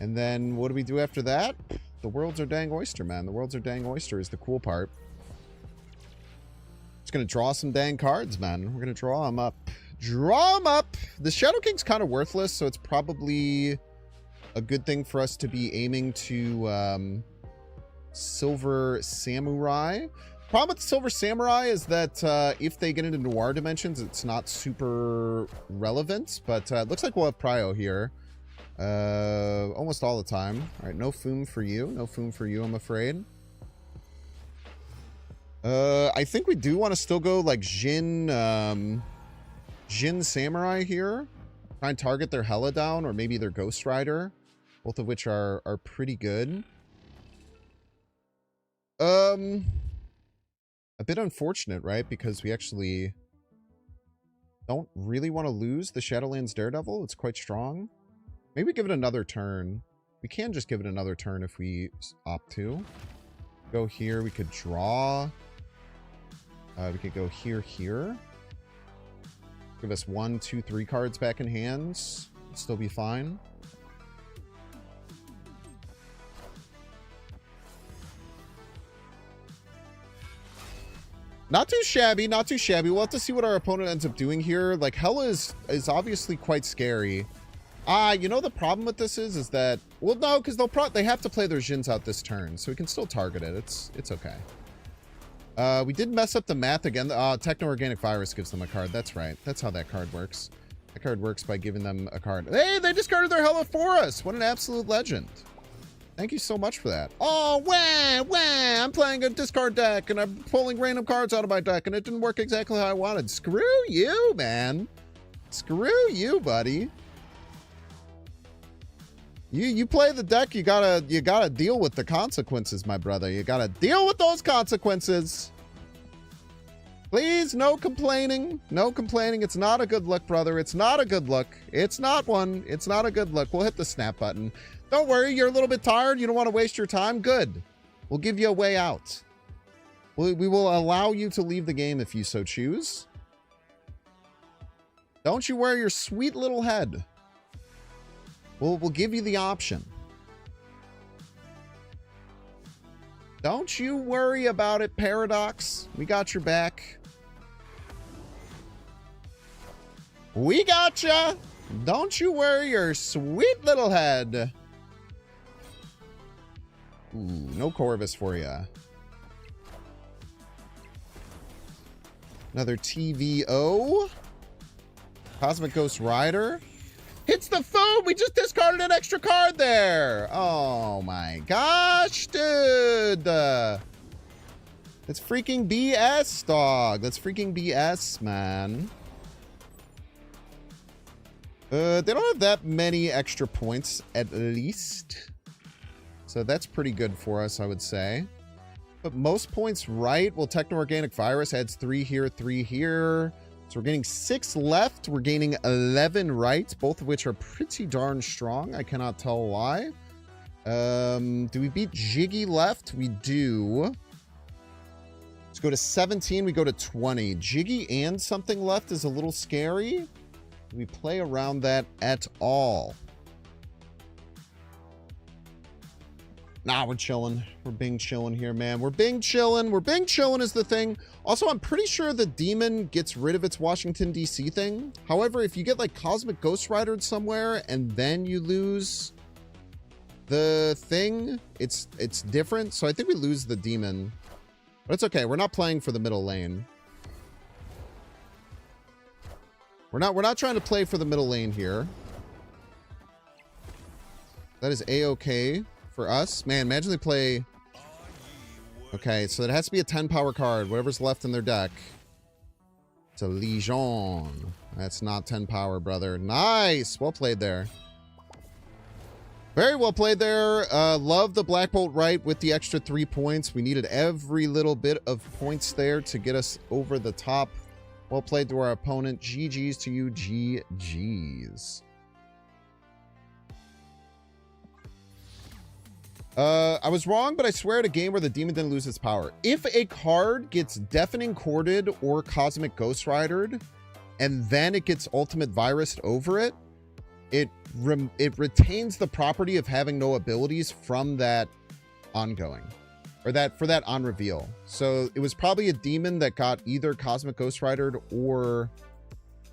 A: And then what do we do after that? The world's our dang oyster, man. The world's our dang oyster is the cool part. Just going to draw some dang cards, man. We're going to draw them up. Draw them up. The Shadow King's kind of worthless, so it's probably a good thing for us to be aiming to Silver Samurai. Problem with the Silver Samurai is that if they get into Noir dimensions, it's not super relevant, but it looks like we'll have Prio here. Almost all the time. All right, no Foom for you. No Foom for you, I'm afraid. I think we do want to still go like Jin Samurai here. Try and target their Hella down or maybe their Ghost Rider. Both of which are pretty good. A bit unfortunate, right? Because we actually don't really want to lose the Shadowlands Daredevil. It's quite strong. Maybe give it another turn. We can just give it another turn if we opt to. Go here. We could draw. We could go here. Give us 1, 2, 3 cards back in hands. It'd still be fine. Not too shabby. Not too shabby. We'll have to see what our opponent ends up doing here. Like, Hella is obviously quite scary. You know the problem with this is that, well, no, because they have to play their Jins out this turn, so we can still target it. It's okay. We did mess up the math again. Techno-Organic Virus gives them a card. That's right. That's how that card works. That card works by giving them a card. Hey, they discarded their Hella for us. What an absolute legend. Thank you so much for that. Oh, wah, I'm playing a discard deck, and I'm pulling random cards out of my deck, and it didn't work exactly how I wanted. Screw you, man. Screw you, buddy. You play the deck, you gotta deal with the consequences, my brother. You gotta deal with those consequences. Please, no complaining. No complaining. It's not a good look, brother. It's not a good look. It's not one. It's not a good look. We'll hit the snap button. Don't worry, you're a little bit tired. You don't want to waste your time. Good. We'll give you a way out. We will allow you to leave the game if you so choose. Don't you worry your sweet little head. We'll give you the option. Don't you worry about it, Paradox. We got your back. We gotcha. Don't you worry your sweet little head. Ooh, no Corvus for ya. Another TVO. Cosmic Ghost Rider. Hits the food! We just discarded an extra card there! Oh my gosh, dude! That's freaking BS, dog. That's freaking BS, man. They don't have that many extra points, at least. So that's pretty good for us, I would say. But most points right. Well, Techno-Organic Virus adds 3 here, 3 here. So we're getting 6 left. We're gaining 11 rights, both of which are pretty darn strong. I cannot tell why. Do we beat Jiggy left? We do. Let's go to 17. We go to 20. Jiggy and something left is a little scary. Do we play around that at all? Nah, we're chilling. We're Bing chilling here, man. We're Bing chilling. We're Bing chilling is the thing. Also, I'm pretty sure the demon gets rid of its Washington, D.C. thing. However, if you get like Cosmic Ghost Rider somewhere and then you lose the thing, it's different. So I think we lose the demon. But it's okay. We're not playing for the middle lane. We're not trying to play for the middle lane here. That is A-okay for us. Man, imagine they play... Okay, so it has to be a 10 power card, whatever's left in their deck. It's a Legion. That's not 10 power, brother. Nice! Well played there. Very well played there. Love the Black Bolt right with the extra 3 points. We needed every little bit of points there to get us over the top. Well played to our opponent. GG's to you. GG's. I was wrong, but I swear at a game where the demon didn't lose its power. If a card gets Deafening Corded or Cosmic Ghost Ridered, and then it gets Ultimate Virused over it, it retains the property of having no abilities from that ongoing. Or that for that on reveal. So it was probably a demon that got either Cosmic Ghost Ridered or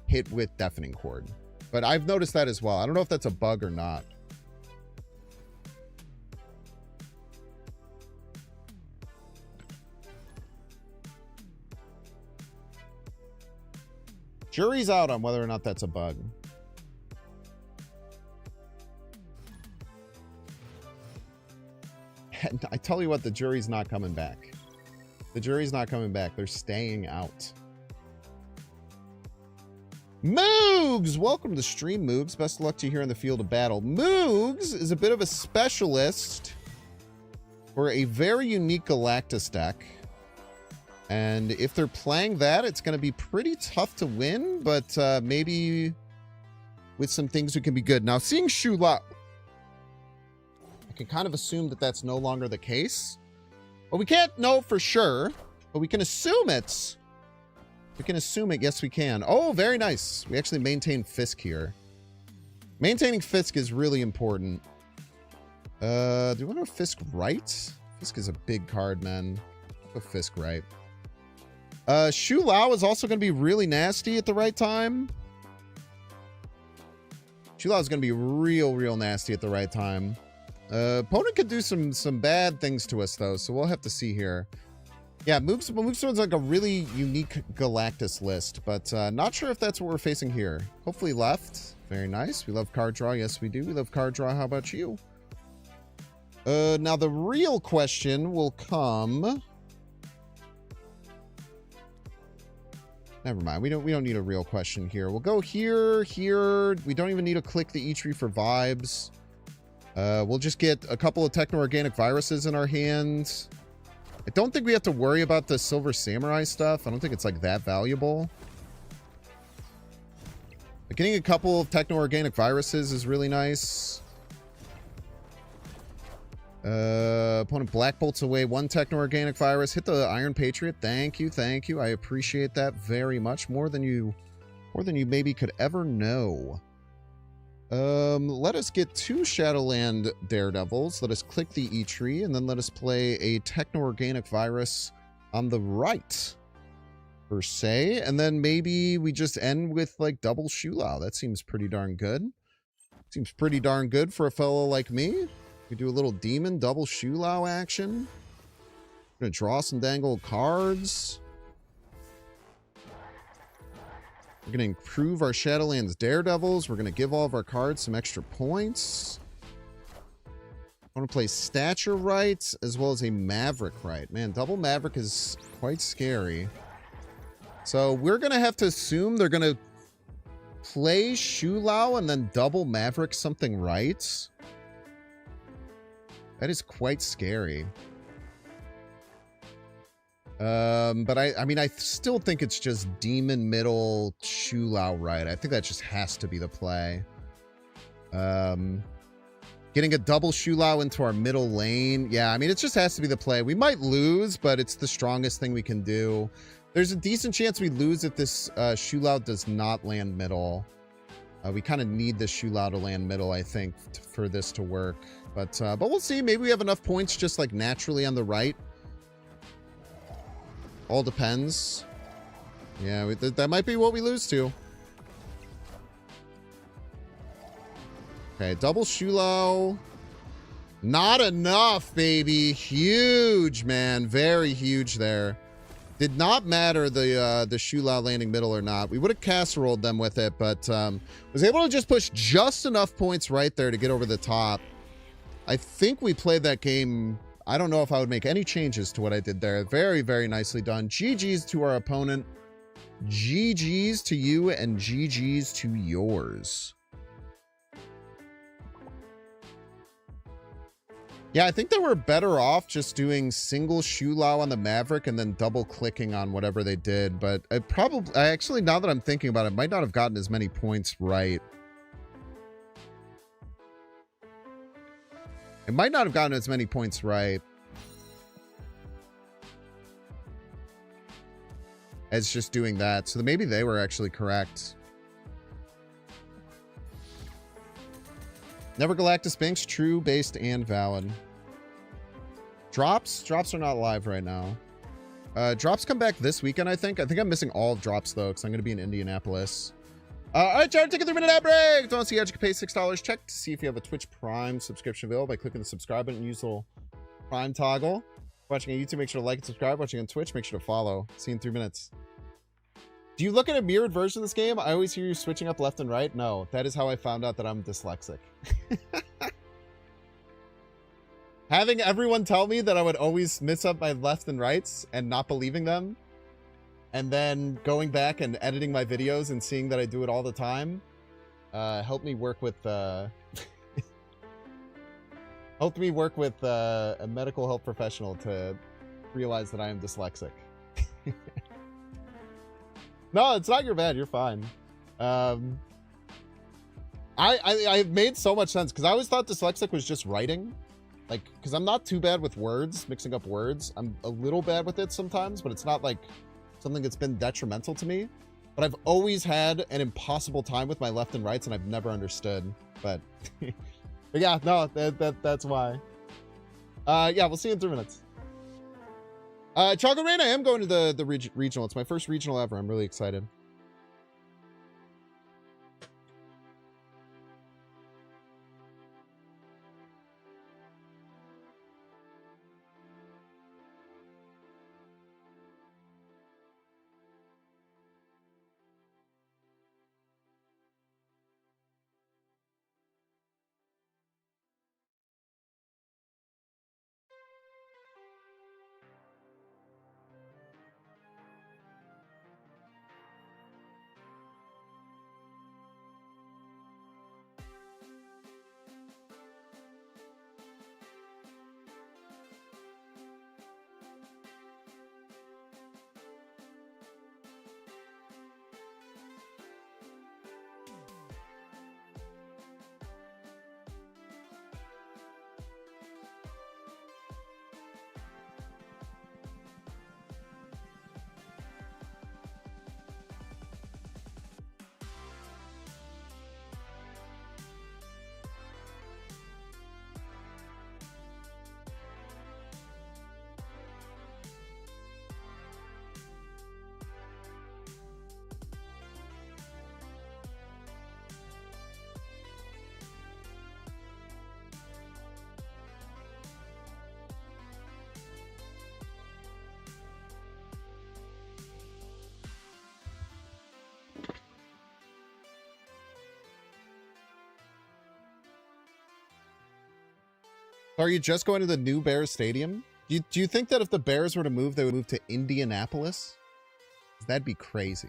A: hit with Deafening Cord. But I've noticed that as well. I don't know if that's a bug or not. Jury's out on whether or not that's a bug. And I tell you what, the jury's not coming back. The jury's not coming back. They're staying out. Moogs! Welcome to the stream, Moogs. Best of luck to you here in the field of battle. Moogs is a bit of a specialist for a very unique Galactus deck. And if they're playing that, it's going to be pretty tough to win, but maybe with some things we can be good. Now, seeing Shu Lao, I can kind of assume that that's no longer the case. But we can't know for sure, but we can assume it. We can assume it. Yes, we can. Oh, very nice. We actually maintain Fisk here. Maintaining Fisk is really important. Do we want to Fisk right? Fisk is a big card, man. Go Fisk right. Shu Lao is also going to be really nasty at the right time. Shu Lao is going to be real nasty at the right time. Opponent could do some bad things to us, though, so we'll have to see here. Yeah, Moogsword's like a really unique Galactus list, but not sure if that's what we're facing here. Hopefully left. Very nice. We love card draw. Yes, we do. We love card draw. How about you? Now, the real question will come... Never mind. We don't need a real question here. We'll go here. We don't even need to click the E-Tree for vibes. We'll just get a couple of techno-organic viruses in our hands. I don't think we have to worry about the Silver Samurai stuff. I don't think it's like that valuable. But getting a couple of techno-organic viruses is really nice. Opponent Black Bolts away one techno-organic virus. Hit the Iron Patriot. Thank you. I appreciate that very much. More than you maybe could ever know. Let us get 2 Shadowland Daredevils. Let us click the E-Tree, and then let us play a techno-organic virus on the right, per se. And then maybe we just end with, like, double Shu Lao. That seems pretty darn good. Seems pretty darn good for a fellow like me. We do a little demon double Shu Lao action. We're gonna draw some dangle cards. We're gonna improve our Shadowlands Daredevils. We're gonna give all of our cards some extra points. I want to play Stature Right as well as a Maverick Right. Man, double Maverick is quite scary. So we're gonna have to assume they're gonna play Shu Lao and then double Maverick something right. That is quite scary. But I mean, I still think it's just Demon Middle Shu Lao right. I think that just has to be the play. Getting a double Shu Lao into our middle lane. Yeah, I mean, it just has to be the play. We might lose, but it's the strongest thing we can do. There's a decent chance we lose if this Shu Lao does not land middle. We kind of need the Shu Lao to land middle, I think, for this to work. But we'll see. Maybe we have enough points just like naturally on the right. All depends. Yeah, that might be what we lose to. Okay, double Shu Lao. Not enough, baby. Huge, man. Very huge there. Did not matter the Shula landing middle or not. We would have casseroled them with it, but was able to just push just enough points right there to get over the top. I think we played that game. I don't know if I would make any changes to what I did there. Very, very nicely done. GG's to our opponent. GG's to you and GG's to yours. Yeah, I think they were better off just doing single Shulao on the Maverick and then double clicking on whatever they did. But I actually, now that I'm thinking about it, might not have gotten as many points right. It might not have gotten as many points right as just doing that. So maybe they were actually correct. Never Galactus Binks, true, based, and valid. Drops are not live right now. Drops come back this weekend, I think. I think I'm missing all of drops, though, because I'm going to be in Indianapolis. All right, Jared, take a 3-minute ad break. Don't see how you can pay $6. Check to see if you have a Twitch Prime subscription available by clicking the subscribe button and use the little Prime toggle. Watching on YouTube, make sure to like and subscribe. Watching on Twitch, make sure to follow. See you in 3 minutes. Do you look at a mirrored version of this game? I always hear you switching up left and right. No, that is how I found out that I'm dyslexic. Having everyone tell me that I would always mix up my left and rights and not believing them, and then going back and editing my videos and seeing that I do it all the time, helped me work with a medical health professional to realize that I am dyslexic. No, it's not your bad. You're fine. I made so much sense because I always thought dyslexic was just writing. Like, because I'm not too bad with words, mixing up words. I'm a little bad with it sometimes, but it's not like something that's been detrimental to me. But I've always had an impossible time with my left and rights, and I've never understood. But, but yeah, no, that's why. Yeah, we'll see you in 3 minutes. Chocolate Rain, I am going to the regional. It's my first regional ever. I'm really excited. Are you just going to the new Bears Stadium? Do you think that if the Bears were to move, they would move to Indianapolis? That'd be crazy.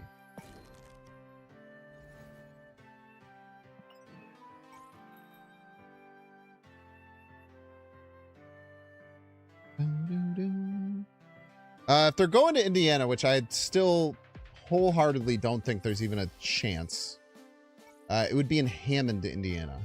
A: If they're going to Indiana, which I still wholeheartedly don't think there's even a chance, it would be in Hammond, Indiana.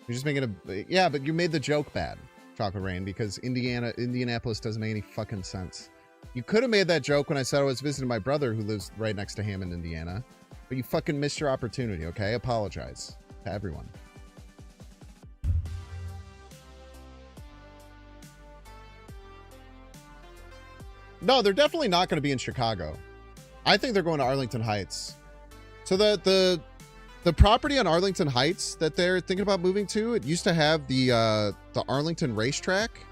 A: You're just making a... Yeah, but you made the joke bad, Chocolate Rain, because Indianapolis doesn't make any fucking sense. You could have made that joke when I said I was visiting my brother who lives right next to Hammond, Indiana. But you fucking missed your opportunity, okay? Apologize to everyone. No, they're definitely not going to be in Chicago. I think they're going to Arlington Heights. So the The property on Arlington Heights that they're thinking about moving to, it used to have the Arlington racetrack.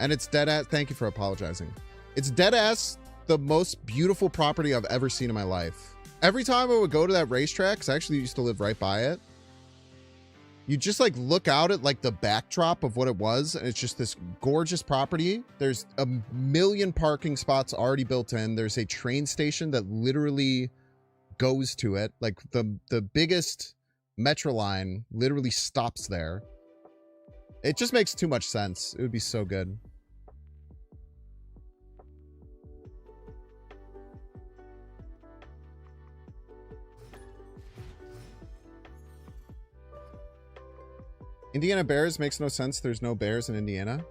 A: And it's dead ass. Thank you for apologizing. It's dead ass the most beautiful property I've ever seen in my life. Every time I would go to that racetrack, because I actually used to live right by it, you just like look out at like the backdrop of what it was, and it's just this gorgeous property. There's a million parking spots already built in. There's a train station that literally goes to it. Like the biggest metro line literally stops there. It just makes too much sense. It would be so good. Indiana Bears makes no sense. There's no bears in Indiana.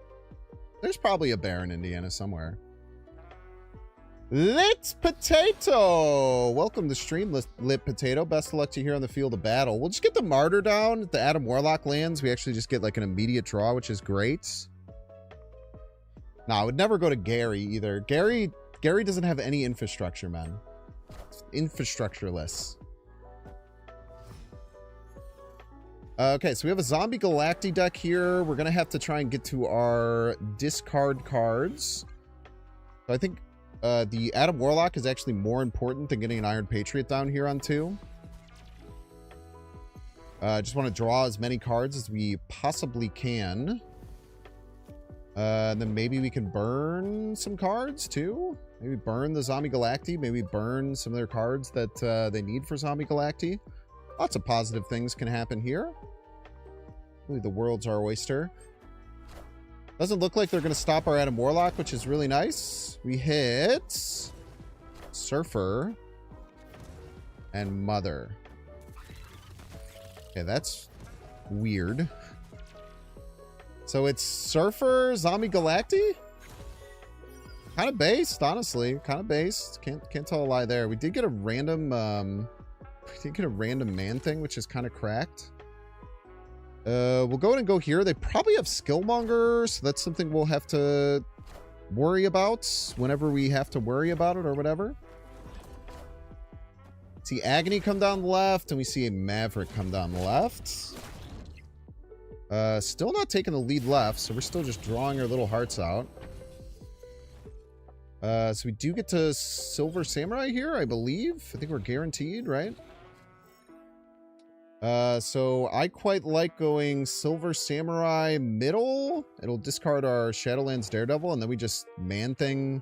A: There's probably a bear in Indiana somewhere. Lit Potato! Welcome to stream, Lit Potato. Best of luck to you here on the field of battle. We'll just get the Martyr down. The Adam Warlock lands. We actually just get like an immediate draw, which is great. No, I would never go to Gary either. Gary doesn't have any infrastructure, man. It's infrastructureless. Okay, so we have a Zombie Galacti deck here. We're going to have to try and get to our discard cards. So I think the Adam Warlock is actually more important than getting an Iron Patriot down here on 2. Just want to draw as many cards as we possibly can. And then maybe we can burn some cards too. Maybe burn the Zombie Galacti. Maybe burn some of their cards that they need for Zombie Galacti. Lots of positive things can happen here. Really, the world's our oyster. Doesn't look like they're going to stop our Adam Warlock, which is really nice. We hit Surfer and Mother. Okay, that's weird. So it's Surfer, Zombie Galacti? Kind of based, honestly. Kind of based. Can't tell a lie there. We did get a random man thing, which is kind of cracked. We'll go ahead and go here. They probably have Skillmonger, so that's something we'll have to worry about whenever we have to worry about it or whatever. See Agony come down the left, and we see a Maverick come down the left. Still not taking the lead left, so we're still just drawing our little hearts out. So we do get to Silver Samurai here, I believe. I think we're guaranteed, right? So I quite like going Silver Samurai middle. It'll discard our Shadowlands Daredevil, and then we just Man-Thing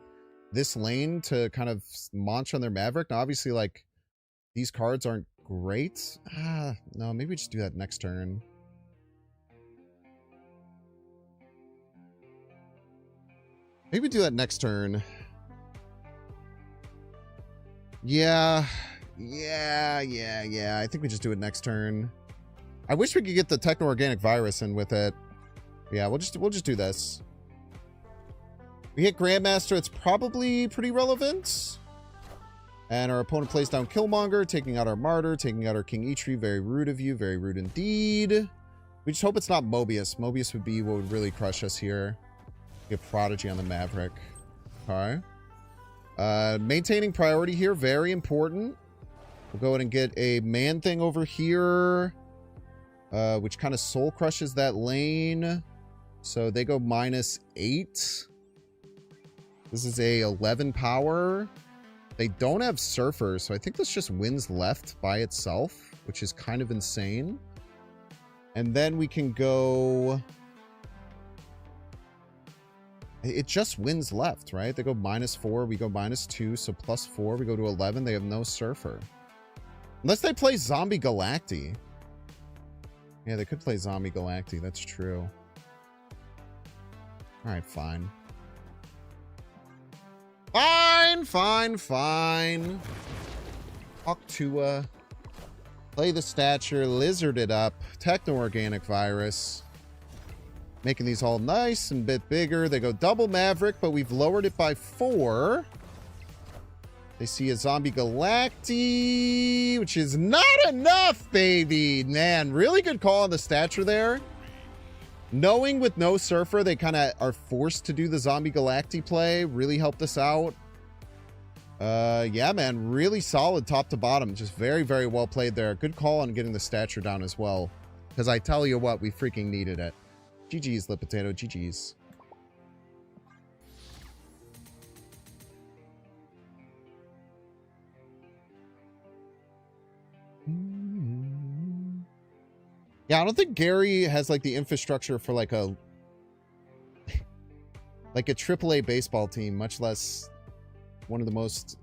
A: this lane to kind of launch on their Maverick. Now, obviously, like, these cards aren't great. No, maybe we just do that next turn. Maybe do that next turn. Yeah. I think we just do it next turn. I wish we could get the Techno-Organic Virus in with it. Yeah, we'll just do this. We hit Grandmaster. It's probably pretty relevant. And our opponent plays down Killmonger, taking out our Martyr, taking out our King Eitri. Very rude of you. Very rude indeed. We just hope it's not Mobius. Mobius would be what would really crush us here. Get Prodigy on the Maverick. Okay. Maintaining priority here. Very important. We'll go ahead and get a Man-Thing over here, which kind of soul crushes that lane. So they go -8. This is a 11 power. They don't have Surfer, so I think this just wins left by itself, which is kind of insane. And then we can go... It just wins left, right? They go -4, we go -2, so +4, we go to 11. They have no Surfer. Unless they play Zombie Galacti. Yeah, they could play Zombie Galacti. That's true. Alright, fine. Fine. Octua. Play the Stature. Lizard it up. Techno-Organic Virus. Making these all nice and a bit bigger. They go double Maverick, but we've lowered it by 4. They see a Zombie Galacti, which is not enough, baby. Man, really good call on the Stature there. Knowing with no Surfer, they kind of are forced to do the Zombie Galacti play. Really helped us out. Yeah, man, really solid top to bottom. Just very, very well played there. Good call on getting the stature down as well. Because I tell you what, we freaking needed it. GG's, Lip Potato. GG's. Yeah, I don't think Gary has like the infrastructure for like a AAA baseball team, much less one of the most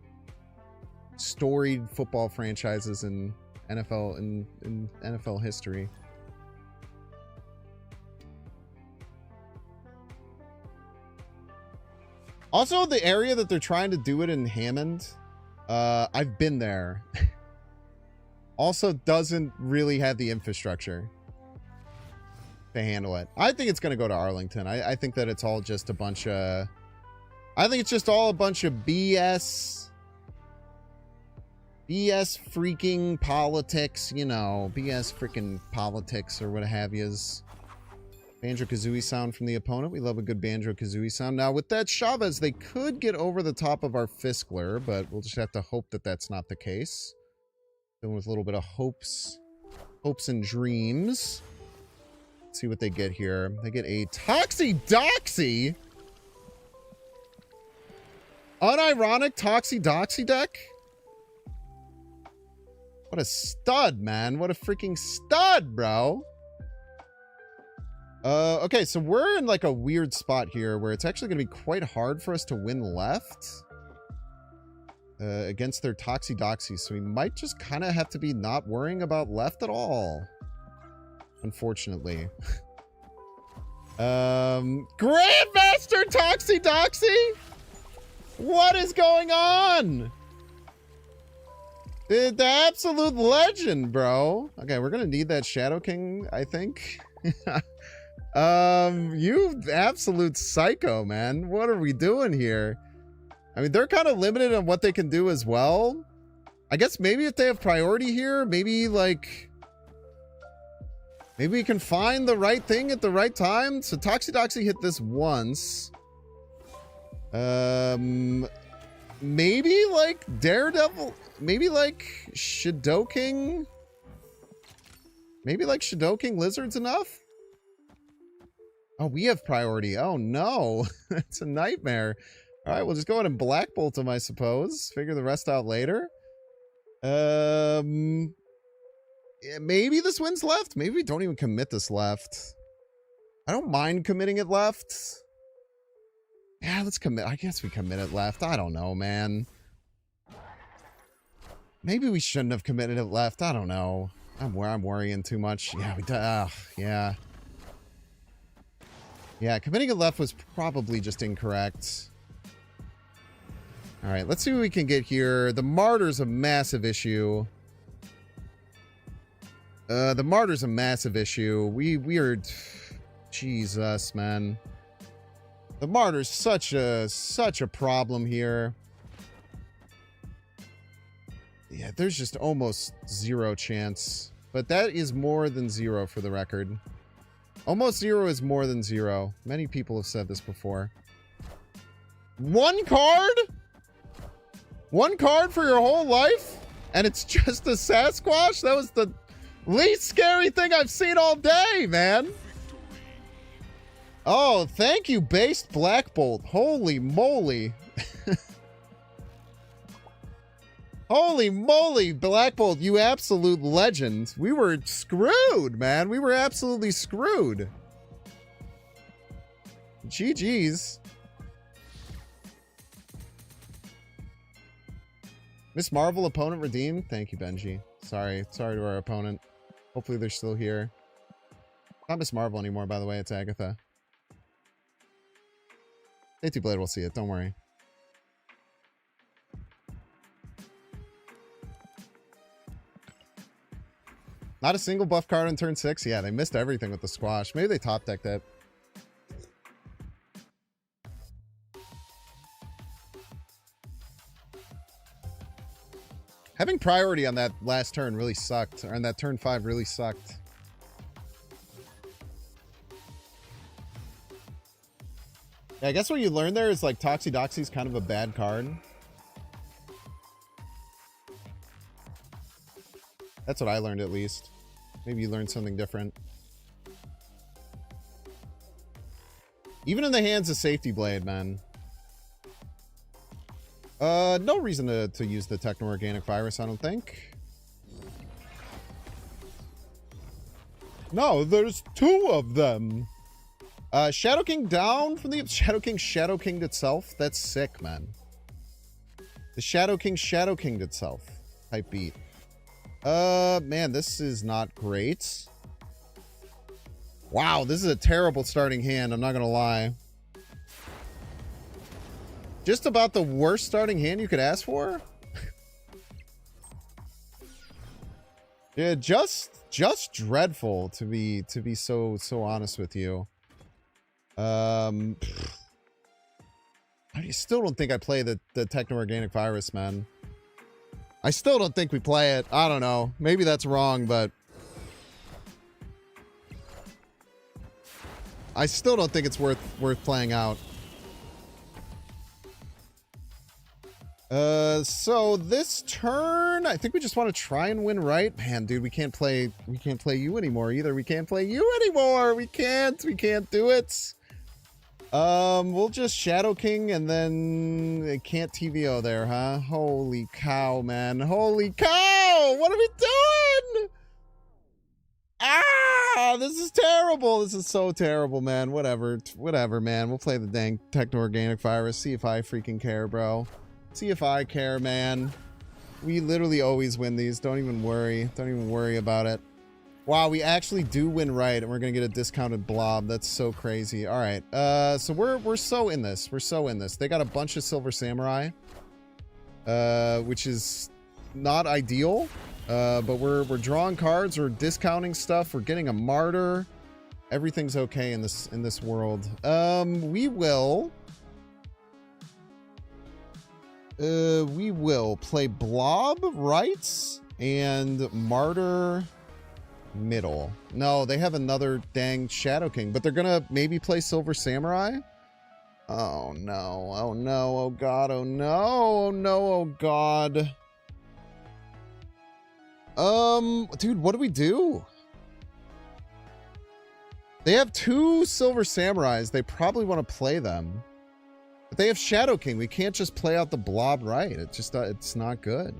A: storied football franchises in NFL history. Also, the area that they're trying to do it in Hammond, I've been there. Also doesn't really have the infrastructure to handle it. I think it's going to go to Arlington. I think that it's all just a bunch of... I think it's just all a bunch of BS freaking politics, you know, BS freaking politics or what have yous. Banjo-Kazooie sound from the opponent. We love a good Banjo-Kazooie sound. Now, with that Chavez, they could get over the top of our Fiskler, but we'll just have to hope that that's not the case. Dealing with a little bit of hopes and dreams. Let's see what they get here. They get a Toxie-Doxie. Unironic Toxie-Doxie deck. What a stud, man. What a freaking stud, bro. Okay, so we're in like a weird spot here where it's actually going to be quite hard for us to win left against their Toxie-Doxie. So we might just kind of have to be not worrying about left at all. Unfortunately. Grandmaster Toxie-Doxie? What is going on? The absolute legend, bro. Okay, we're gonna need that Shadow King, I think. You absolute psycho, man. What are we doing here? I mean, they're kind of limited on what they can do as well. I guess maybe if they have priority here, maybe like... maybe we can find the right thing at the right time. So Toxie-Doxie hit this once. Maybe like Daredevil... maybe like Shadoking? Maybe like Shadoking Lizard's enough? Oh, we have priority. Oh, no. It's a nightmare. All right, we'll just go ahead and Black Bolt him, I suppose. Figure the rest out later. Yeah, maybe this wins left. Maybe we don't even commit this left. I don't mind committing it left. Yeah, let's commit. I guess we commit it left. I don't know, man. Maybe we shouldn't have committed it left. I don't know. I'm worrying too much. Yeah, we yeah. Yeah, committing it left was probably just incorrect. All right, let's see what we can get here. The Martyr's a massive issue. The Martyr's a massive issue. We are... Jesus, man. The Martyr's such a problem here. Yeah, there's just almost zero chance. But that is more than zero for the record. Almost zero is more than zero. Many people have said this before. One card? One card for your whole life? And it's just a Sasquatch? That was the least scary thing I've seen all day, man. Oh, thank you, Based Black Bolt. Holy moly. Holy moly, Black Bolt, you absolute legend. We were screwed, man. We were absolutely screwed. GG's. Miss Marvel, opponent redeemed. Thank you, Benji. Sorry to our opponent. Hopefully they're still here. Not Miss Marvel anymore, by the way. It's Agatha. Day2 Blade will see it. Don't worry. Not a single buff card on turn 6? Yeah, they missed everything with the squash. Maybe they top decked it. Having priority on that last turn really sucked. Or on that turn 5 really sucked. Yeah, I guess what you learn there is like Toxie-Doxie's kind of a bad card. That's what I learned, at least. Maybe you learned something different. Even in the hands of Safety Blade, man. No reason to use the Techno-Organic Virus, I don't think. No, there's 2 of them. Shadow King down from the Shadow King'd itself. That's sick, man. The Shadow King'd itself. Type beat. Man, this is not great. Wow, this is a terrible starting hand, I'm not gonna lie. Just about the worst starting hand you could ask for? Yeah, just dreadful, to be so honest with you. I still don't think I play the Techno-Organic Virus, man. I still don't think we play it. I don't know. Maybe that's wrong, but I still don't think it's worth playing out. So this turn, I think we just want to try and win, right? Man, dude, we can't play you anymore either. We can't play you anymore. We can't do it. We'll just Shadow King and then it can't TVO there, huh? Holy cow, man. Holy cow! What are we doing? Ah, this is terrible. This is so terrible, man. Whatever, man. We'll play the dang Techno-Organic Virus. See if I freaking care, bro. See if I care, man. We literally always win these. Don't even worry. Don't even worry about it. Wow, we actually do win right, and we're gonna get a discounted blob. That's so crazy. All right, so we're so in this. We're so in this. They got a bunch of Silver Samurai, which is not ideal. But we're drawing cards. We're discounting stuff. We're getting a martyr. Everything's okay in this world. We will play blob right and martyr middle. No, they have another dang Shadow King, but they're gonna maybe play Silver Samurai. Oh no, oh no, oh god, oh no, oh no, oh god. Dude, what do we do? They have 2 Silver Samurais. They probably want to play them, but they have Shadow King. We can't just play out the blob right. It's not good.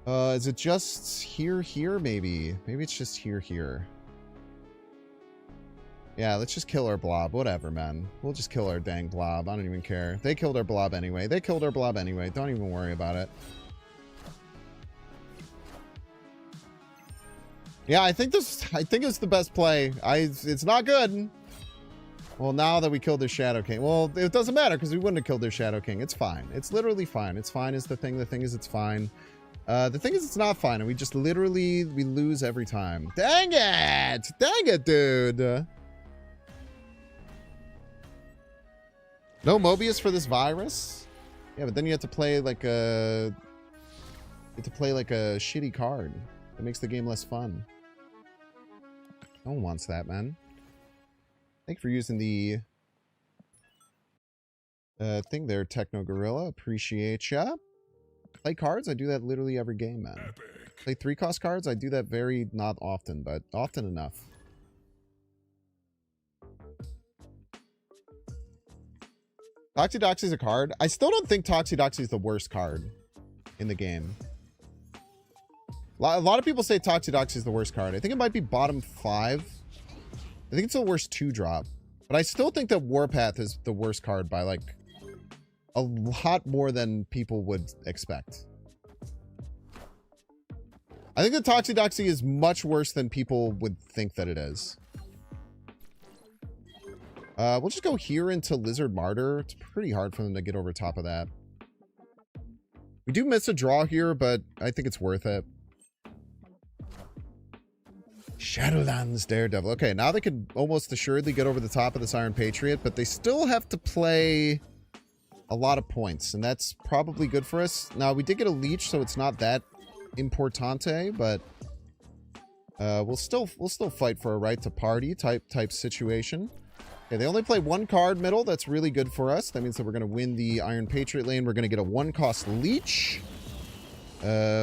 A: Is it just here, maybe? Maybe it's just here. Yeah, let's just kill our blob. Whatever, man. We'll just kill our dang blob. I don't even care. They killed our blob anyway. Don't even worry about it. Yeah, I think it's the best play. It's not good. Well, now that we killed their Shadow King. Well, it doesn't matter because we wouldn't have killed their Shadow King. It's fine. It's literally fine. It's fine is the thing. The thing is it's fine. The thing is it's not fine, and we just literally we lose every time. Dang it, dude. No Mobius for this virus? Yeah, but then you have to play like a shitty card. That makes the game less fun. No one wants that, man. Thank you for using the thing there, Techno Gorilla. Appreciate ya. Play cards? I do that literally every game, man. Play 3-cost cards? I do that very not often, but often enough. Toxidoxy is a card. I still don't think Toxidoxy is the worst card in the game. A lot of people say Toxidoxy is the worst card. I think it might be bottom 5. I think it's the worst 2-drop. But I still think that Warpath is the worst card by like a lot more than people would expect. I think the Toxidoxy is much worse than people would think that it is. We'll just go here into Lizard Martyr. It's pretty hard for them to get over top of that. We do miss a draw here, but I think it's worth it. Shadowlands Daredevil. Okay, now they could almost assuredly get over the top of this Iron Patriot, but they still have to play a lot of points, and that's probably good for us. Now, we did get a leech, so it's not that importante, but we'll still fight for a right to party type situation. Okay, they only play 1 card middle. That's really good for us. That means that we're going to win the Iron Patriot lane. We're going to get a 1-cost leech.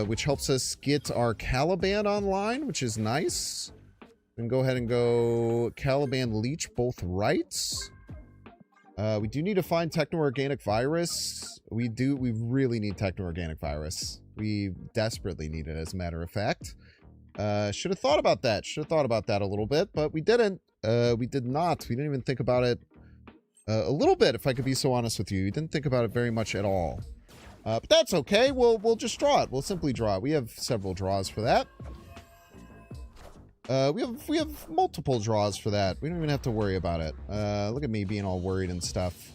A: which helps us get our Caliban online, which is nice. Then go ahead and go Caliban Leech, both rights. We do need to find Techno-Organic Virus. We really need Techno-Organic Virus. We desperately need it, as a matter of fact. Should have thought about that. Should have thought about that a little bit, but we didn't. We did not. We didn't even think about it a little bit, if I could be so honest with you. We didn't think about it very much at all. But that's okay. We'll just draw it. We'll simply draw it. We have several draws for that. We have multiple draws for that. We don't even have to worry about it. Look at me being all worried and stuff.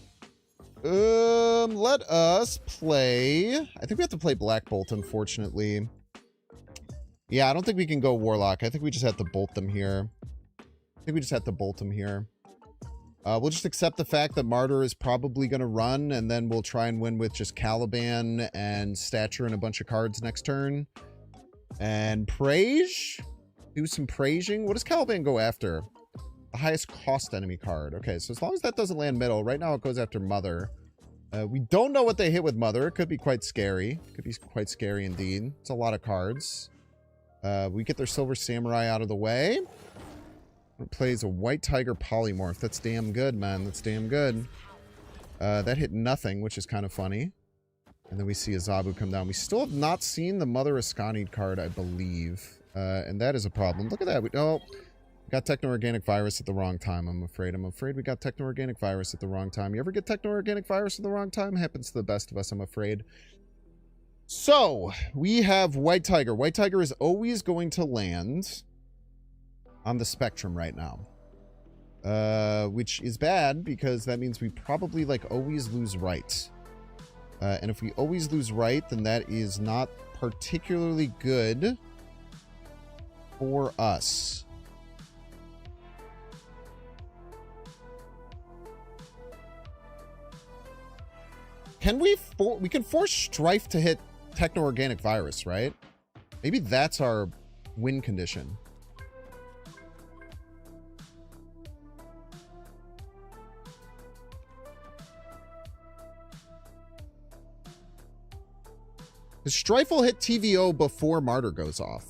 A: Let us play. I think we have to play Black Bolt, unfortunately. Yeah, I don't think we can go Warlock. I think we just have to bolt them here. We'll just accept the fact that Martyr is probably going to run, and then we'll try and win with just Caliban and Stature and a bunch of cards next turn. And Prage? Do some Praging. What does Caliban go after? The highest cost enemy card. Okay, so as long as that doesn't land middle, right now it goes after Mother. We don't know what they hit with Mother. It could be quite scary. Could be quite scary indeed. It's a lot of cards. We get their Silver Samurai out of the way. It plays a White Tiger Polymorph. That's damn good, man. That's damn good. That hit nothing, which is kind of funny. And then we see a Zabu come down. We still have not seen the Mother Ascani card, I believe. And that is a problem. Look at that. We got Techno-Organic Virus at the wrong time, I'm afraid. I'm afraid we got Techno-Organic Virus at the wrong time. You ever get Techno-Organic Virus at the wrong time? Happens to the best of us, I'm afraid. So, we have White Tiger. White Tiger is always going to land on the spectrum right now. Which is bad, because that means we probably, like, always lose right. And if we always lose right, then that is not particularly good for us. Can we can force Strife to hit Techno-Organic Virus, right? Maybe that's our win condition. The Strife will hit TVO before Martyr goes off.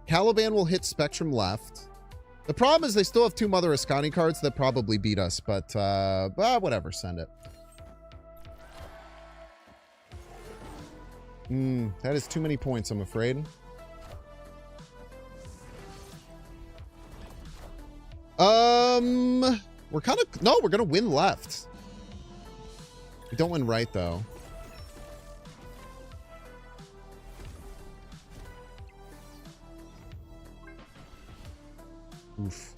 A: Caliban will hit Spectrum left. The problem is they still have two Mother Ascani cards that probably beat us, but whatever, send it. That is too many points, I'm afraid. We're kind of... No, we're going to win left. We don't win right, though. Oof.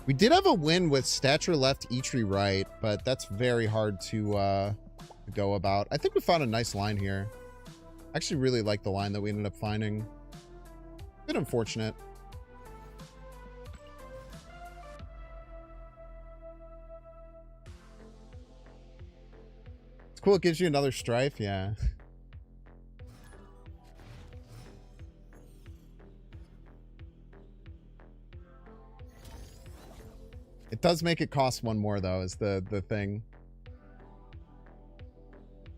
A: We did have a win with Stature left, Eitri right, but that's very hard to go about. I think we found a nice line here. I actually really like the line that we ended up finding. A bit unfortunate. It's cool. It gives you another Strife. Yeah. It does make it cost one more, though, is the thing.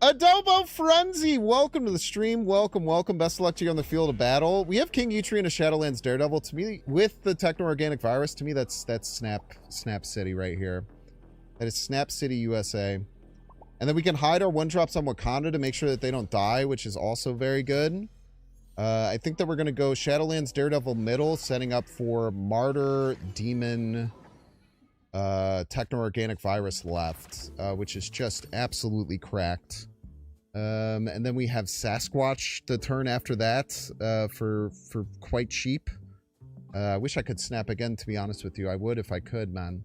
A: Adobo Frenzy, welcome to the stream. Welcome, welcome. Best of luck to you on the field of battle. We have King Eitri and a Shadowlands Daredevil. To me, with the Techno-Organic Virus, to me, that's Snap City right here. That is Snap City, USA. And then we can hide our one-drops on Wakanda to make sure that they don't die, which is also very good. I think that we're going to go Shadowlands Daredevil middle, setting up for Martyr, Demon... Techno-Organic Virus left, which is just absolutely cracked. And then we have Sasquatch the turn after that, for quite cheap. I wish I could snap again, to be honest with you. I would if I could, man.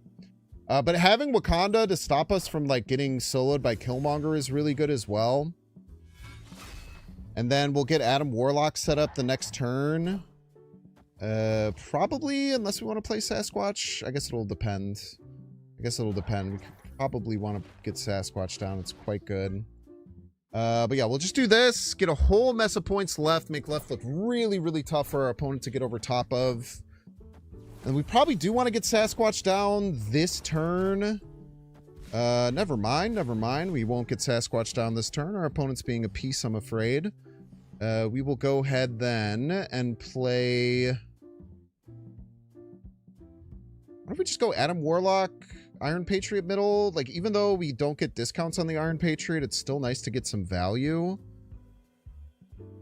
A: But having Wakanda to stop us from, like, getting soloed by Killmonger is really good as well. And then we'll get Adam Warlock set up the next turn. Probably, unless we want to play Sasquatch. I guess it'll depend. We probably want to get Sasquatch down. It's quite good. But yeah, we'll just do this. Get a whole mess of points left. Make left look really, really tough for our opponent to get over top of. And we probably do want to get Sasquatch down this turn. Never mind, never mind. We won't get Sasquatch down this turn. Our opponent's being a piece, I'm afraid. We will go ahead then and play... Why don't we just go Adam Warlock, Iron Patriot middle? Like, even though we don't get discounts on the Iron Patriot, it's still nice to get some value.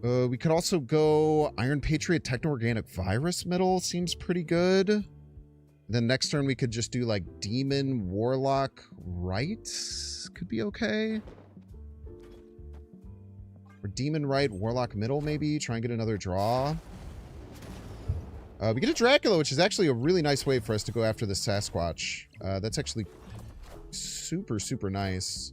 A: We could also go Iron Patriot Techno-Organic Virus middle. Seems pretty good. Then next turn we could just do like Demon Warlock right. Could be okay. Or Demon right, Warlock middle maybe. Try and get another draw. We get a Dracula, which is actually a really nice way for us to go after the Sasquatch. That's actually super, super nice.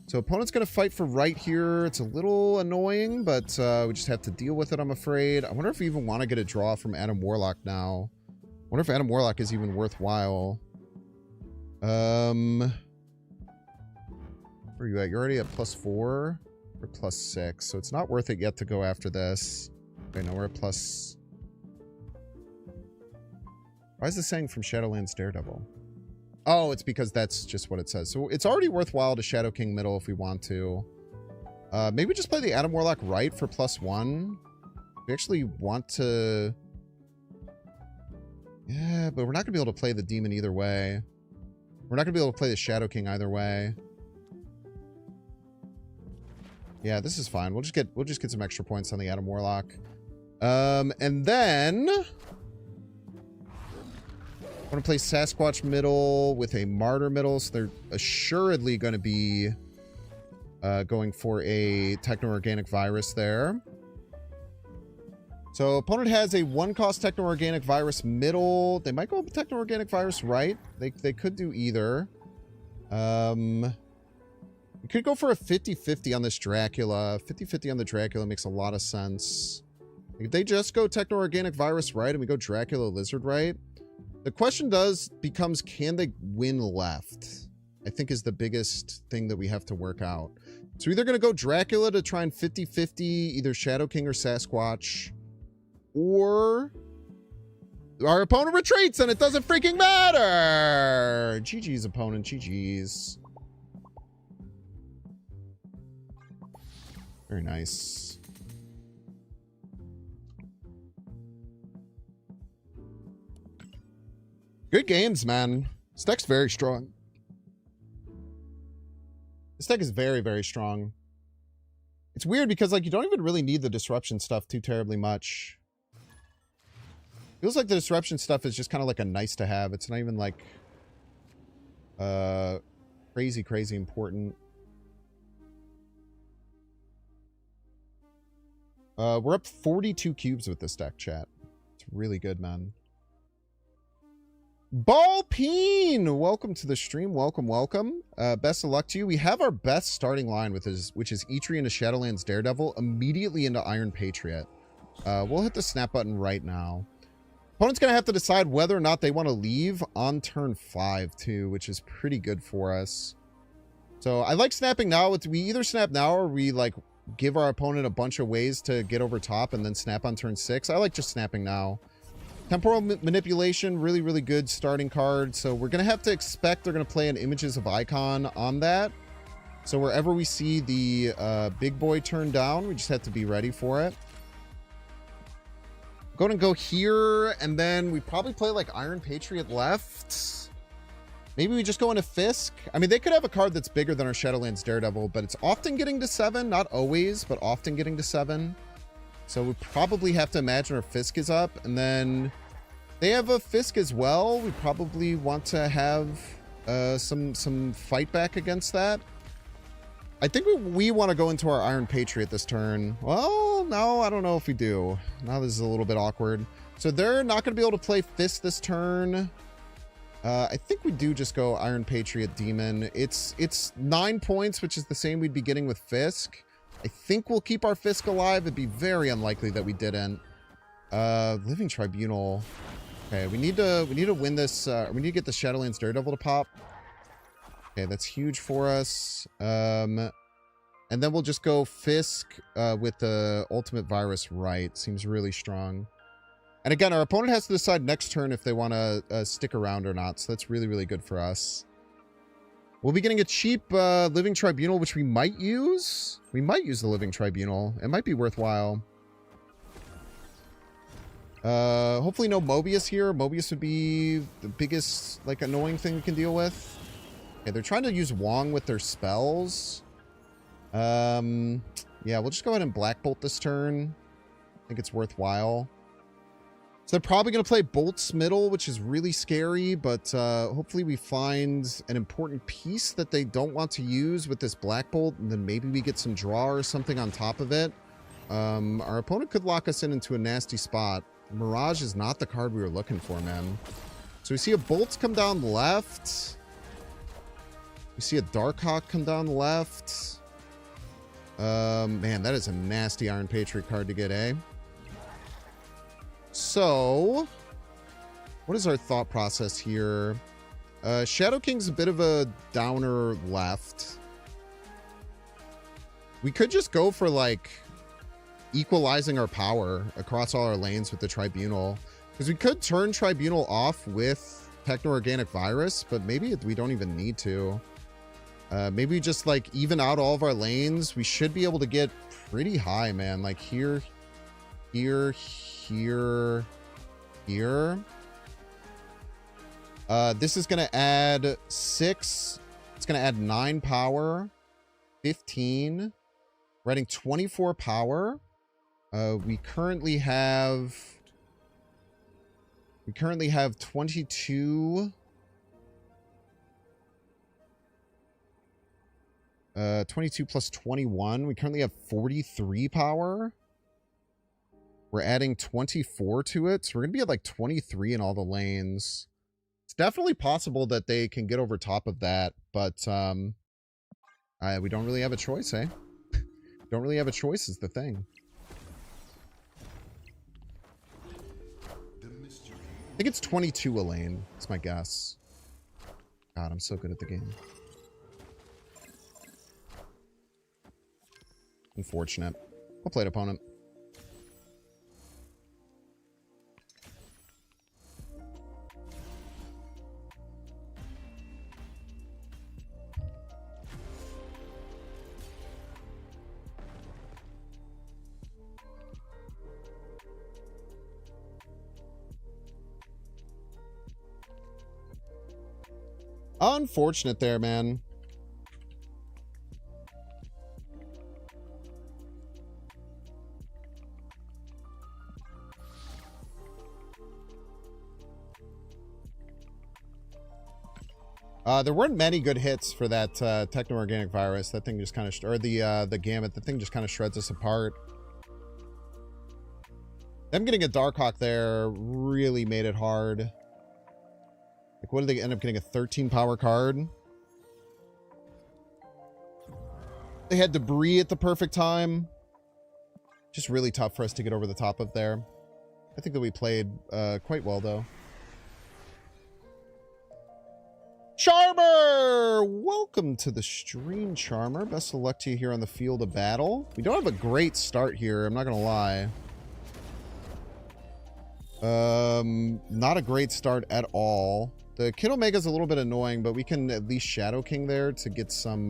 A: So opponent's going to fight for right here. It's a little annoying, but we just have to deal with it, I'm afraid. I wonder if we even want to get a draw from Adam Warlock now. I wonder if Adam Warlock is even worthwhile. Where are you at? You're already at +4 or +6, so it's not worth it yet to go after this. Okay, no, we're at plus... Why is this saying from Shadowlands Daredevil? Oh, it's because that's just what it says. So it's already worthwhile to Shadow King middle if we want to. Maybe just play the Adam Warlock right for +1. We actually want to... Yeah, but we're not going to be able to play the Demon either way. We're not going to be able to play the Shadow King either way. Yeah, this is fine. We'll just get some extra points on the Adam Warlock. And then... I'm going to play Sasquatch middle with a Martyr middle, so they're assuredly going to be going for a Techno-Organic Virus there. So opponent has a 1-cost Techno-Organic Virus middle. They might go with Techno-Organic Virus right. They could do either. We could go for a 50-50 on this Dracula. 50-50 on the Dracula makes a lot of sense. If they just go Techno-Organic Virus right and we go Dracula Lizard right, the question becomes, can they win left? I think is the biggest thing that we have to work out. So we're either going to go Dracula to try and 50-50 either Shadow King or Sasquatch, or our opponent retreats and it doesn't freaking matter. GG's opponent, GG's. Very nice. Good games, man. This deck's very strong. This deck is very, very strong. It's weird because, like, you don't even really need the disruption stuff too terribly much. Feels like the disruption stuff is just kind of like a nice to have. It's not even, like, crazy, crazy important. We're up 42 cubes with this deck, chat. It's really good, man. Ballpeen! Welcome to the stream. Welcome, welcome. Best of luck to you. We have our best starting line which is Eitri into Shadowlands Daredevil, immediately into Iron Patriot. We'll hit the snap button right now. Opponent's going to have to decide whether or not they want to leave on turn 5, too, which is pretty good for us. So I like snapping now. We either snap now or we, like, give our opponent a bunch of ways to get over top and then snap on turn 6. I like just snapping now. Temporal Manipulation, really, really good starting card. So we're going to have to expect they're going to play an Images of Icon on that. So wherever we see the big boy turn down, we just have to be ready for it. Going to go here, and then we probably play like Iron Patriot left. Maybe we just go into Fisk. I mean, they could have a card that's bigger than our Shadowlands Daredevil, but it's often getting to 7. Not always, but often getting to 7. So we probably have to imagine our Fisk is up, and then they have a Fisk as well. We probably want to have some fight back against that. I think we want to go into our Iron Patriot this turn. Well, no, I don't know if we do. Now this is a little bit awkward. So they're not going to be able to play Fisk this turn. I think we do just go Iron Patriot Demon. It's 9 points, which is the same we'd be getting with Fisk. I think we'll keep our Fisk alive. It'd be very unlikely that we didn't. Living Tribunal. Okay, we need to win this. We need to get the Shadowlands Daredevil to pop. Okay, that's huge for us. And then we'll just go Fisk with the Ultimate Virus right. Seems really strong. And again, our opponent has to decide next turn if they want to stick around or not. So that's really, really good for us. We'll be getting a cheap Living Tribunal, which we might use. We might use the Living Tribunal. It might be worthwhile. Hopefully no Mobius here. Mobius would be the biggest, like, annoying thing we can deal with. Okay, they're trying to use Wong with their spells. Yeah, we'll just go ahead and Black Bolt this turn. I think it's worthwhile. So they're probably going to play Bolt's Middle, which is really scary, but hopefully we find an important piece that they don't want to use with this Black Bolt, and then maybe we get some draw or something on top of it. Our opponent could lock us into a nasty spot. Mirage is not the card we were looking for, man. So we see a Bolt come down the left. We see a Darkhawk come down the left. Man, that is a nasty Iron Patriot card to get, eh? So, what is our thought process here? Shadow King's a bit of a downer left. We could just go for, like, equalizing our power across all our lanes with the Tribunal. Because we could turn Tribunal off with Techno-Organic Virus, but maybe we don't even need to. Maybe we just, like, even out all of our lanes. We should be able to get pretty high, man. Like, here, here, here, here. This is going to add 6. It's going to add 9 power, 15. We're adding 24 power. We currently have 22. 22 plus 21. We currently have 43 power. We're adding 24 to it. So we're going to be at like 23 in all the lanes. It's definitely possible that they can get over top of that. But we don't really have a choice, eh? Don't really have a choice is the thing. I think it's 22 a lane. That's my guess. God, I'm so good at the game. Unfortunate. Well played, opponent. Unfortunate there, man. There weren't many good hits for that Techno-Organic Virus. That thing just kind of, or the Gamut. The thing just kind of shreds us apart. Them getting a Darkhawk there really made it hard. Like, what did they end up getting? A 13 power card. They had Debris at the perfect time. Just really tough for us to get over the top of there. I think that we played quite well, though. Charmer! Welcome to the stream, Charmer. Best of luck to you here on the field of battle. We don't have a great start here, I'm not gonna lie. Not a great start at all. The Kid Omega's a little bit annoying, but we can at least Shadow King there to get some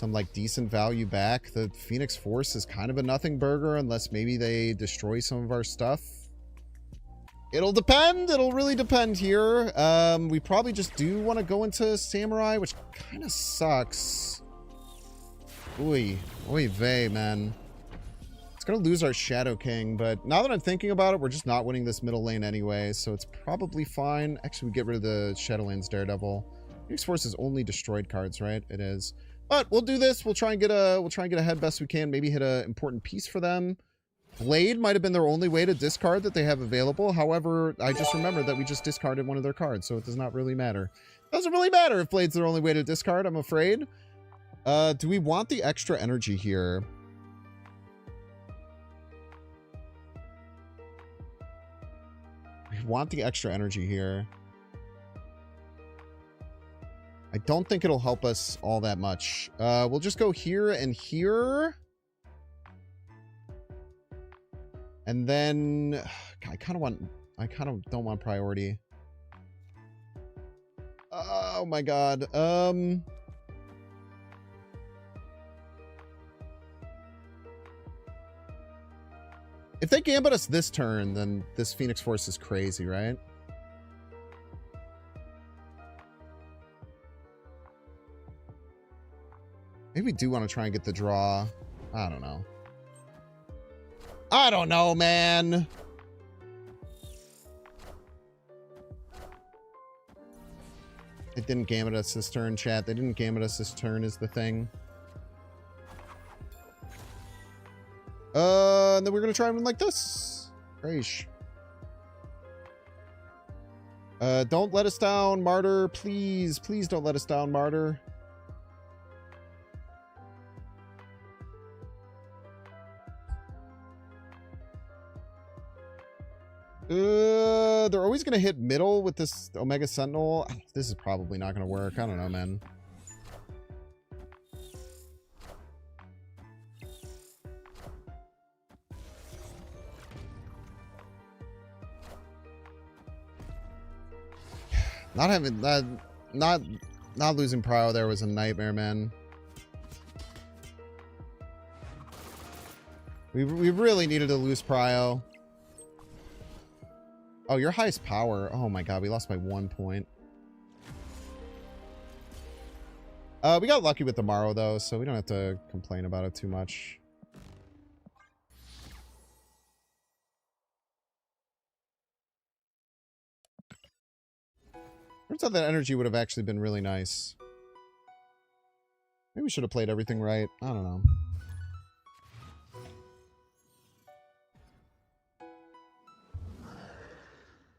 A: like decent value back. The Phoenix Force is kind of a nothing burger unless maybe they destroy some of our stuff. It'll depend. It'll really depend here. We probably just do want to go into Samurai, which kind of sucks. Oy vey, man. It's going to lose our Shadow King, but now that I'm thinking about it, we're just not winning this middle lane anyway, so it's probably fine. Actually, we get rid of the Shadowlands Daredevil. Phoenix Force is only destroyed cards, right? It is. But we'll do this. We'll try and get ahead best we can. Maybe hit an important piece for them. Blade might have been their only way to discard that they have available. However, I just remembered that we just discarded one of their cards, so it does not really matter. It doesn't really matter if Blade's their only way to discard, I'm afraid. Do we want the extra energy here? We want the extra energy here. I don't think it'll help us all that much. We'll just go here and here. And then I kind of don't want priority. Oh my god. If they gambit us this turn, then this Phoenix Force is crazy, right? Maybe we do want to try and get the draw. I don't know. I don't know, man. It didn't gambit us this turn, chat. They didn't gambit us this turn is the thing. And then we're going to try one like this. Grace. Don't let us down, Martyr. Please, please don't let us down, Martyr. They're always going to hit middle with this Omega Sentinel. This is probably not going to work. I don't know, man. Not having that, not losing Prio there was a nightmare, man. We really needed to lose Prio. Oh, your highest power. Oh my god, we lost by 1 point. We got lucky with the Morrow though, so we don't have to complain about it too much. Turns out that energy would have actually been really nice. Maybe we should have played everything right. I don't know.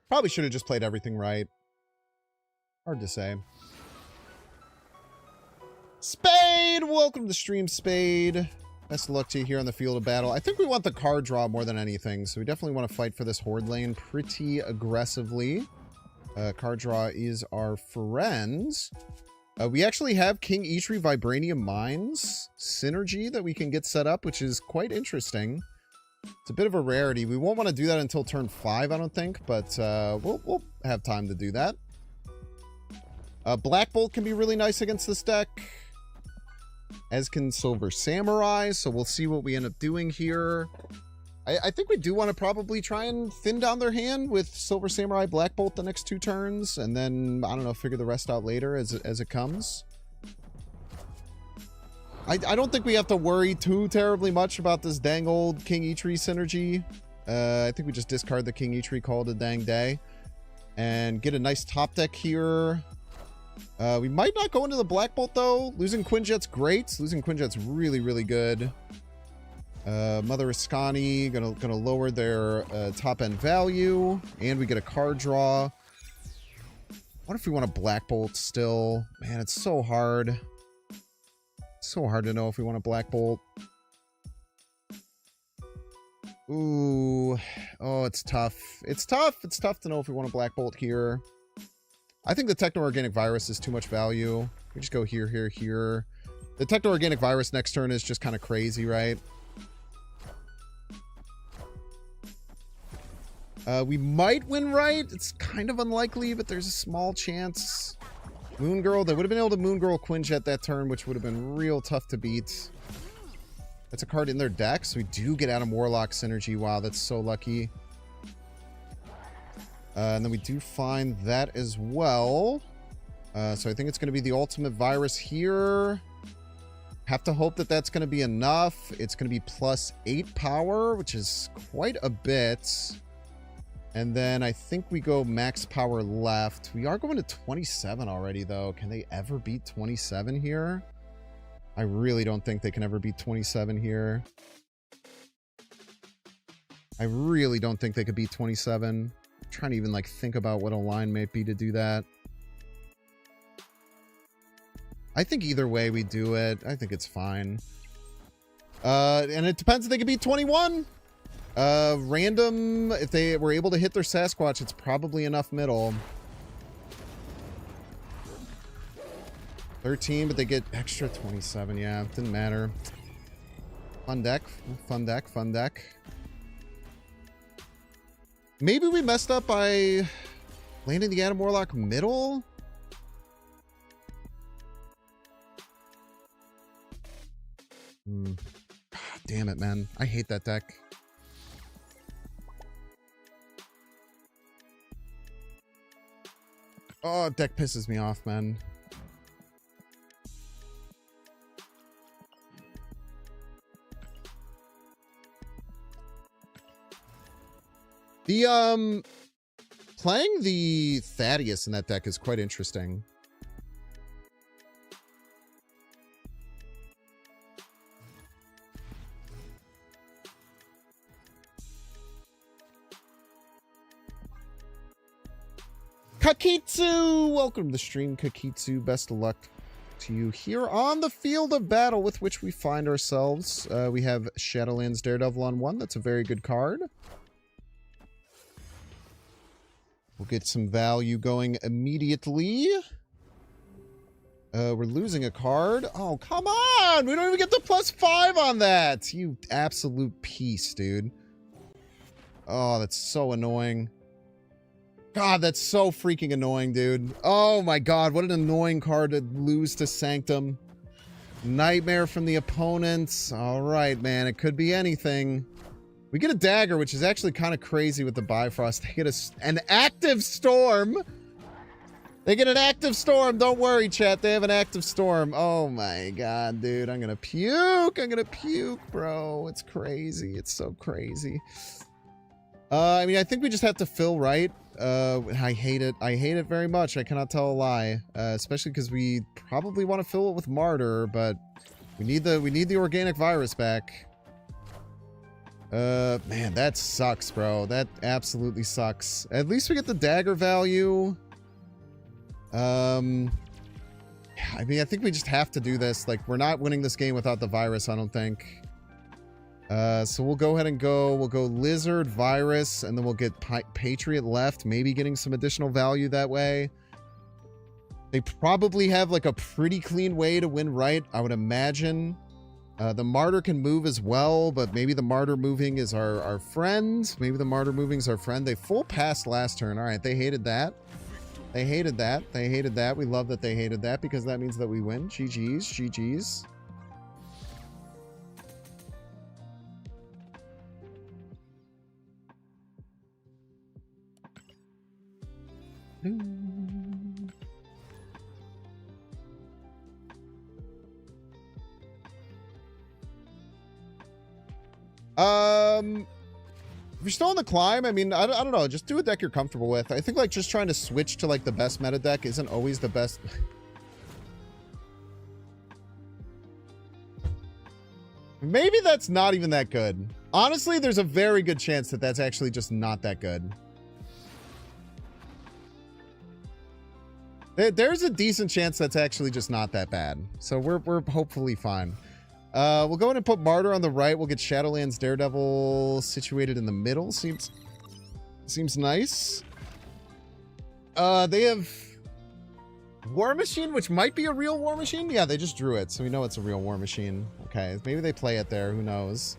A: Probably should have just played everything right. Hard to say. Spade! Welcome to the stream, Spade. Best of luck to you here on the field of battle. I think we want the card draw more than anything, so we definitely want to fight for this Horde lane pretty aggressively. Card draw is our friend. We actually have King Eitri Vibranium Mines synergy that we can get set up, which is quite interesting. It's a bit of a rarity. We won't want to do that until turn 5, I don't think, but we'll have time to do that. Black Bolt can be really nice against this deck, as can Silver Samurai, so we'll see what we end up doing here. I think we do want to probably try and thin down their hand with Silver Samurai, Black Bolt the next 2 turns, and then, I don't know, figure the rest out later as it comes. I don't think we have to worry too terribly much about this dang old King Eitri synergy. I think we just discard the King Eitri, call it a dang day, and get a nice top deck here. We might not go into the Black Bolt, though. Losing Quinjet's great. Losing Quinjet's really, really good. Mother Ascani gonna lower their top end value, and we get a card draw. What if we want a Black Bolt still? Man, it's so hard. So hard to know if we want a Black Bolt. Ooh, oh, it's tough. It's tough. It's tough to know if we want a Black Bolt here. I think the Techno-Organic Virus is too much value. We just go here, here, here. The Techno-Organic Virus next turn is just kind of crazy, right? We might win right. It's kind of unlikely, but there's a small chance. Moon Girl, they would have been able to Moon Girl Quinjet that turn, which would have been real tough to beat. That's a card in their deck, so we do get Adam Warlock synergy. Wow, that's so lucky. And then we do find that as well. So I think it's going to be the Ultimate Virus here. Have to hope that that's going to be enough. It's going to be plus 8 power, which is quite a bit. And then I think we go max power left. We are going to 27 already, though. Can they ever beat 27 here? I really don't think they can ever beat 27 here. I really don't think they could beat 27. I'm trying to even, like, think about what a line might be to do that. I think either way we do it. I think it's fine. And it depends if they can beat 21. Random, if they were able to hit their Sasquatch, it's probably enough middle. 13, but they get extra 27. Yeah, it didn't matter. Fun deck, fun deck, fun deck. Maybe we messed up by landing the Adam Warlock middle? Damn it, man. I hate that deck. Oh, deck pisses me off, man. The, playing the Thaddeus in that deck is quite interesting. Kakitsu! Welcome to the stream, Kakitsu. Best of luck to you here on the field of battle with which we find ourselves. We have Shadowlands Daredevil on 1. That's a very good card. We'll get some value going immediately. We're losing a card. Oh, come on! We don't even get the +5 on that! You absolute piece, dude. Oh, that's so annoying. God, that's so freaking annoying, dude. Oh my god, what an annoying card to lose to Sanctum. Nightmare from the opponents. Alright, man, it could be anything. We get a dagger, which is actually kind of crazy with the Bifrost. They get an active storm. They get an active storm. Don't worry, chat. They have an active storm. Oh my god, dude. I'm gonna puke. I'm gonna puke, bro. It's crazy. It's so crazy. I mean, I think we just have to fill right. I hate it. I hate it very much. I cannot tell a lie. Especially because we probably want to fill it with Martyr, but we need the organic virus back. Man, that sucks, bro. That absolutely sucks. At least we get the dagger value. I mean, I think we just have to do this. Like, we're not winning this game without the virus, I don't think. So we'll go ahead and we'll go Lizard, Virus, and then we'll get Patriot left, maybe getting some additional value that way. They probably have, like, a pretty clean way to win right, I would imagine. The Martyr can move as well, but maybe the Martyr moving is our friend. Maybe the Martyr moving is our friend. They full passed last turn. All right, they hated that. They hated that. They hated that. We love that they hated that because that means that we win. GG's. GG's. If you're still on the climb, I mean, I don't know. Just do a deck you're comfortable with. I think, like, just trying to switch to, like, the best meta deck isn't always the best. Maybe that's not even that good. Honestly, there's a very good chance that that's actually just not that good. There's a decent chance that's actually just not that bad. So we're hopefully fine. We'll go ahead and put Martyr on the right. We'll get Shadowlands Daredevil situated in the middle. Seems nice. They have War Machine, which might be a real War Machine. Yeah, they just drew it, so we know it's a real War Machine. Okay, maybe they play it there. Who knows?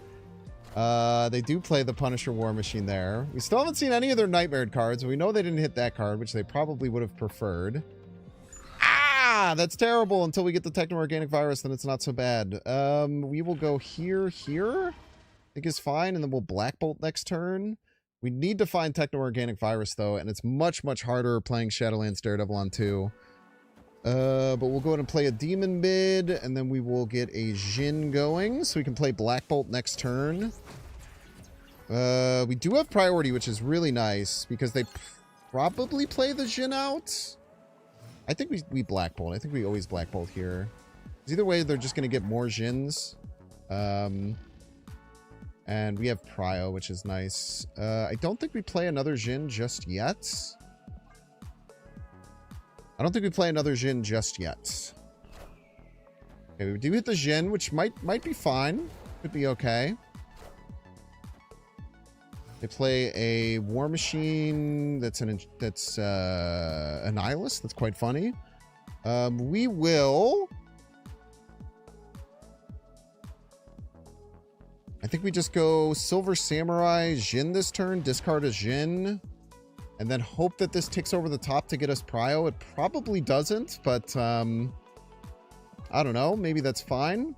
A: They do play the Punisher War Machine there. We still haven't seen any of their Nightmare cards. We know they didn't hit that card, which they probably would have preferred. Ah, that's terrible. Until we get the Techno-Organic Virus, then it's not so bad. We will go here. I think is fine, and then we'll Black Bolt next turn. We need to find Techno-Organic Virus, though, and it's much, much harder playing Shadowlands Daredevil on 2. But we'll go ahead and play a Demon mid, and then we will get a Jhin going, so we can play Black Bolt next turn. We do have priority, which is really nice, because they probably play the Jhin out. I think we Black Bolt. I think we always Black Bolt here. Either way, they're just going to get more Jhins. And we have Prio, which is nice. I don't think we play another Jhin just yet. I don't think we play another Jhin just yet. Okay, we do hit the Jhin, which might be fine. Could be okay. They play a War Machine that's a Nihilist. That's quite funny. We will... I think we just go Silver Samurai Jin this turn, discard a Jin, and then hope that this ticks over the top to get us Prio. It probably doesn't, but I don't know. Maybe that's fine.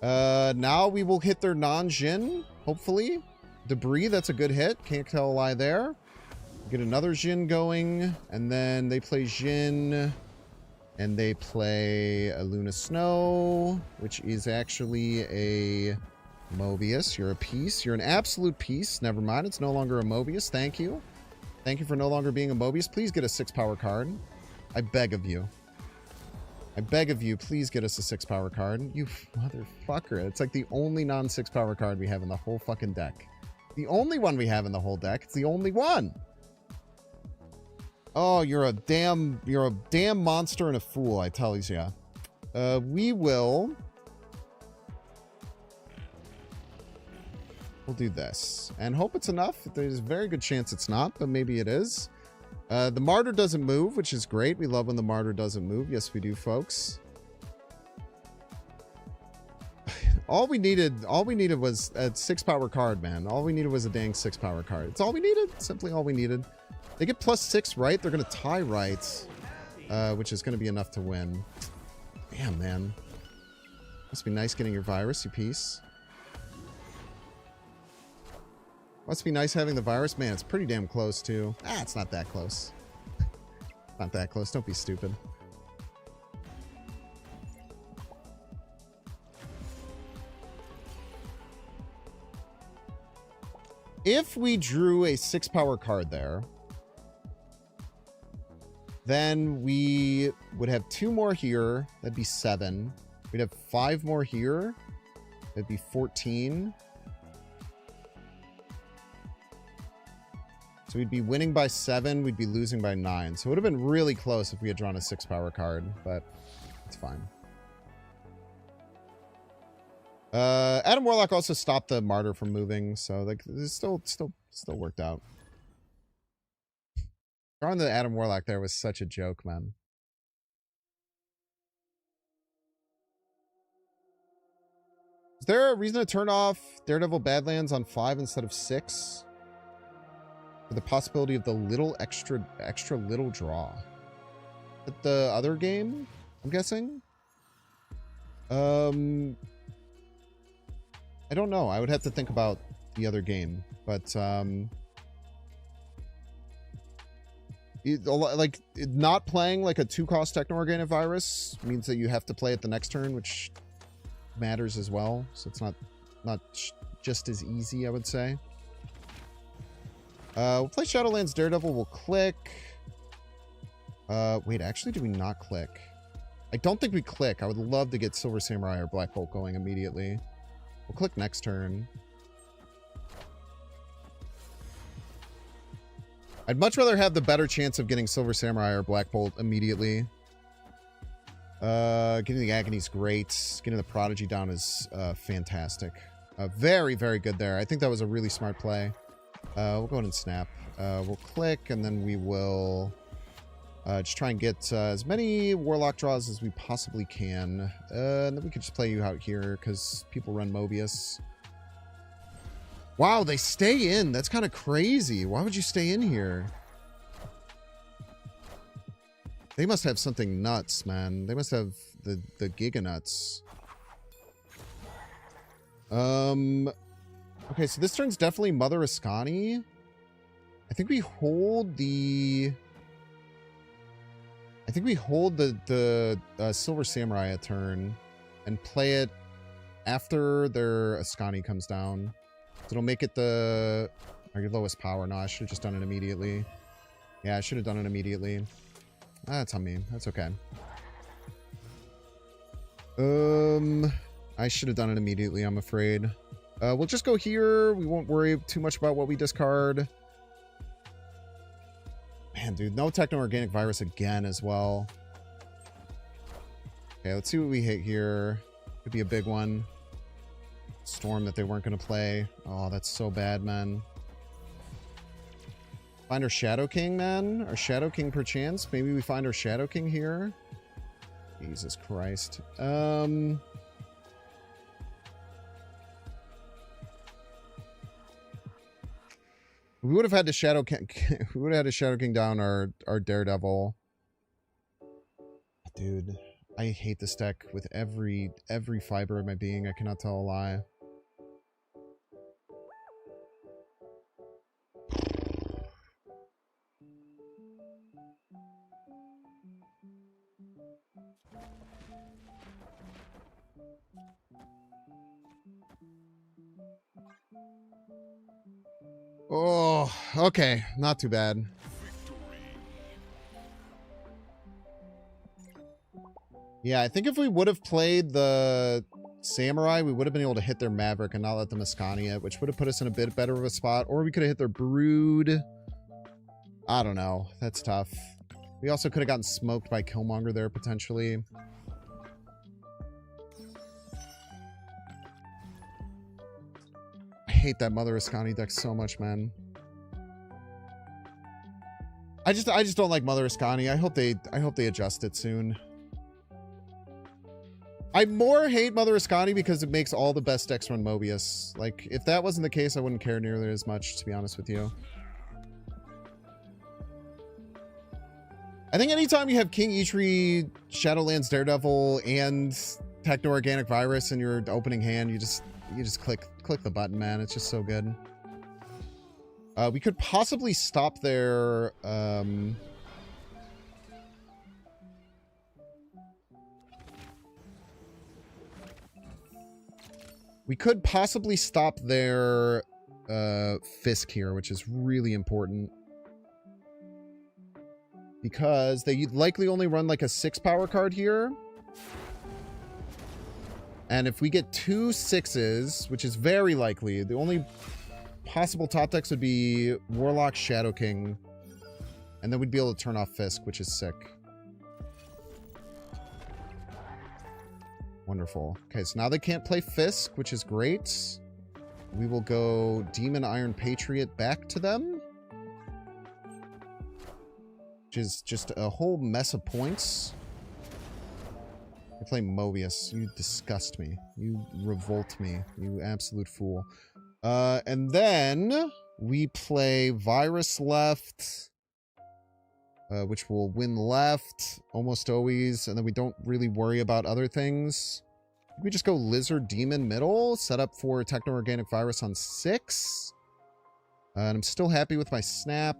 A: Now we will hit their non-Jin, hopefully. Debris, that's a good hit. Can't tell a lie there. Get another Jin going, and then they play Jin, and they play a Luna Snow, which is actually a Mobius. You're a piece. You're an absolute piece. Never mind. It's no longer a Mobius. Thank you. Thank you for no longer being a Mobius. Please get a 6-power card. I beg of you. I beg of you, please get us a 6-power card. You motherfucker. It's like the only non-6-power card we have in the whole fucking deck. The only one we have in the whole deck. It's the only one. Oh, you're a damn monster and a fool, I tell you. We'll do this and hope it's enough. There's a very good chance it's not, but maybe it is. The Martyr doesn't move, which is great. We love when the Martyr doesn't move. Yes, we do, folks. All we needed was a 6-power card, man. All we needed was a dang 6-power card. It's all we needed. Simply all we needed. They get +6 right. They're going to tie right, which is going to be enough to win. Damn, man. Must be nice getting your virus, you piece. Must be nice having the virus. Man, it's pretty damn close, too. Ah, it's not that close. Not that close. Don't be stupid. If we drew a 6-power card there, then we would have 2 more here. That'd be 7. We'd have 5 more here. That'd be 14. So we'd be winning by 7. We'd be losing by 9. So it would have been really close if we had drawn a 6-power card, but it's fine. Adam Warlock also stopped the Martyr from moving, so like this still worked out. Drawing the Adam Warlock there was such a joke, man. Is there a reason to turn off Daredevil Badlands on 5 instead of 6? For the possibility of the little extra little draw. But the other game, I'm guessing? I don't know. I would have to think about the other game, but not playing like a 2-cost Techno-Organic Virus means that you have to play it the next turn, which matters as well. So it's not just as easy, I would say. We'll play Shadowlands Daredevil. We'll click. Wait, actually, do we not click? I don't think we click. I would love to get Silver Samurai or Black Bolt going immediately. We'll click next turn. I'd much rather have the better chance of getting Silver Samurai or Black Bolt immediately. Getting the Agony's great. Getting the Prodigy down is fantastic. Very, very good there. I think that was a really smart play. We'll go ahead and snap. We'll click, and then we will just try and get as many Warlock draws as we possibly can. And then we could just play you out here, because people run Mobius. Wow, they stay in. That's kind of crazy. Why would you stay in here? They must have something nuts, man. They must have the Giga Nuts. Okay, so this turn's definitely Mother Ascani. I think we hold the... Silver Samurai a turn and play it after their Ascani comes down. So it'll make it your lowest power. No, I should have just done it immediately. Yeah, I should have done it immediately. That's on me. That's okay. I should have done it immediately, I'm afraid. We'll just go here. We won't worry too much about what we discard. Man, dude, no Techno-Organic Virus again as well. Okay, let's see what we hit here. Could be a big one. Storm that they weren't going to play. Oh, that's so bad, man. Find our Shadow King, man. Our Shadow King, perchance. Maybe we find our Shadow King here. Jesus Christ. We would have had to Shadow King. We would have had to Shadow King down our Daredevil. Dude, I hate this deck with every fiber of my being. I cannot tell a lie. Oh, okay. Not too bad. Yeah, I think if we would have played the Samurai, we would have been able to hit their Maverick and not let them Ascani it, which would have put us in a bit better of a spot. Or we could have hit their Brood. I don't know. That's tough. We also could have gotten smoked by Killmonger there, potentially. I hate that Mother Ascani deck so much, man. I just don't like Mother Ascani. I hope they adjust it soon. I more hate Mother Ascani because it makes all the best decks run Mobius. Like, if that wasn't the case, I wouldn't care nearly as much, to be honest with you. I think anytime you have King Eitri, Shadowlands Daredevil, and Techno-Organic Virus in your opening hand, you just click the button, man. It's just so good. We could possibly stop their we could possibly stop their Fisk here, which is really important. Because they likely only run like a 6 power card here. And if we get 2 6s, which is very likely, the only possible top decks would be Warlock, Shadow King. And then we'd be able to turn off Fisk, which is sick. Wonderful. Okay, so now they can't play Fisk, which is great. We will go Demon Iron Patriot back to them. Which is just a whole mess of points. You're playing Mobius. You disgust me. You revolt me. You absolute fool. And then we play Virus left, which will win left almost always, and then we don't really worry about other things. We just go Lizard Demon middle, set up for Techno-Organic Virus on 6. And I'm still happy with my snap.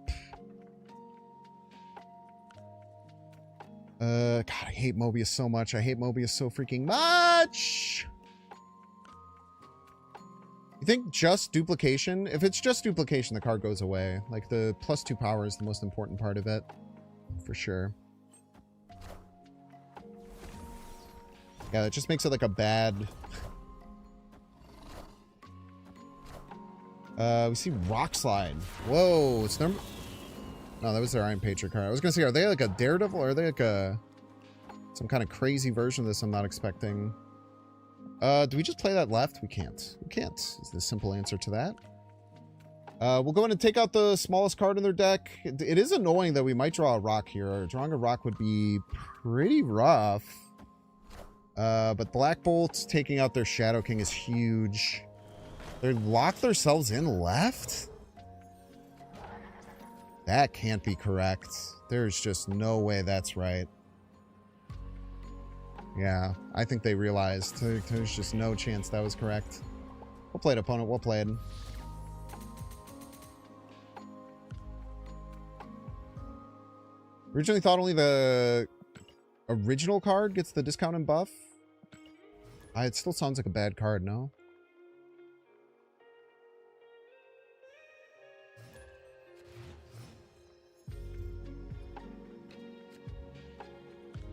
A: God, I hate Mobius so much. I hate Mobius so freaking much. You think just duplication? If it's just duplication, the card goes away. Like, the +2 power is the most important part of it. For sure. Yeah, it just makes it like a bad... we see Rock Slide. Whoa, it's number... No, that was their Iron Patriot card. I was gonna say, are they like a Daredevil, or are they like a... some kind of crazy version of this I'm not expecting? Do we just play that left? We can't. We can't, is the simple answer to that. We'll go in and take out the smallest card in their deck. It is annoying that we might draw a rock here. Drawing a rock would be pretty rough. But Black Bolt taking out their Shadow King is huge. They lock themselves in left? That can't be correct. There's just no way that's right. Yeah, I think they realized. There's just no chance that was correct. We'll play it, opponent. We'll play it. Originally thought only the original card gets the discount and buff. It still sounds like a bad card, no?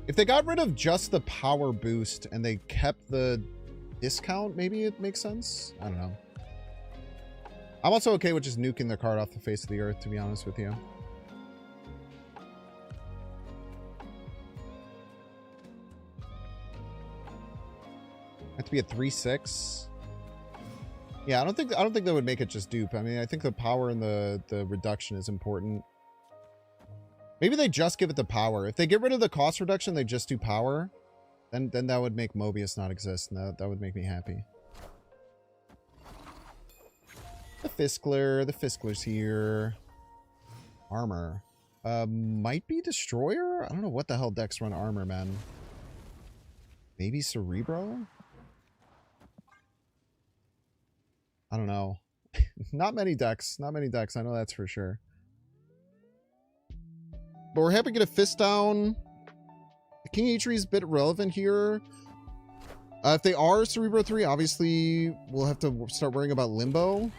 A: If they got rid of just the power boost and they kept the discount, maybe it makes sense? I don't know. I'm also okay with just nuking their card off the face of the earth, to be honest with you. Have to be a 3/6. Yeah, I don't think that would make it just dupe. I mean, I think the power and the reduction is important. Maybe they just give it the power. If they get rid of the cost reduction, they just do power. Then that would make Mobius not exist, and that would make me happy. The Fiskler's here. Armor. Might be Destroyer? I don't know what the hell decks run armor, man. Maybe Cerebro? I don't know. Not many decks. Not many decks. I know that's for sure. But we're happy to get a fist down. The King Eitri is a bit relevant here. If they are Cerebro 3, obviously we'll have to start worrying about Limbo.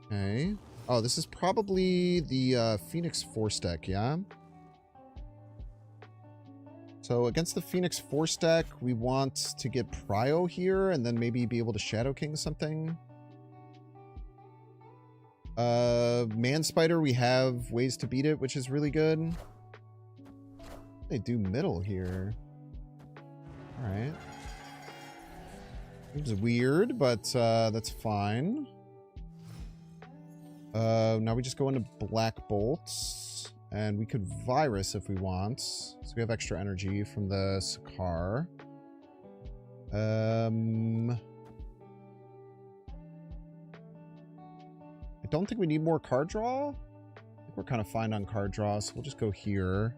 A: Okay. Oh, this is probably the Phoenix Force deck, yeah? So against the Phoenix Force deck, we want to get Prio here and then maybe be able to Shadow King something. Man Spider, we have ways to beat it, which is really good. They do middle here. Alright. Seems weird, but that's fine. Now we just go into Black Bolts. And we could Virus if we want. So we have extra energy from the Sakaar. I don't think we need more card draw. I think we're kind of fine on card draw, so we'll just go here.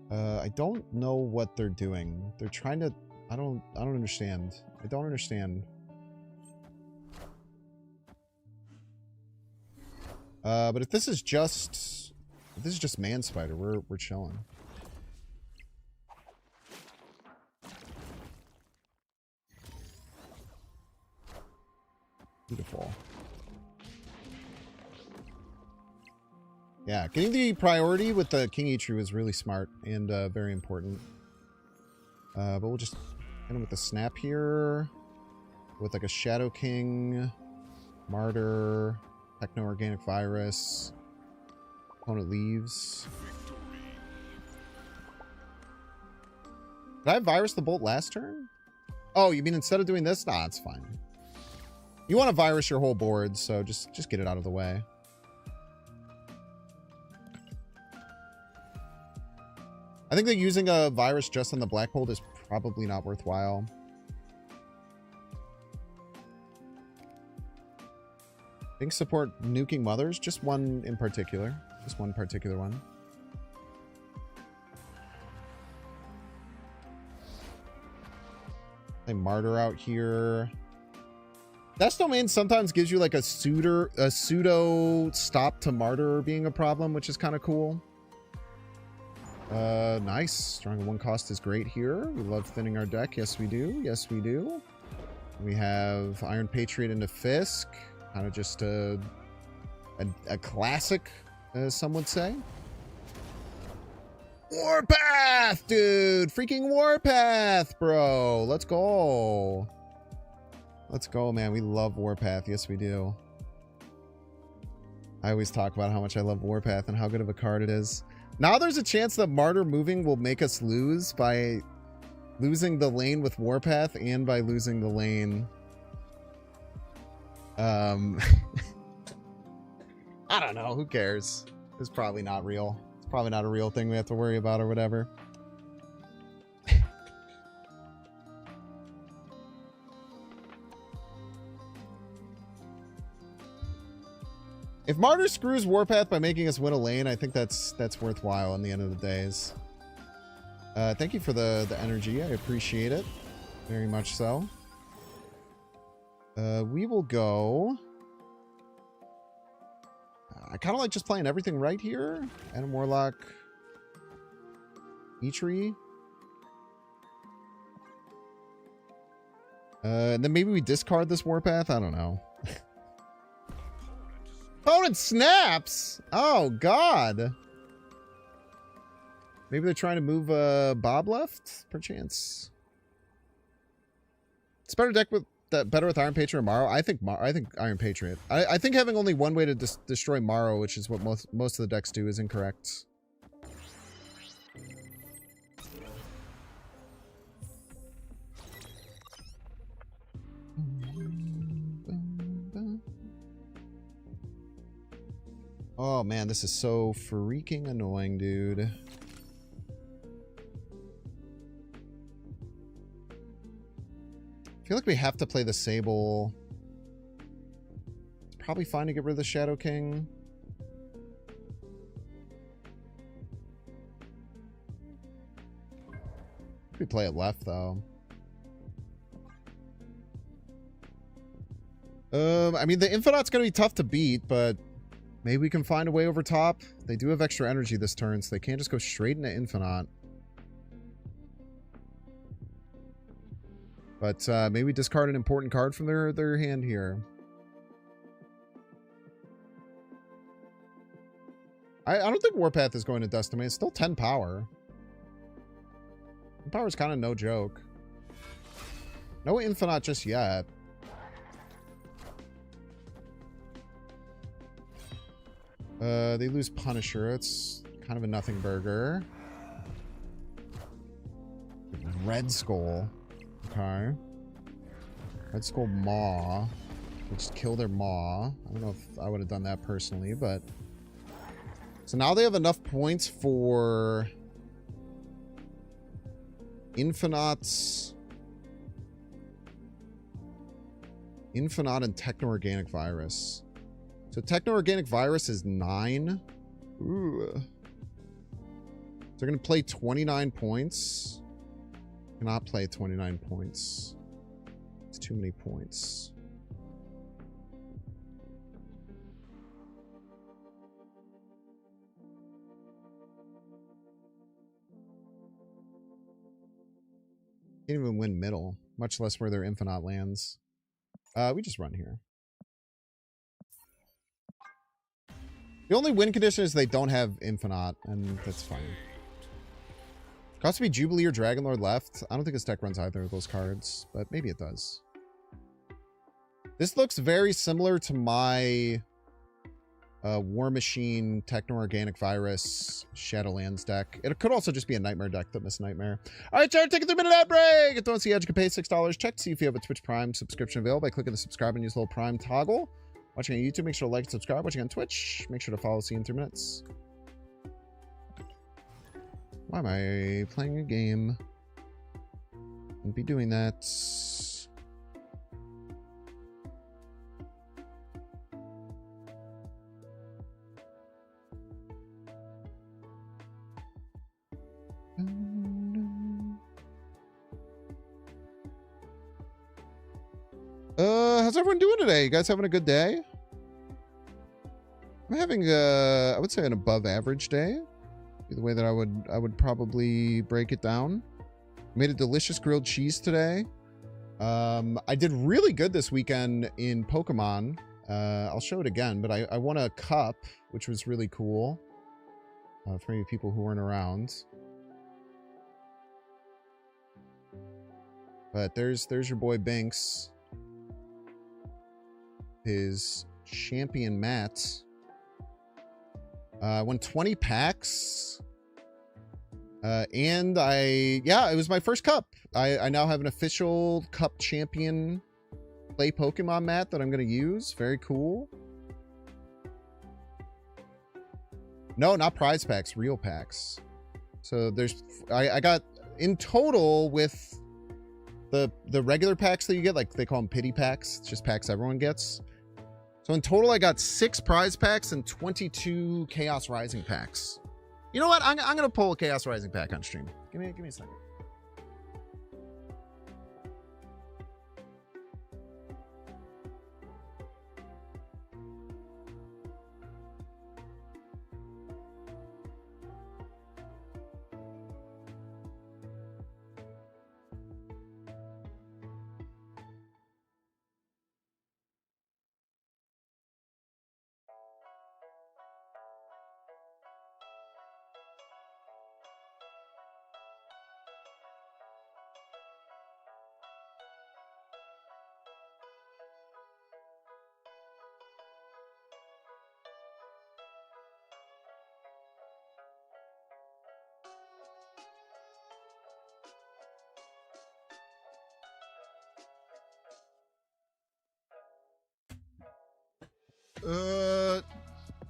A: I don't know what they're doing. They're trying to... I don't understand. I don't understand. But if this is just Man Spider, we're chilling. Beautiful. Yeah, getting the priority with the King Eitri is really smart and very important. But we'll just hit him with the snap here. With like a Shadow King, Martyr, Techno-Organic Virus. Opponent leaves. Did I virus the bolt last turn? Oh, you mean instead of doing this? Nah, it's fine. You want to virus your whole board, so just get it out of the way. I think that using a virus just on the Black Bolt is probably not worthwhile. I think support nuking mothers, just one in particular. Just one particular one. Play Martyr out here. Death's Domain sometimes gives you like a pseudo stop to Martyr being a problem, which is kind of cool. Nice. Strong 1 cost is great here. We love thinning our deck. Yes, we do. Yes, we do. We have Iron Patriot into Fisk. Kind of just a classic, as some would say. Warpath, dude! Freaking Warpath, bro! Let's go. Let's go, man. We love Warpath. Yes, we do. I always talk about how much I love Warpath and how good of a card it is. Now there's a chance that Martyr moving will make us lose by losing the lane with Warpath and by losing the lane. I don't know. Who cares? It's probably not real. It's probably not a real thing we have to worry about or whatever. If Martyr screws Warpath by making us win a lane, I think that's worthwhile in the end of the days. Thank you for the energy. I appreciate it. Very much so. We will go... I kind of like just playing everything right here. Adam Warlock. Eitri. And then maybe we discard this Warpath. I don't know. Opponent snaps! Oh, God. Maybe they're trying to move Bob left, perchance. It's better deck with better with Iron Patriot or Morrow. I think Iron Patriot. I think having only one way to destroy Morrow, which is what most of the decks do, is incorrect. Oh man, this is so freaking annoying, dude. I feel like we have to play the Sable. Probably fine to get rid of the Shadow King. We play it left, though. I mean, the Infinite's going to be tough to beat, but maybe we can find a way over top. They do have extra energy this turn, so they can't just go straight into Infinite. But maybe discard an important card from their hand here. I don't think Warpath is going to Destiny. It's still 10 power. 10 power is kind of no joke. No Infinite just yet. They lose Punisher. It's kind of a nothing burger. Red Skull. Okay. Red Skull Maw. Which killed their Maw. I don't know if I would have done that personally, but... So now they have enough points for... Infinite and Techno-Organic Virus. So Techno-Organic Virus is 9. Ooh. So they're going to play 29 points. Cannot play 29 points. It's too many points. Can't even win middle, much less where their Infinite lands. We just run here. The only win condition is they don't have Infinite, and that's fine. Costs to be Jubilee or Dragonlord left. I don't think his deck runs either of those cards, but maybe it does. This looks very similar to my War Machine, Techno-Organic Virus, Shadowlands deck. It could also just be a Nightmare deck that missed Nightmare. All right, Jared, take a 3-minute ad break. If you don't see Edge, you can pay $6. Check to see if you have a Twitch Prime subscription available by clicking the subscribe and use the little Prime toggle. Watching on YouTube, make sure to like and subscribe. Watching on Twitch, make sure to follow. See you in 3 minutes. Why am I playing a game? Wouldn't be doing that. How's everyone doing today? You guys having a good day? I'm having I would say an above average day. The way that I would probably break it down. Made a delicious grilled cheese today. I did really good this weekend in Pokemon. I'll show it again, but I won a cup, which was really cool. For any people who weren't around. But there's your boy Binks. His champion Matt. Won 20 packs. And it was my first cup. I now have an official cup champion play Pokemon mat that I'm going to use. Very cool. No, not prize packs, real packs. So I got in total with the regular packs that you get, like they call them pity packs. It's just packs everyone gets. So in total, I got 6 prize packs and 22 Chaos Rising packs. You know what? I'm going to pull a Chaos Rising pack on stream. Give me a second.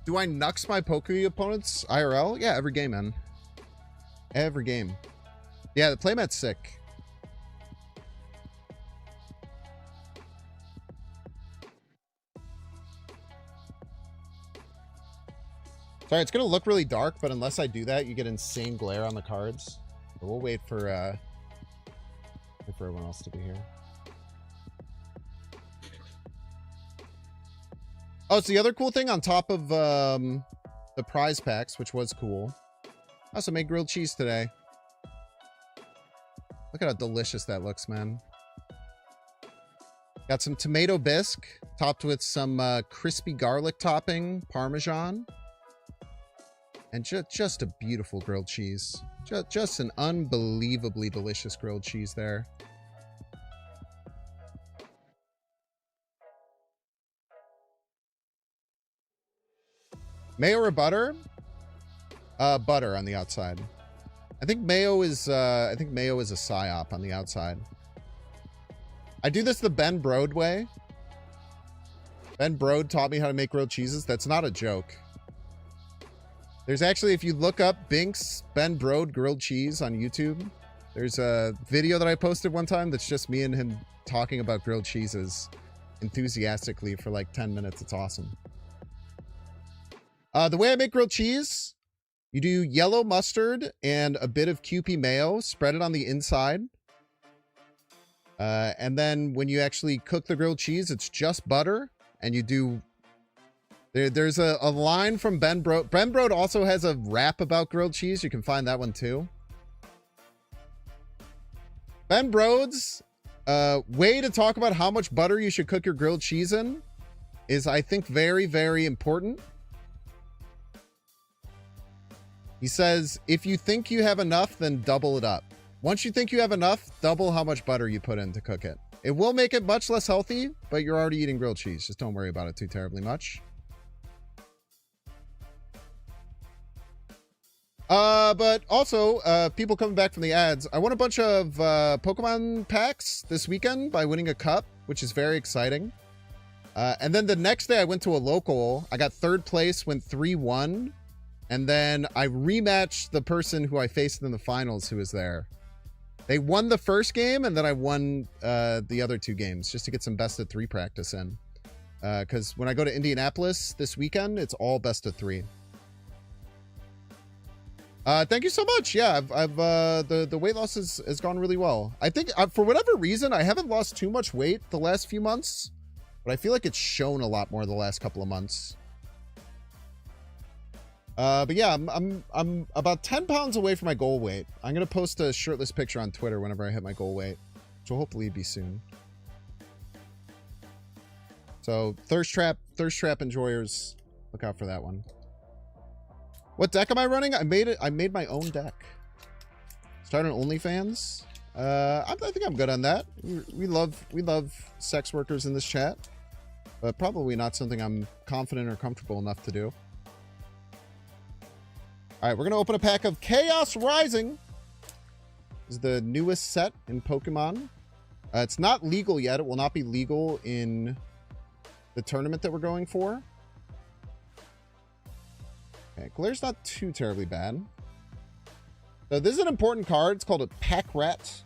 A: Do I nux my Poke opponents IRL? Yeah, every game, man. Every game. Yeah, the playmat's sick. Sorry, it's going to look really dark, but unless I do that, you get insane glare on the cards. But we'll wait for everyone else to be here. Oh, so the other cool thing on top of the prize packs, which was cool. I also made grilled cheese today. Look at how delicious that looks, man. Got some tomato bisque topped with some crispy garlic topping, Parmesan. And just a beautiful grilled cheese. Just an unbelievably delicious grilled cheese there. Mayo or butter? Butter on the outside. I think mayo is a psyop on the outside. I do this the Ben Brode way. Ben Brode taught me how to make grilled cheeses. That's not a joke. There's actually, if you look up Binks Ben Brode grilled cheese on YouTube, there's a video that I posted one time that's just me and him talking about grilled cheeses enthusiastically for like 10 minutes. It's awesome. The way I make grilled cheese, you do yellow mustard and a bit of Kewpie mayo, spread it on the inside. And then when you actually cook the grilled cheese, it's just butter. And you do... There's a line from Ben Brode. Ben Brode also has a rap about grilled cheese. You can find that one too. Ben Brode's way to talk about how much butter you should cook your grilled cheese in is, I think, very, very important. He says, if you think you have enough, then double it up. Once you think you have enough, double how much butter you put in to cook it. It will make it much less healthy, but you're already eating grilled cheese. Just don't worry about it too terribly much. But also, people coming back from the ads. I won a bunch of Pokemon packs this weekend by winning a cup, which is very exciting. And then the next day I went to a local. I got third place, went 3-1. And then I rematched the person who I faced in the finals who was there. They won the first game, and then I won the other two games just to get some best of 3 practice in. Because when I go to Indianapolis this weekend, it's all best of 3. Thank you so much. Yeah, the weight loss has gone really well. I think for whatever reason, I haven't lost too much weight the last few months, but I feel like it's shown a lot more the last couple of months. But yeah, I'm about 10 pounds away from my goal weight. I'm gonna post a shirtless picture on Twitter whenever I hit my goal weight, which will hopefully be soon. So thirst trap enjoyers, look out for that one. What deck am I running? I made my own deck. Start on OnlyFans. I think I'm good on that. We love sex workers in this chat, but probably not something I'm confident or comfortable enough to do. All right, we're going to open a pack of Chaos Rising. This is the newest set in Pokemon. It's not legal yet. It will not be legal in the tournament that we're going for. Okay, Glaire's not too terribly bad. So this is an important card. It's called a Pack Rat.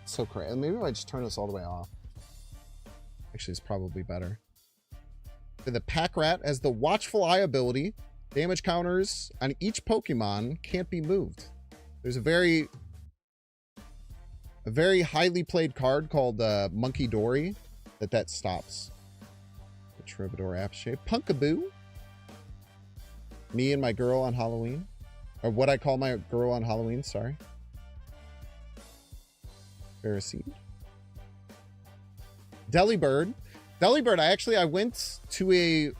A: So crazy. Maybe if I just turn this all the way off. Actually, it's probably better. So the Pack Rat has the Watchful Eye ability. Damage counters on each Pokemon can't be moved. There's a very highly played card called Monkey Dory that stops. The Troubadour Apshape. Punkaboo. Me and my girl on Halloween. Or what I call my girl on Halloween, sorry. Ferroseed. Delibird. Delibird, I went to a...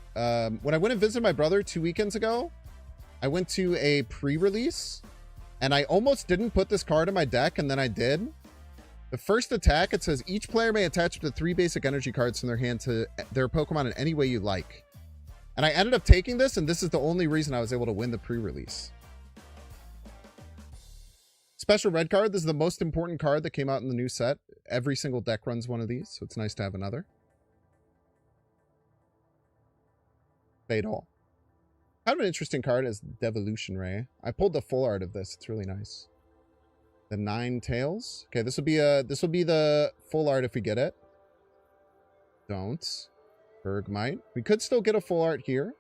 A: when I went and visited my brother 2 weekends ago, I went to a pre-release, and I almost didn't put this card in my deck, and then I did. The first attack, it says, each player may attach up to 3 basic energy cards from their hand to their Pokemon in any way you like. And I ended up taking this, and this is the only reason I was able to win the pre-release. Special red card, this is the most important card that came out in the new set. Every single deck runs one of these, so it's nice to have another. Fade All. Kind of an interesting card is Devolution Ray. I pulled the full art of this. It's really nice. The Nine Tails. Okay, this will be the full art if we get it. Don't. Bergmite. We could still get a full art here.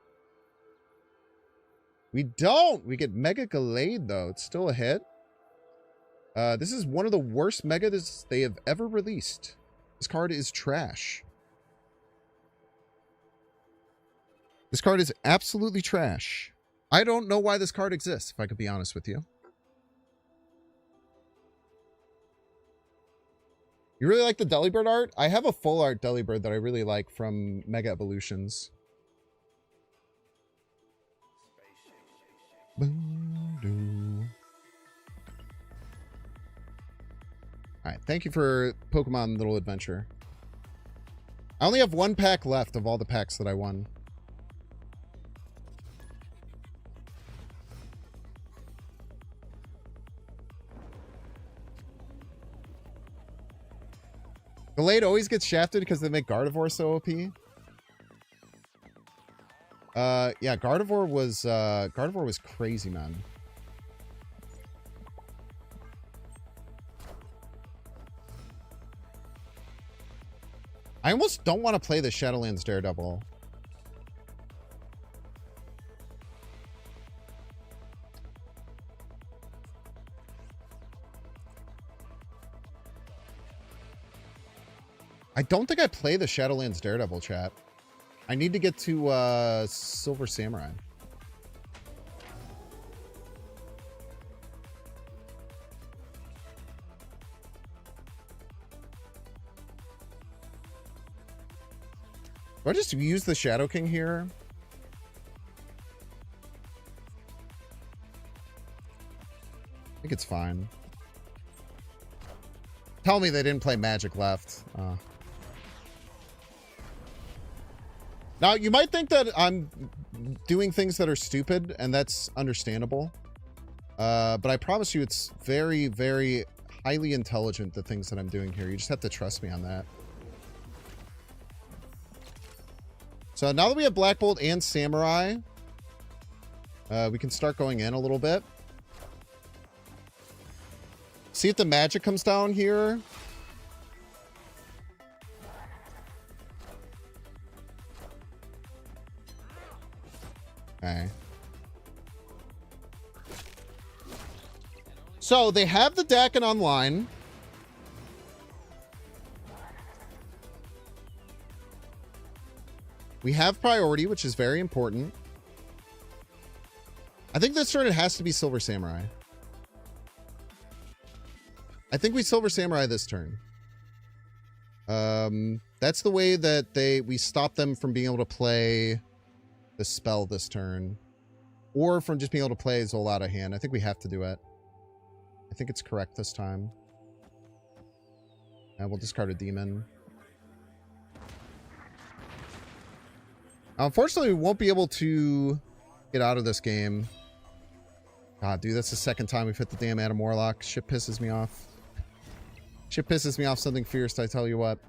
A: We don't. We get Mega Gallade, though. It's still a hit. This is one of the worst Megas they have ever released. This card is trash. This card is absolutely trash. I don't know why this card exists, if I could be honest with you. You really like the Delibird art? I have a full art Delibird that I really like from Mega Evolutions. Alright, thank you for Pokemon Little Adventure. I only have one pack left of all the packs that I won. Gallade always gets shafted because they make Gardevoir so OP. Yeah, Gardevoir was crazy, man. I almost don't want to play the Shadowlands Daredevil. I don't think I play the Shadowlands Daredevil, chat. I need to get to Silver Samurai. Do I just use the Shadow King here? I think it's fine. Tell me they didn't play Magic left. Now, you might think that I'm doing things that are stupid, and that's understandable. But I promise you it's very, very highly intelligent, the things that I'm doing here. You just have to trust me on that. So now that we have Black Bolt and Samurai, we can start going in a little bit. See if the magic comes down here. Okay. So they have the Dakin online. We have priority, which is very important. I think this turn it has to be Silver Samurai. I think we Silver Samurai this turn. That's the way that we stop them from being able to play the spell this turn. Or from just being able to play Zol out of hand. I think we have to do it. I think it's correct this time. And we'll discard a demon. Unfortunately, we won't be able to get out of this game. God, dude, that's the second time we've hit the damn Adam Warlock. Shit pisses me off. Shit pisses me off something fierce, I tell you what.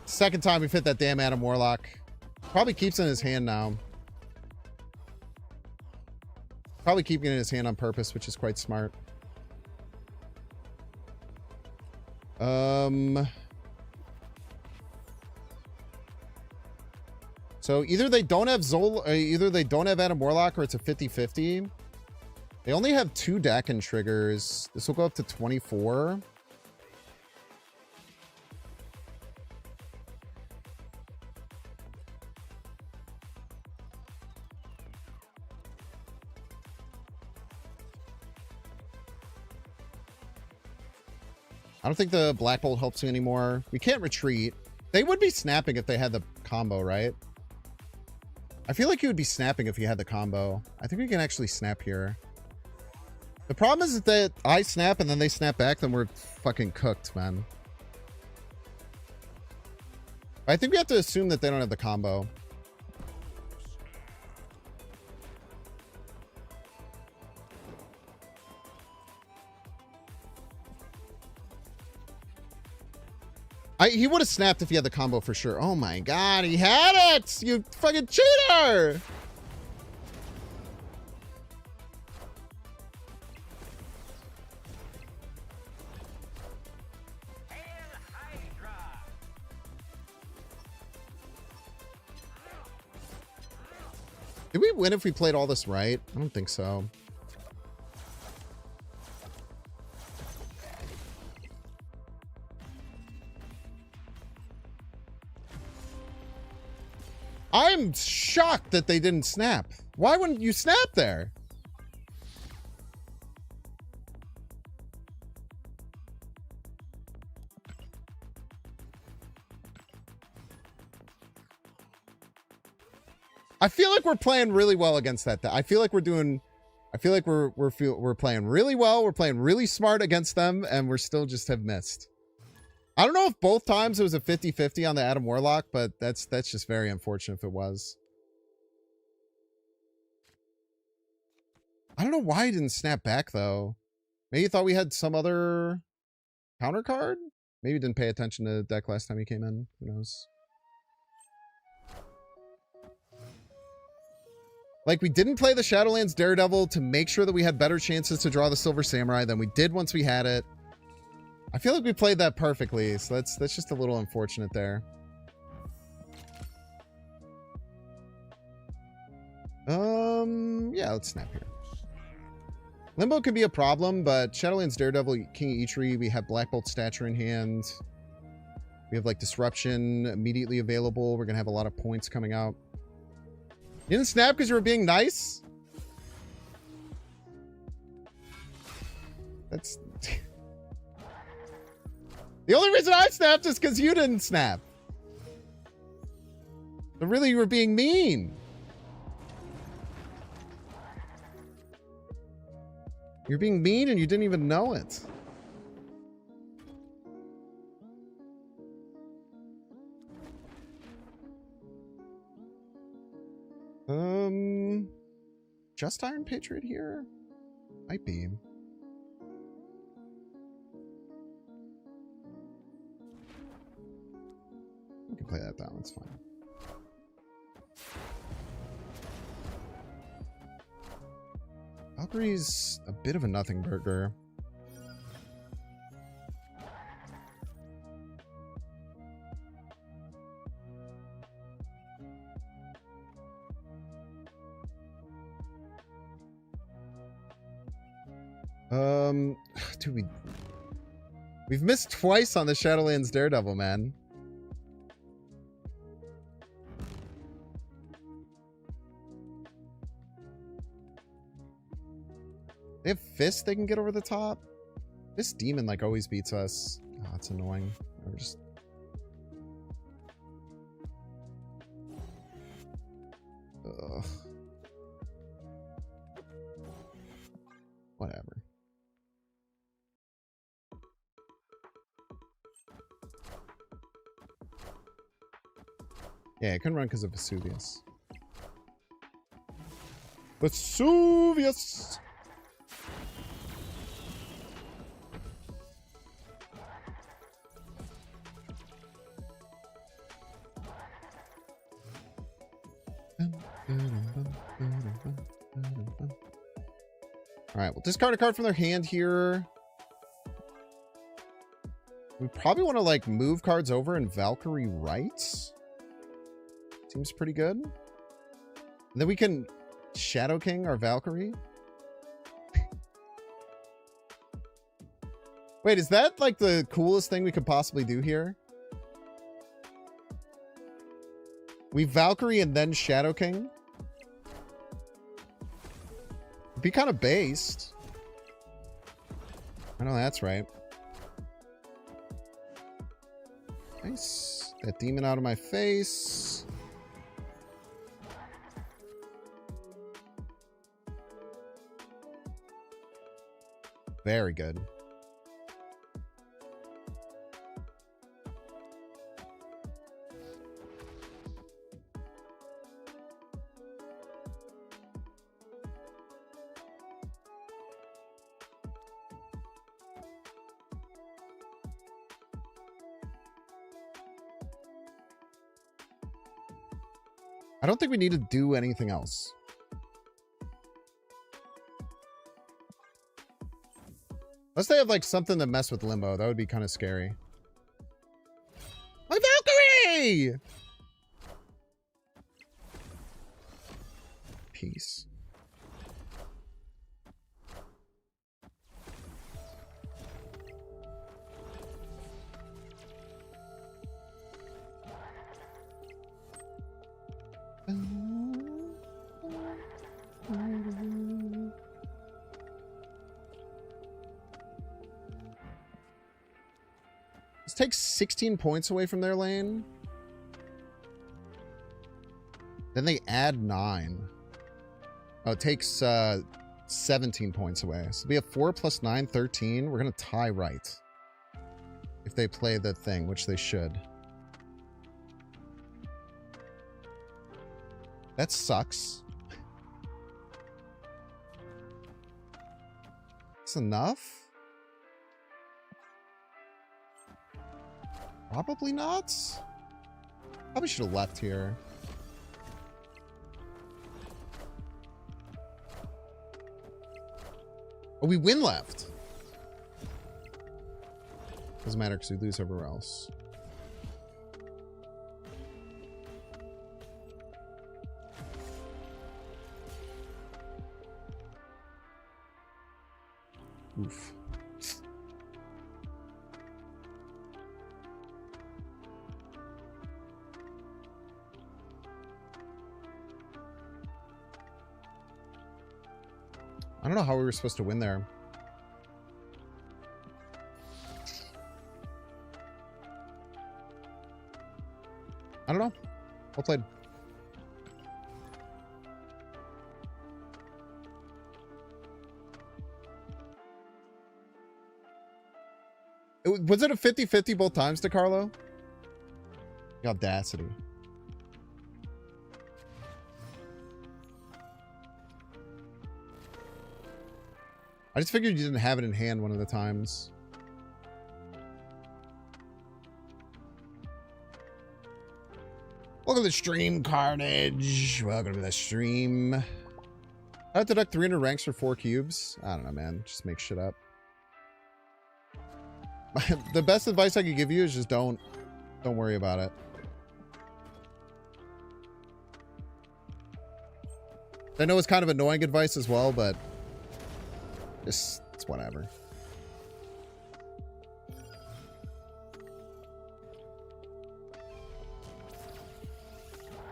A: Second time we've hit that damn Adam Warlock. Probably keeps it in his hand now. Probably keeping it in his hand on purpose, which is quite smart. So either they don't have either they don't have Adam Warlock, or it's a 50-50. They only have 2 Dakin triggers. This will go up to 24. I don't think the Black Bolt helps you anymore. We can't retreat. They would be snapping if they had the combo, right? I feel like he would be snapping if he had the combo. I think we can actually snap here. The problem is that I snap and then they snap back, then we're fucking cooked, man. I think we have to assume that they don't have the combo. He would have snapped if he had the combo for sure. Oh my god, he had it! You fucking cheater! we win if we played all this right? I don't think so. I'm shocked that they didn't snap. Why wouldn't you snap there? I feel like we're playing really well against that. I feel like we're doing. I feel like we're playing really well. We're playing really smart against them, and we're still just have missed. I don't know if both times it was a 50-50 on the Adam Warlock, but that's just very unfortunate if it was. I don't know why he didn't snap back though. Maybe he thought we had some other counter card. Maybe he didn't pay attention to the deck last time he came in. Who knows? Like, we didn't play the Shadowlands Daredevil to make sure that we had better chances to draw the Silver Samurai than we did once we had it. I feel like we played that perfectly, so that's just a little unfortunate there. Yeah, let's snap here. Limbo could be a problem, but Shadowlands Daredevil, King of Eitri, we have Black Bolt Stature in hand. We have, like, Disruption immediately available. We're going to have a lot of points coming out. You didn't snap because you were being nice? That's... The only reason I snapped is because you didn't snap. But really, you were being mean. You're being mean and you didn't even know it. Just Iron Patriot here? Might be. We can play that down, it's fine. Valkyrie's a bit of a nothing burger. Dude, we've missed twice on the Shadowlands Daredevil, man. They have Fist they can get over the top. This demon, like, always beats us. Oh, it's annoying. We're just... Ugh. Whatever. Yeah, I couldn't run because of Vesuvius. Vesuvius! Alright, we'll discard a card from their hand here. We probably want to, like, move cards over and Valkyrie right. Seems pretty good. And then we can Shadow King our Valkyrie. Wait, is that, like, the coolest thing we could possibly do here? We Valkyrie and then Shadow King? It'd be kind of based. I know that's right. Nice. That demon out of my face. Very good. I don't think we need to do anything else. Unless they have, like, something to mess with Limbo. That would be kind of scary. My Valkyrie! peace. This takes 16 points away from their lane. Then they add 9. Oh, it takes 17 points away. So we have 4 plus 9, 13. We're going to tie right. If they play the thing, which they should. That sucks. It's enough? Probably not. Probably should have left here. Oh, we win left. Doesn't matter because we lose everywhere else. Oof. I don't know how we were supposed to win there. I don't know. Well played. Was it a 50-50 both times to Carlo? The audacity. I just figured you didn't have it in hand one of the times. Welcome to the stream, Carnage. Welcome to the stream. I have to deduct 300 ranks for 4 cubes. I don't know, man. Just make shit up. The best advice I could give you is just don't worry about it. I know it's kind of annoying advice as well, but it's whatever.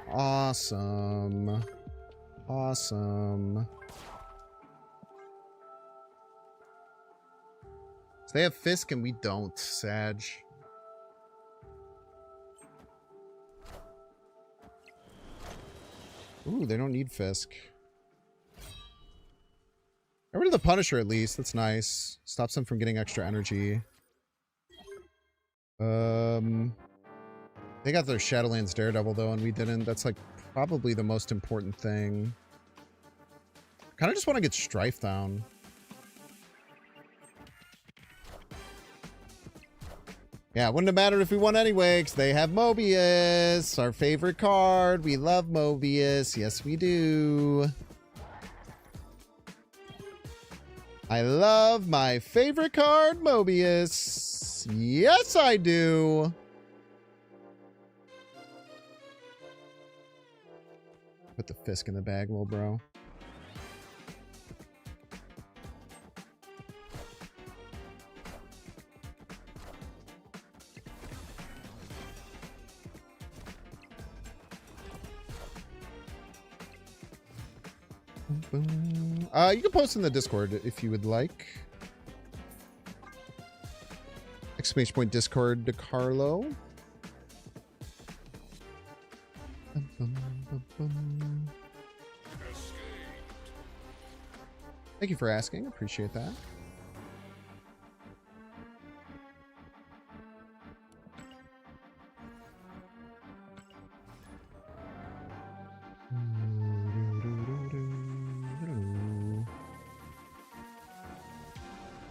A: Awesome. Awesome. So they have Fisk and we don't, Sag. Ooh, they don't need Fisk. Get rid of the Punisher at least. That's nice. Stops them from getting extra energy. They got their Shadowlands Daredevil though, and we didn't. That's like probably the most important thing. Kind of just want to get Strife down. Yeah, it wouldn't have mattered if we won anyway, because they have Mobius, our favorite card. We love Mobius. Yes, we do. I love my favorite card, Mobius. Yes, I do. Put the Fisk in the bag, little bro. You can post in the Discord if you would like. Exclamation point Discord to Carlo. Thank you for asking. Appreciate that.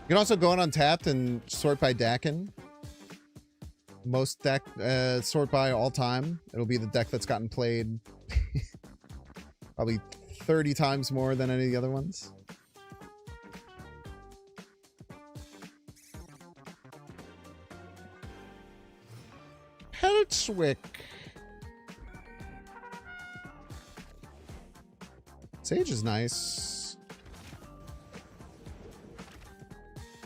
A: You can also go on Untapped and sort by Dakin. Most deck sort by all time. It'll be the deck that's gotten played probably 30 times more than any of the other ones. Peltzwick. Sage is nice.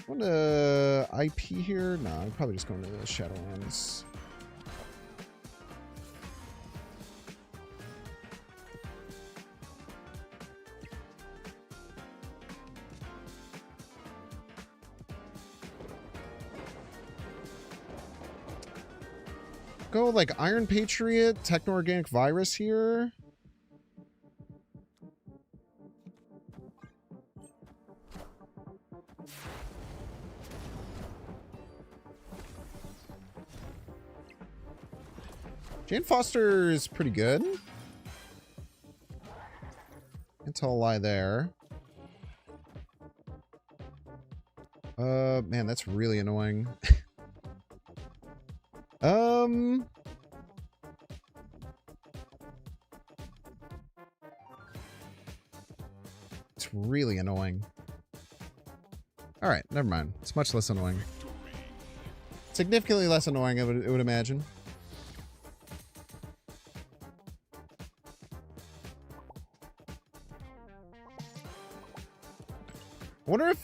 A: Want to IP here? No, I'm probably just going to the Shadowlands. Go like Iron Patriot, Techno-Organic Virus here. Jane Foster is pretty good. Can't tell a lie there. Man, that's really annoying. It's really annoying. All right, never mind. It's much less annoying. Significantly less annoying, I would imagine.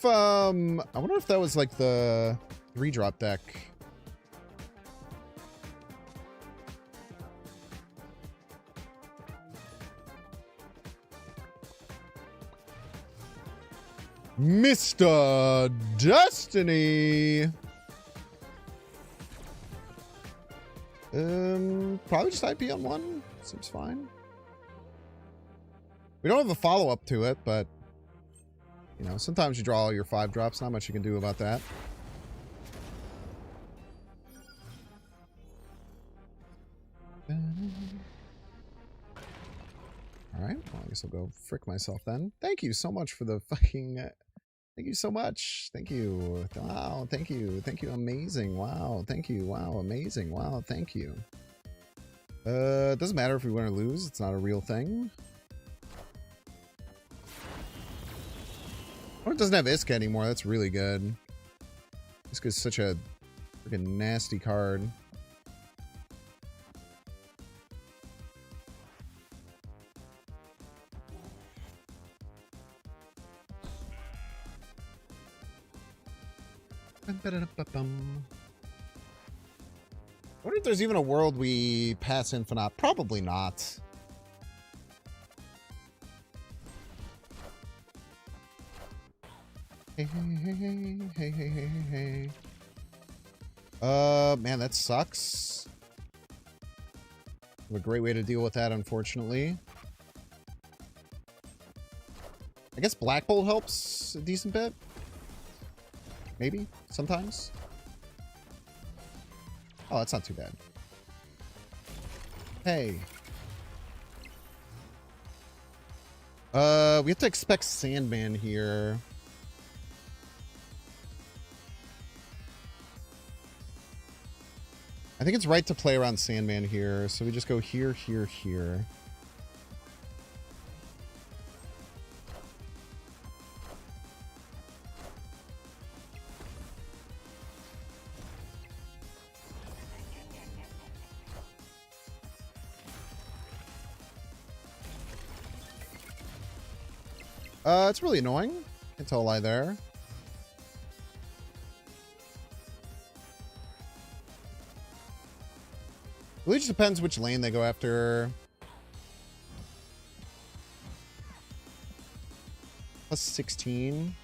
A: I wonder if that was like the 3-drop deck. Mr. Destiny. Probably just IP on one. Seems fine. We don't have a follow-up to it, but you know, sometimes you draw all your 5-drops. Not much you can do about that. Alright, well, I guess I'll go frick myself then. Thank you so much for the fucking... thank you so much. Thank you. Wow, thank you. Thank you. Amazing. Wow, thank you. Wow, amazing. Wow, thank you. It doesn't matter if we win or lose. It's not a real thing. Oh, it doesn't have Iska anymore. That's really good. Iska's such a freaking nasty card. I wonder if there's even a world we pass Infinite. Probably not. Hey, hey, hey, hey, hey, hey, hey, hey. Man, that sucks. A great way to deal with that, unfortunately. I guess Black Bolt helps a decent bit. Maybe, sometimes. Oh, that's not too bad. Hey. We have to expect Sandman here. I think it's right to play around Sandman here, so we just go here, here, here. It's really annoying. Can't tell a lie there. Really just depends which lane they go after. Plus 16.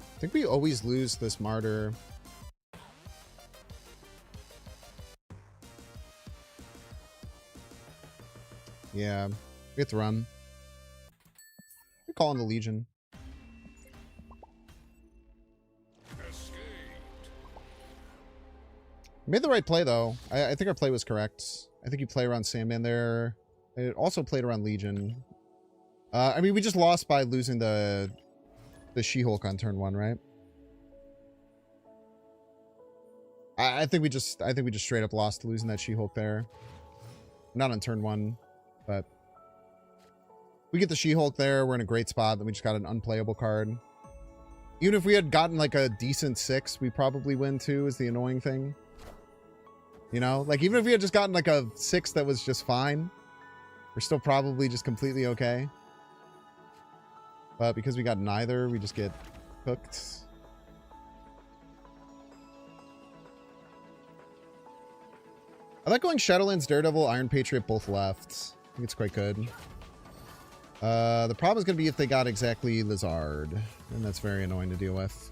A: I think we always lose this Martyr. Yeah, we have to run. We're calling the Legion. Made the right play, though. I think our play was correct. I think you play around Sandman there. It also played around Legion. I mean, we just lost by losing the She-Hulk on turn 1, right? I think we just straight up lost to losing that She-Hulk there. Not on turn 1, but we get the She-Hulk there. We're in a great spot. Then we just got an unplayable card. Even if we had gotten like a decent 6, we probably win too, is the annoying thing. You know? Like, even if we had just gotten like a 6 that was just fine, we're still probably just completely okay. But because we got neither, we just get cooked. I like going Shadowlands, Daredevil, Iron Patriot both left. I think it's quite good. The problem is going to be if they got exactly Lizard, and that's very annoying to deal with.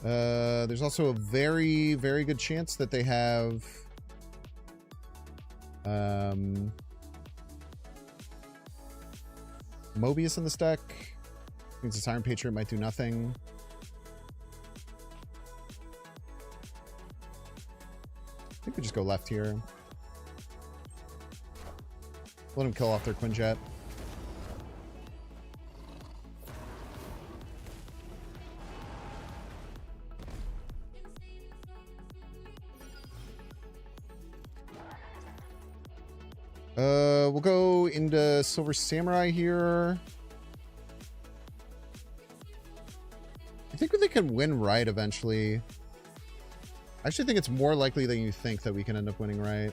A: There's also a very, very good chance that they have Mobius in this deck. Means this Iron Patriot might do nothing. I think we just go left here. Let him kill off their Quinjet. We'll go into Silver Samurai here. I think they can win right eventually. I actually think it's more likely than you think that we can end up winning right.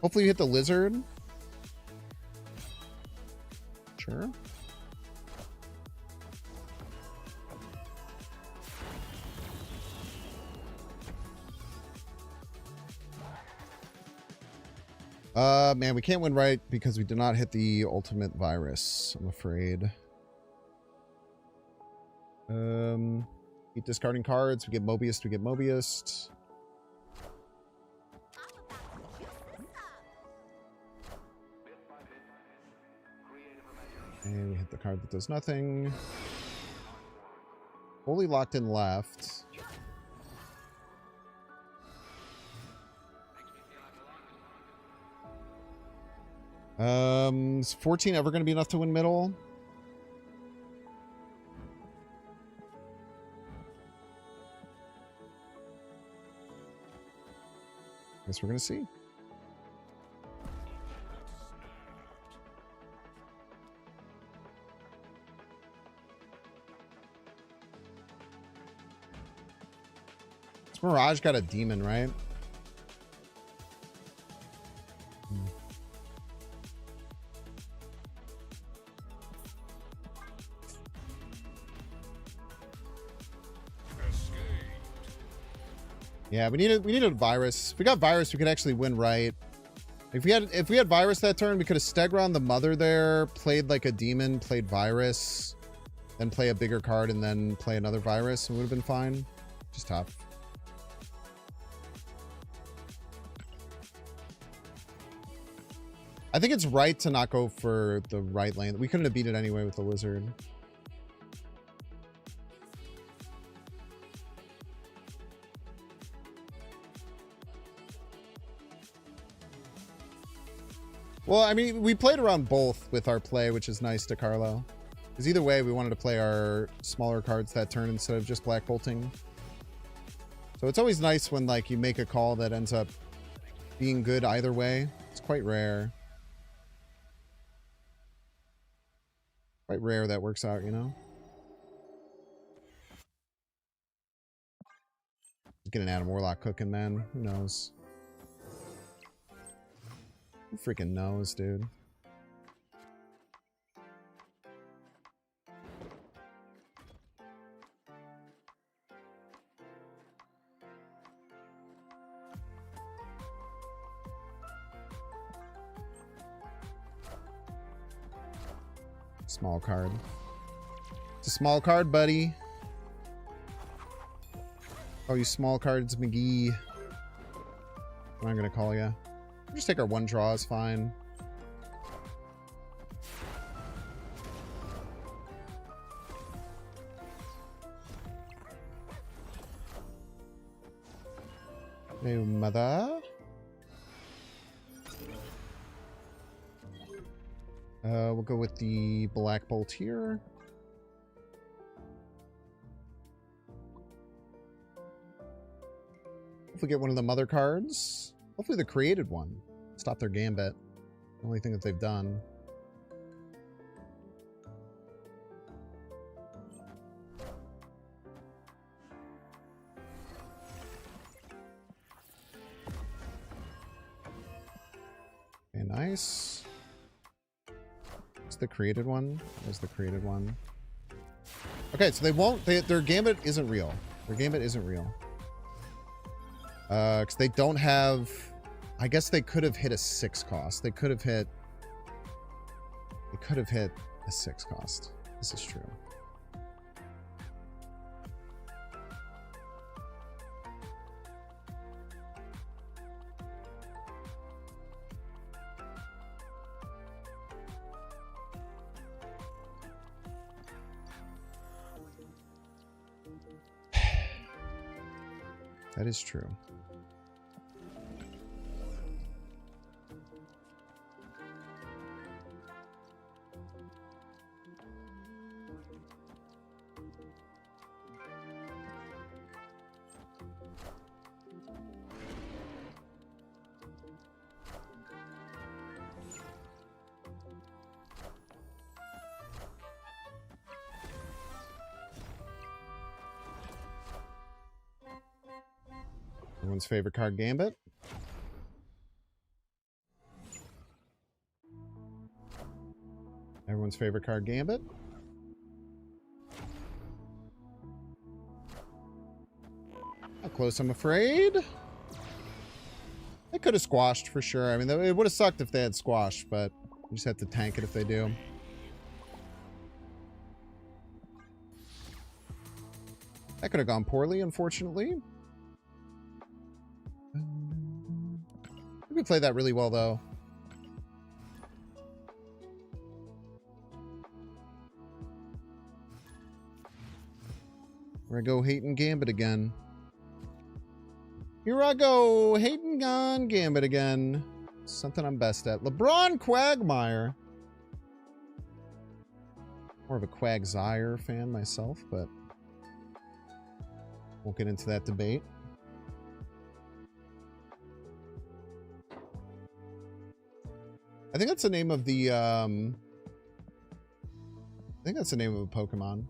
A: Hopefully you hit the Lizard. Sure. Man, we can't win right because we did not hit the ultimate virus, I'm afraid. Keep discarding cards. We get Mobius, we get Mobius. And we hit the card that does nothing. Fully locked in left. Is 14 ever going to be enough to win middle? Guess we're going to see. This Mirage got a demon, right? Yeah, we needed a virus. If we got virus, we could actually win right. If we had virus that turn, we could have Stegron the mother there, played like a demon, played virus, then play a bigger card and then play another virus, and would have been fine. Just tough. I think it's right to not go for the right lane. We couldn't have beat it anyway with the Lizard. Well, I mean, we played around both with our play, which is nice to Carlo. Because either way, we wanted to play our smaller cards that turn instead of just Black Bolting. So it's always nice when, like, you make a call that ends up being good either way. It's quite rare. Quite rare that works out, you know? Get an Adam Warlock cooking, man. Who knows? Who freaking knows, dude? Small card. It's a small card, buddy. Oh, you small cards, McGee. I'm not gonna call you. Just take our one draw is fine. Hey, mother. We'll go with the Black Bolt here. If we get one of the mother cards, hopefully the created one. Stop their Gambit. Only thing that they've done. Okay, nice. It's the created one. There's the created one. Okay, so they won't. Their gambit isn't real. Their gambit isn't real. Because they don't have. I guess they could have hit a 6 cost. They could have hit. They could have hit a 6 cost. This is true. That is true. Everyone's favorite card, Gambit. Everyone's favorite card, Gambit. Not close, I'm afraid. They could have squashed for sure. I mean, it would have sucked if they had squashed, but you just have to tank it if they do. That could have gone poorly, unfortunately. We played that really well, though. Here I go, Hayton Gambit again. Here I go, Hayton Gambit again. Something I'm best at. LeBron Quagmire. More of a Quagsire fan myself, but won't get into that debate. I think that's the name of the, I think that's the name of a Pokemon.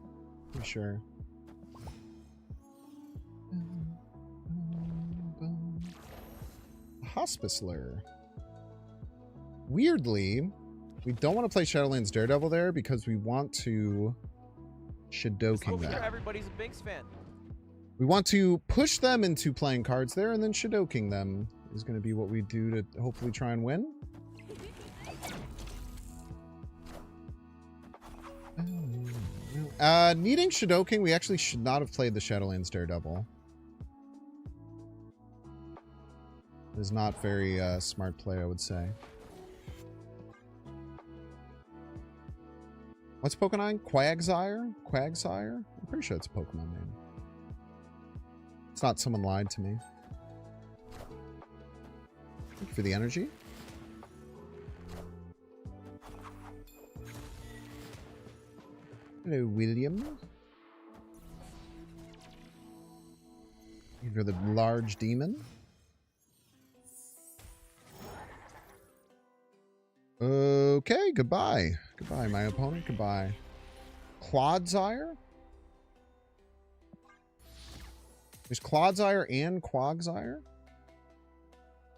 A: Pretty sure. Hospicler. Weirdly, we don't want to play Shadowlands Daredevil there because we want to Shidoking that.
D: Everybody's a Binks fan.
A: We want to push them into playing cards there, and then Shidoking them is going to be what we do to hopefully try and win. Needing Shidoking, we actually should not have played the Shadowlands Daredevil. It is not very smart play, I would say. What's Pokemon? Quagsire? Quagsire? I'm pretty sure it's a Pokemon name. It's not someone lied to me. Thank you for the energy. Hello, William. You're the large demon. Okay, goodbye. Goodbye, my opponent. Goodbye. Clodsire? There's Clodsire and Quagsire?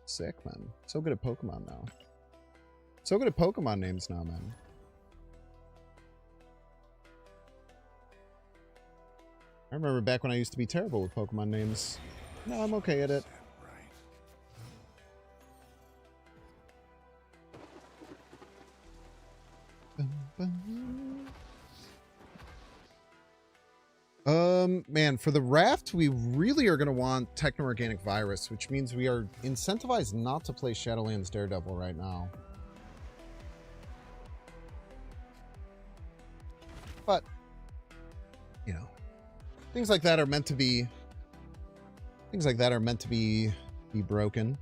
A: Sick, man. So good at Pokemon now. So good at Pokemon names now, man. I remember back when I used to be terrible with Pokemon names. No, I'm okay at it. Man, for the raft, we really are going to want Techno-Organic Virus, which means we are incentivized not to play Shadowlands Daredevil right now. But, you know, things like that are meant to be... Things like that are meant to be broken.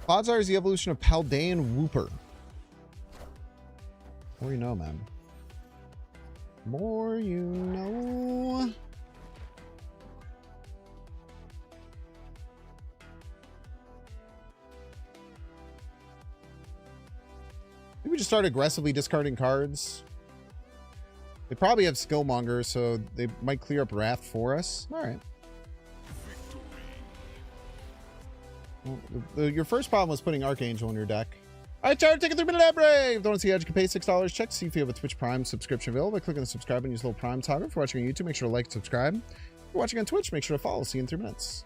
A: Clodsire is the evolution of Paldean Wooper. More you know, man. More you know. we just start aggressively discarding cards. They probably have Skillmonger, so they might clear up Wrath for us. All right. Well, your first problem was putting Archangel in your deck. All right, Charlie, take it 3 minute ad break. Don't see how you can pay $6. Check to see if you have a Twitch Prime subscription available by clicking the subscribe and use the little Prime toggle. If you're watching on YouTube, make sure to like and subscribe. If you're watching on Twitch, make sure to follow. See you in 3 minutes.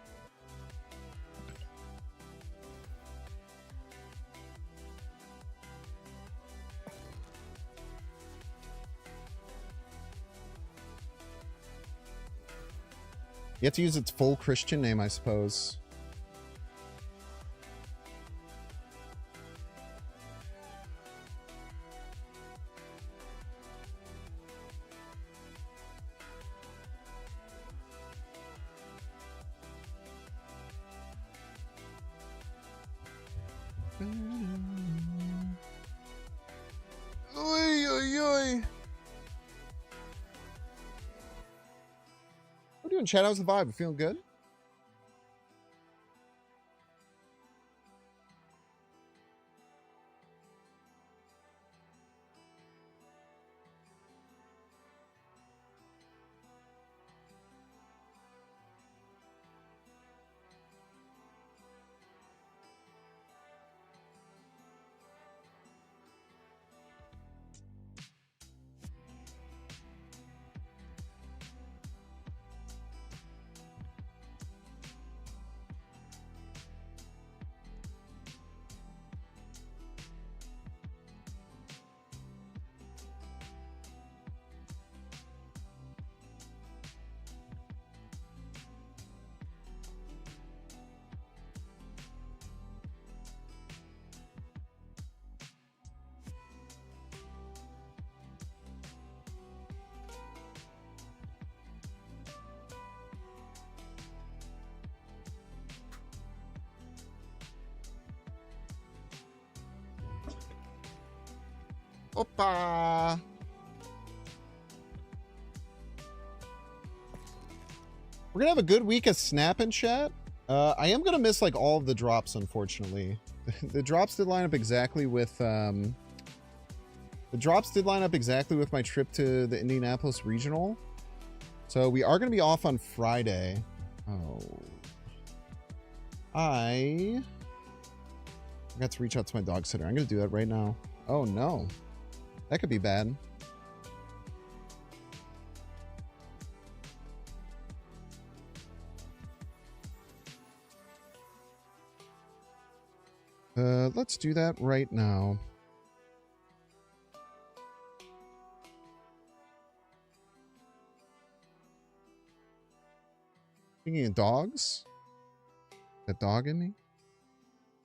A: You have to use its full Christian name, I suppose. Oy, oy, oy. What are you doing, chat? How's the vibe? Feeling good? Opa! We're gonna have a good week of Snap and chat. I am gonna miss like all of the drops, unfortunately. The drops did line up exactly with my trip to the Indianapolis Regional. So we are gonna be off on Friday. Oh. I got to reach out to my dog sitter. I'm gonna do that right now. Oh no. That could be bad. Let's do that right now. Speaking of dogs, that dog in me.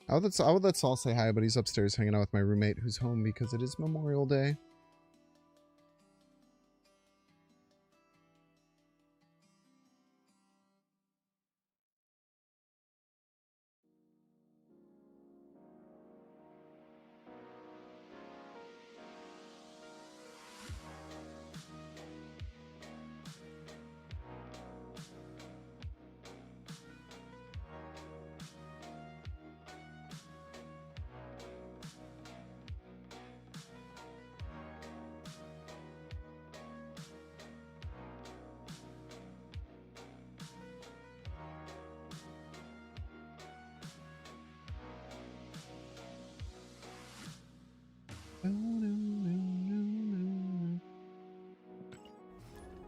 A: I would let Saul say hi, but he's upstairs hanging out with my roommate who's home because it is Memorial Day.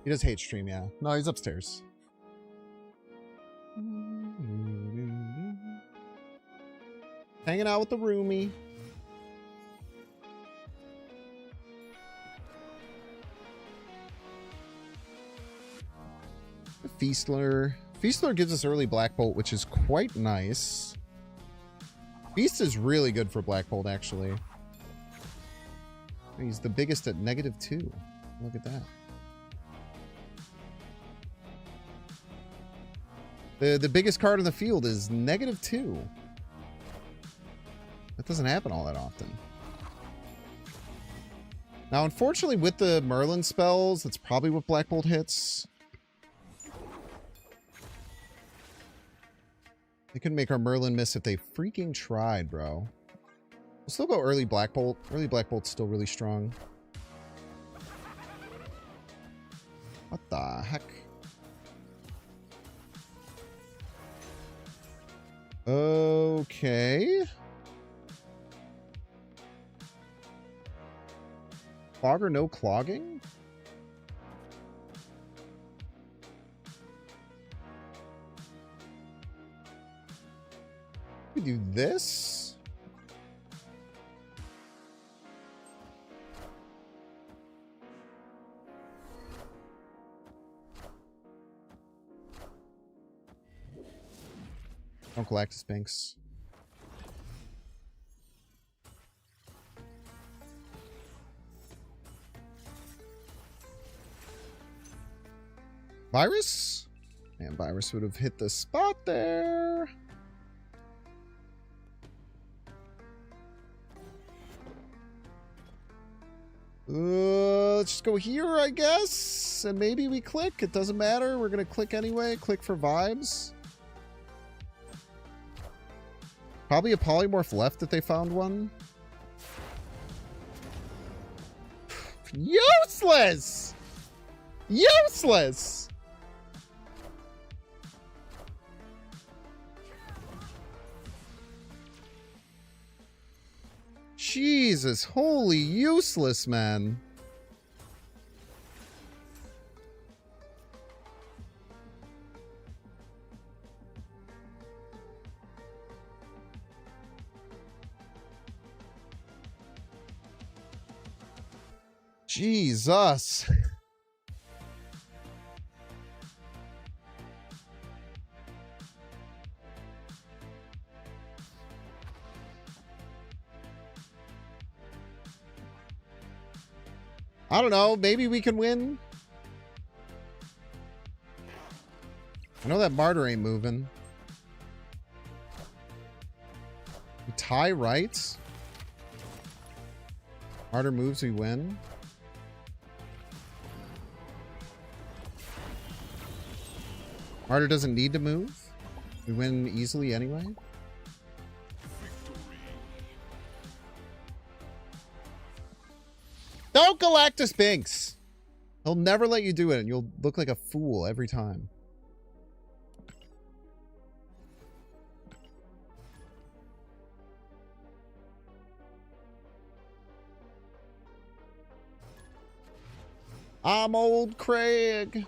A: He does hate stream, yeah. No, he's upstairs. Hanging out with the roomie. Feastler. Feastler gives us early Black Bolt, which is quite nice. Beast is really good for Black Bolt, actually. He's the biggest at -2. Look at that. The biggest card in the field is -2. That doesn't happen all that often. Now, unfortunately, with the Merlin spells, that's probably what Black Bolt hits. They couldn't make our Merlin miss if they freaking tried, bro. We'll still go early Black Bolt. Early Black Bolt's still really strong. What the heck? Okay. Clog or no clogging? We do this. Don't Galactus Binks. Virus? And Virus would have hit the spot there. Let's just go here, I guess. And maybe we click. It doesn't matter. We're going to click anyway. Click for vibes. Probably a polymorph left that they found one. Useless! Useless! Jesus, holy useless, man. Jesus. I don't know. Maybe we can win. I know that Martyr ain't moving. We tie, right? Martyr moves, we win. Martyr doesn't need to move. We win easily anyway. Don't Galactus Binks! He'll never let you do it, and you'll look like a fool every time. I'm old Craig.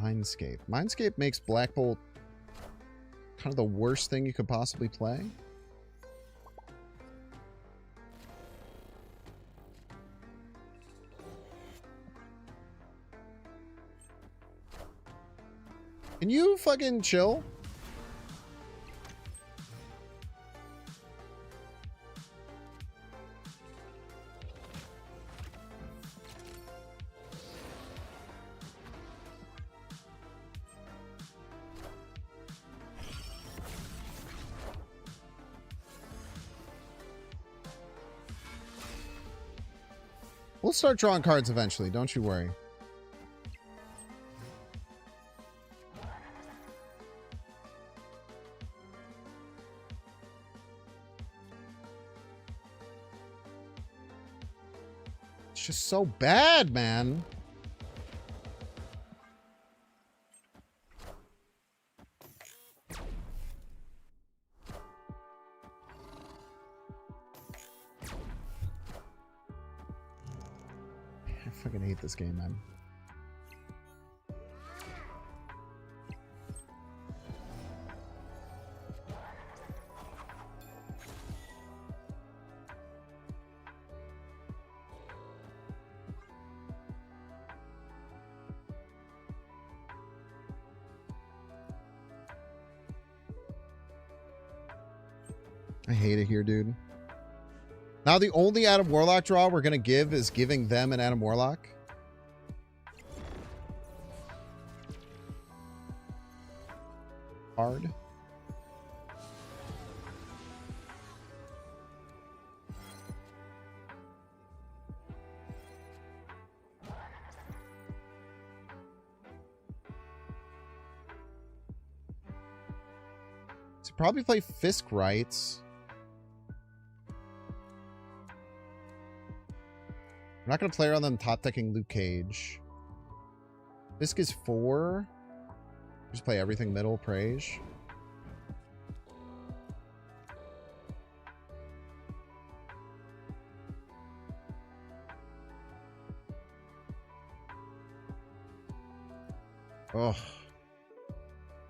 A: Mindscape. Mindscape makes Black Bolt kind of the worst thing you could possibly play. Can you fucking chill? We'll start drawing cards eventually, don't you worry. It's just so bad, man. I fucking hate this game, man. I hate it here, dude. Now the only Adam Warlock draw we're going to give is giving them an Adam Warlock. Hard. So probably play Fisk Rights. I'm not going to play around them top decking Luke Cage. Fisk is 4. Just play everything middle, Prage. Oh,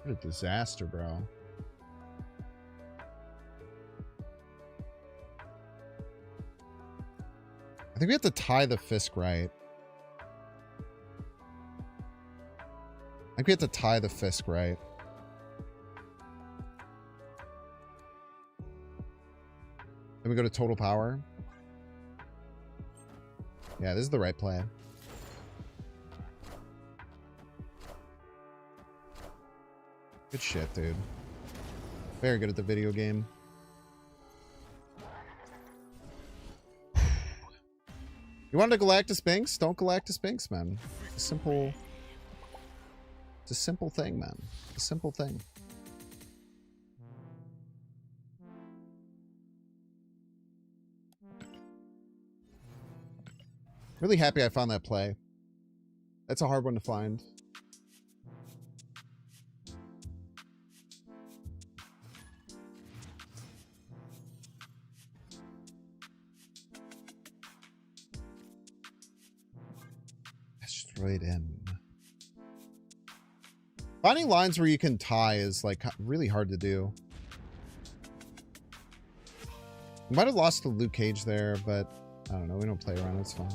A: what a disaster, bro. I think we have to tie the Fisk right. I think we have to tie the Fisk right. Then we go to total power. Yeah, this is the right play. Good shit, dude. Very good at the video game. You wanted to Galactus Binks? Don't Galactus Binks, man. It's a simple... It's a simple thing, man. It's a simple thing. Really happy I found that play. That's a hard one to find. Straight in. Finding lines where you can tie is like really hard to do. We might have lost to Luke Cage there, but I don't know. We don't play around. It's fine.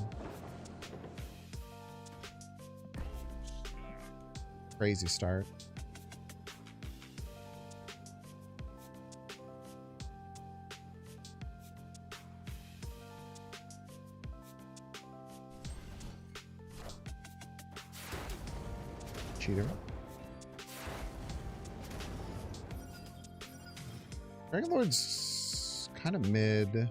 A: Crazy start. Cheater. Dragon Lord's kind of mid.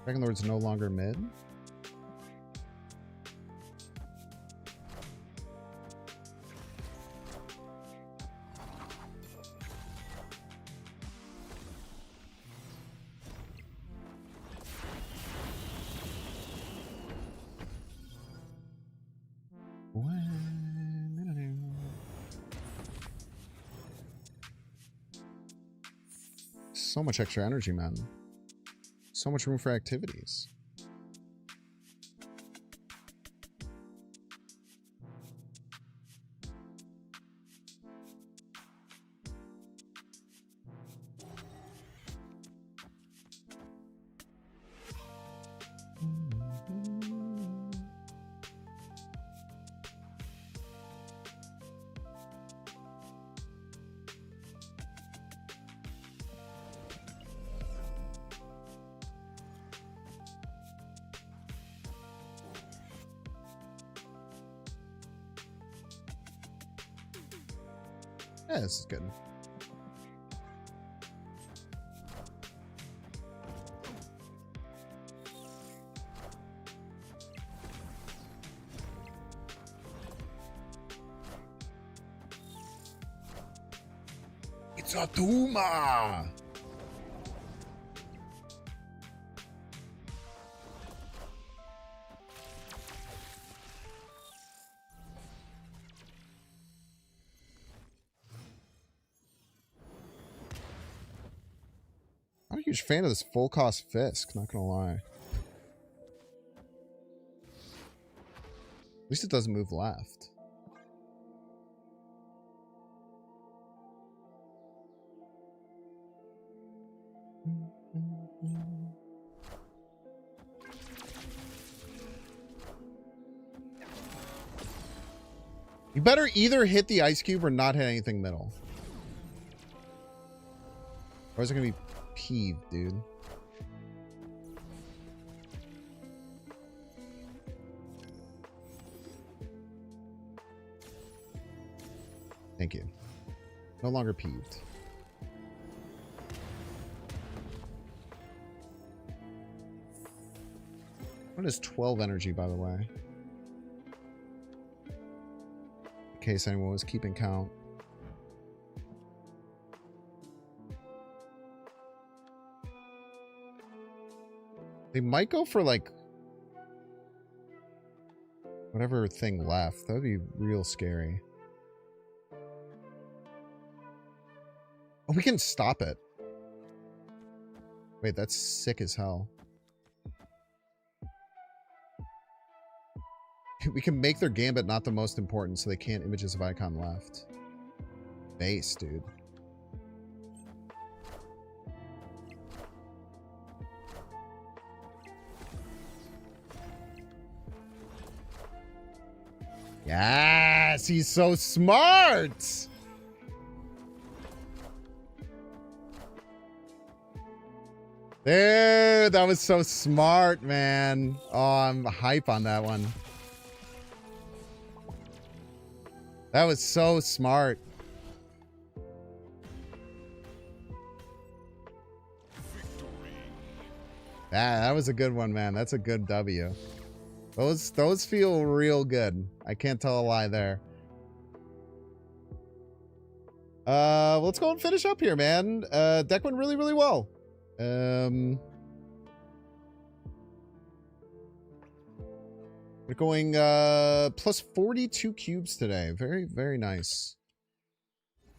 A: Dragon Lord's no longer mid. So much extra energy, man. So much room for activities. Yeah, this is good. It's a Duma! I'm a huge fan of this full cost Fisk, not gonna lie. At least it doesn't move left. You better either hit the ice cube or not hit anything middle. Or is it gonna be peeved, dude? Thank you. No longer peeved. What is 12 energy, by the way? In case anyone was keeping count. They might go for like whatever thing left. That would be real scary. Oh, we can stop it. Wait, that's sick as hell. We can make their gambit not the most important so they can't images of icon left. Base, dude. Yes, he's so smart. There, that was so smart, man. Oh, I'm hype on that one. That was so smart. That was a good one, man. That's a good W. Those feel real good. I can't tell a lie there. Let's go and finish up here, man. Deck went really, really well. We're going plus 42 cubes today. Very, very nice.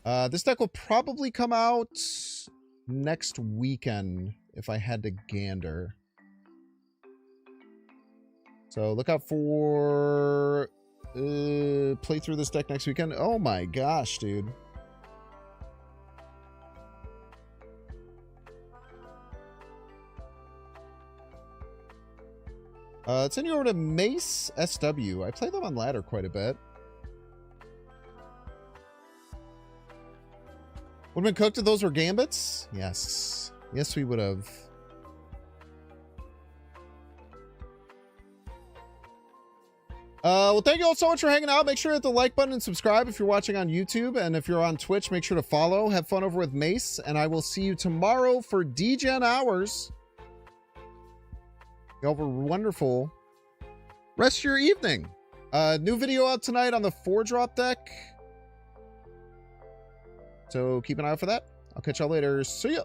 A: This deck will probably come out next weekend if I had to gander. So look out for play through this deck next weekend. Oh my gosh, dude. Send you over to Mace SW. I play them on ladder quite a bit. Would have been cooked if those were gambits? Yes. Yes, we would have. Well, thank you all so much for hanging out. Make sure to hit the like button and subscribe if you're watching on YouTube. And if you're on Twitch, make sure to follow. Have fun over with Mace. And I will see you tomorrow for DGen Hours. You have a wonderful rest of your evening. New video out tonight on the 4-drop deck. So keep an eye out for that. I'll catch y'all later. See ya.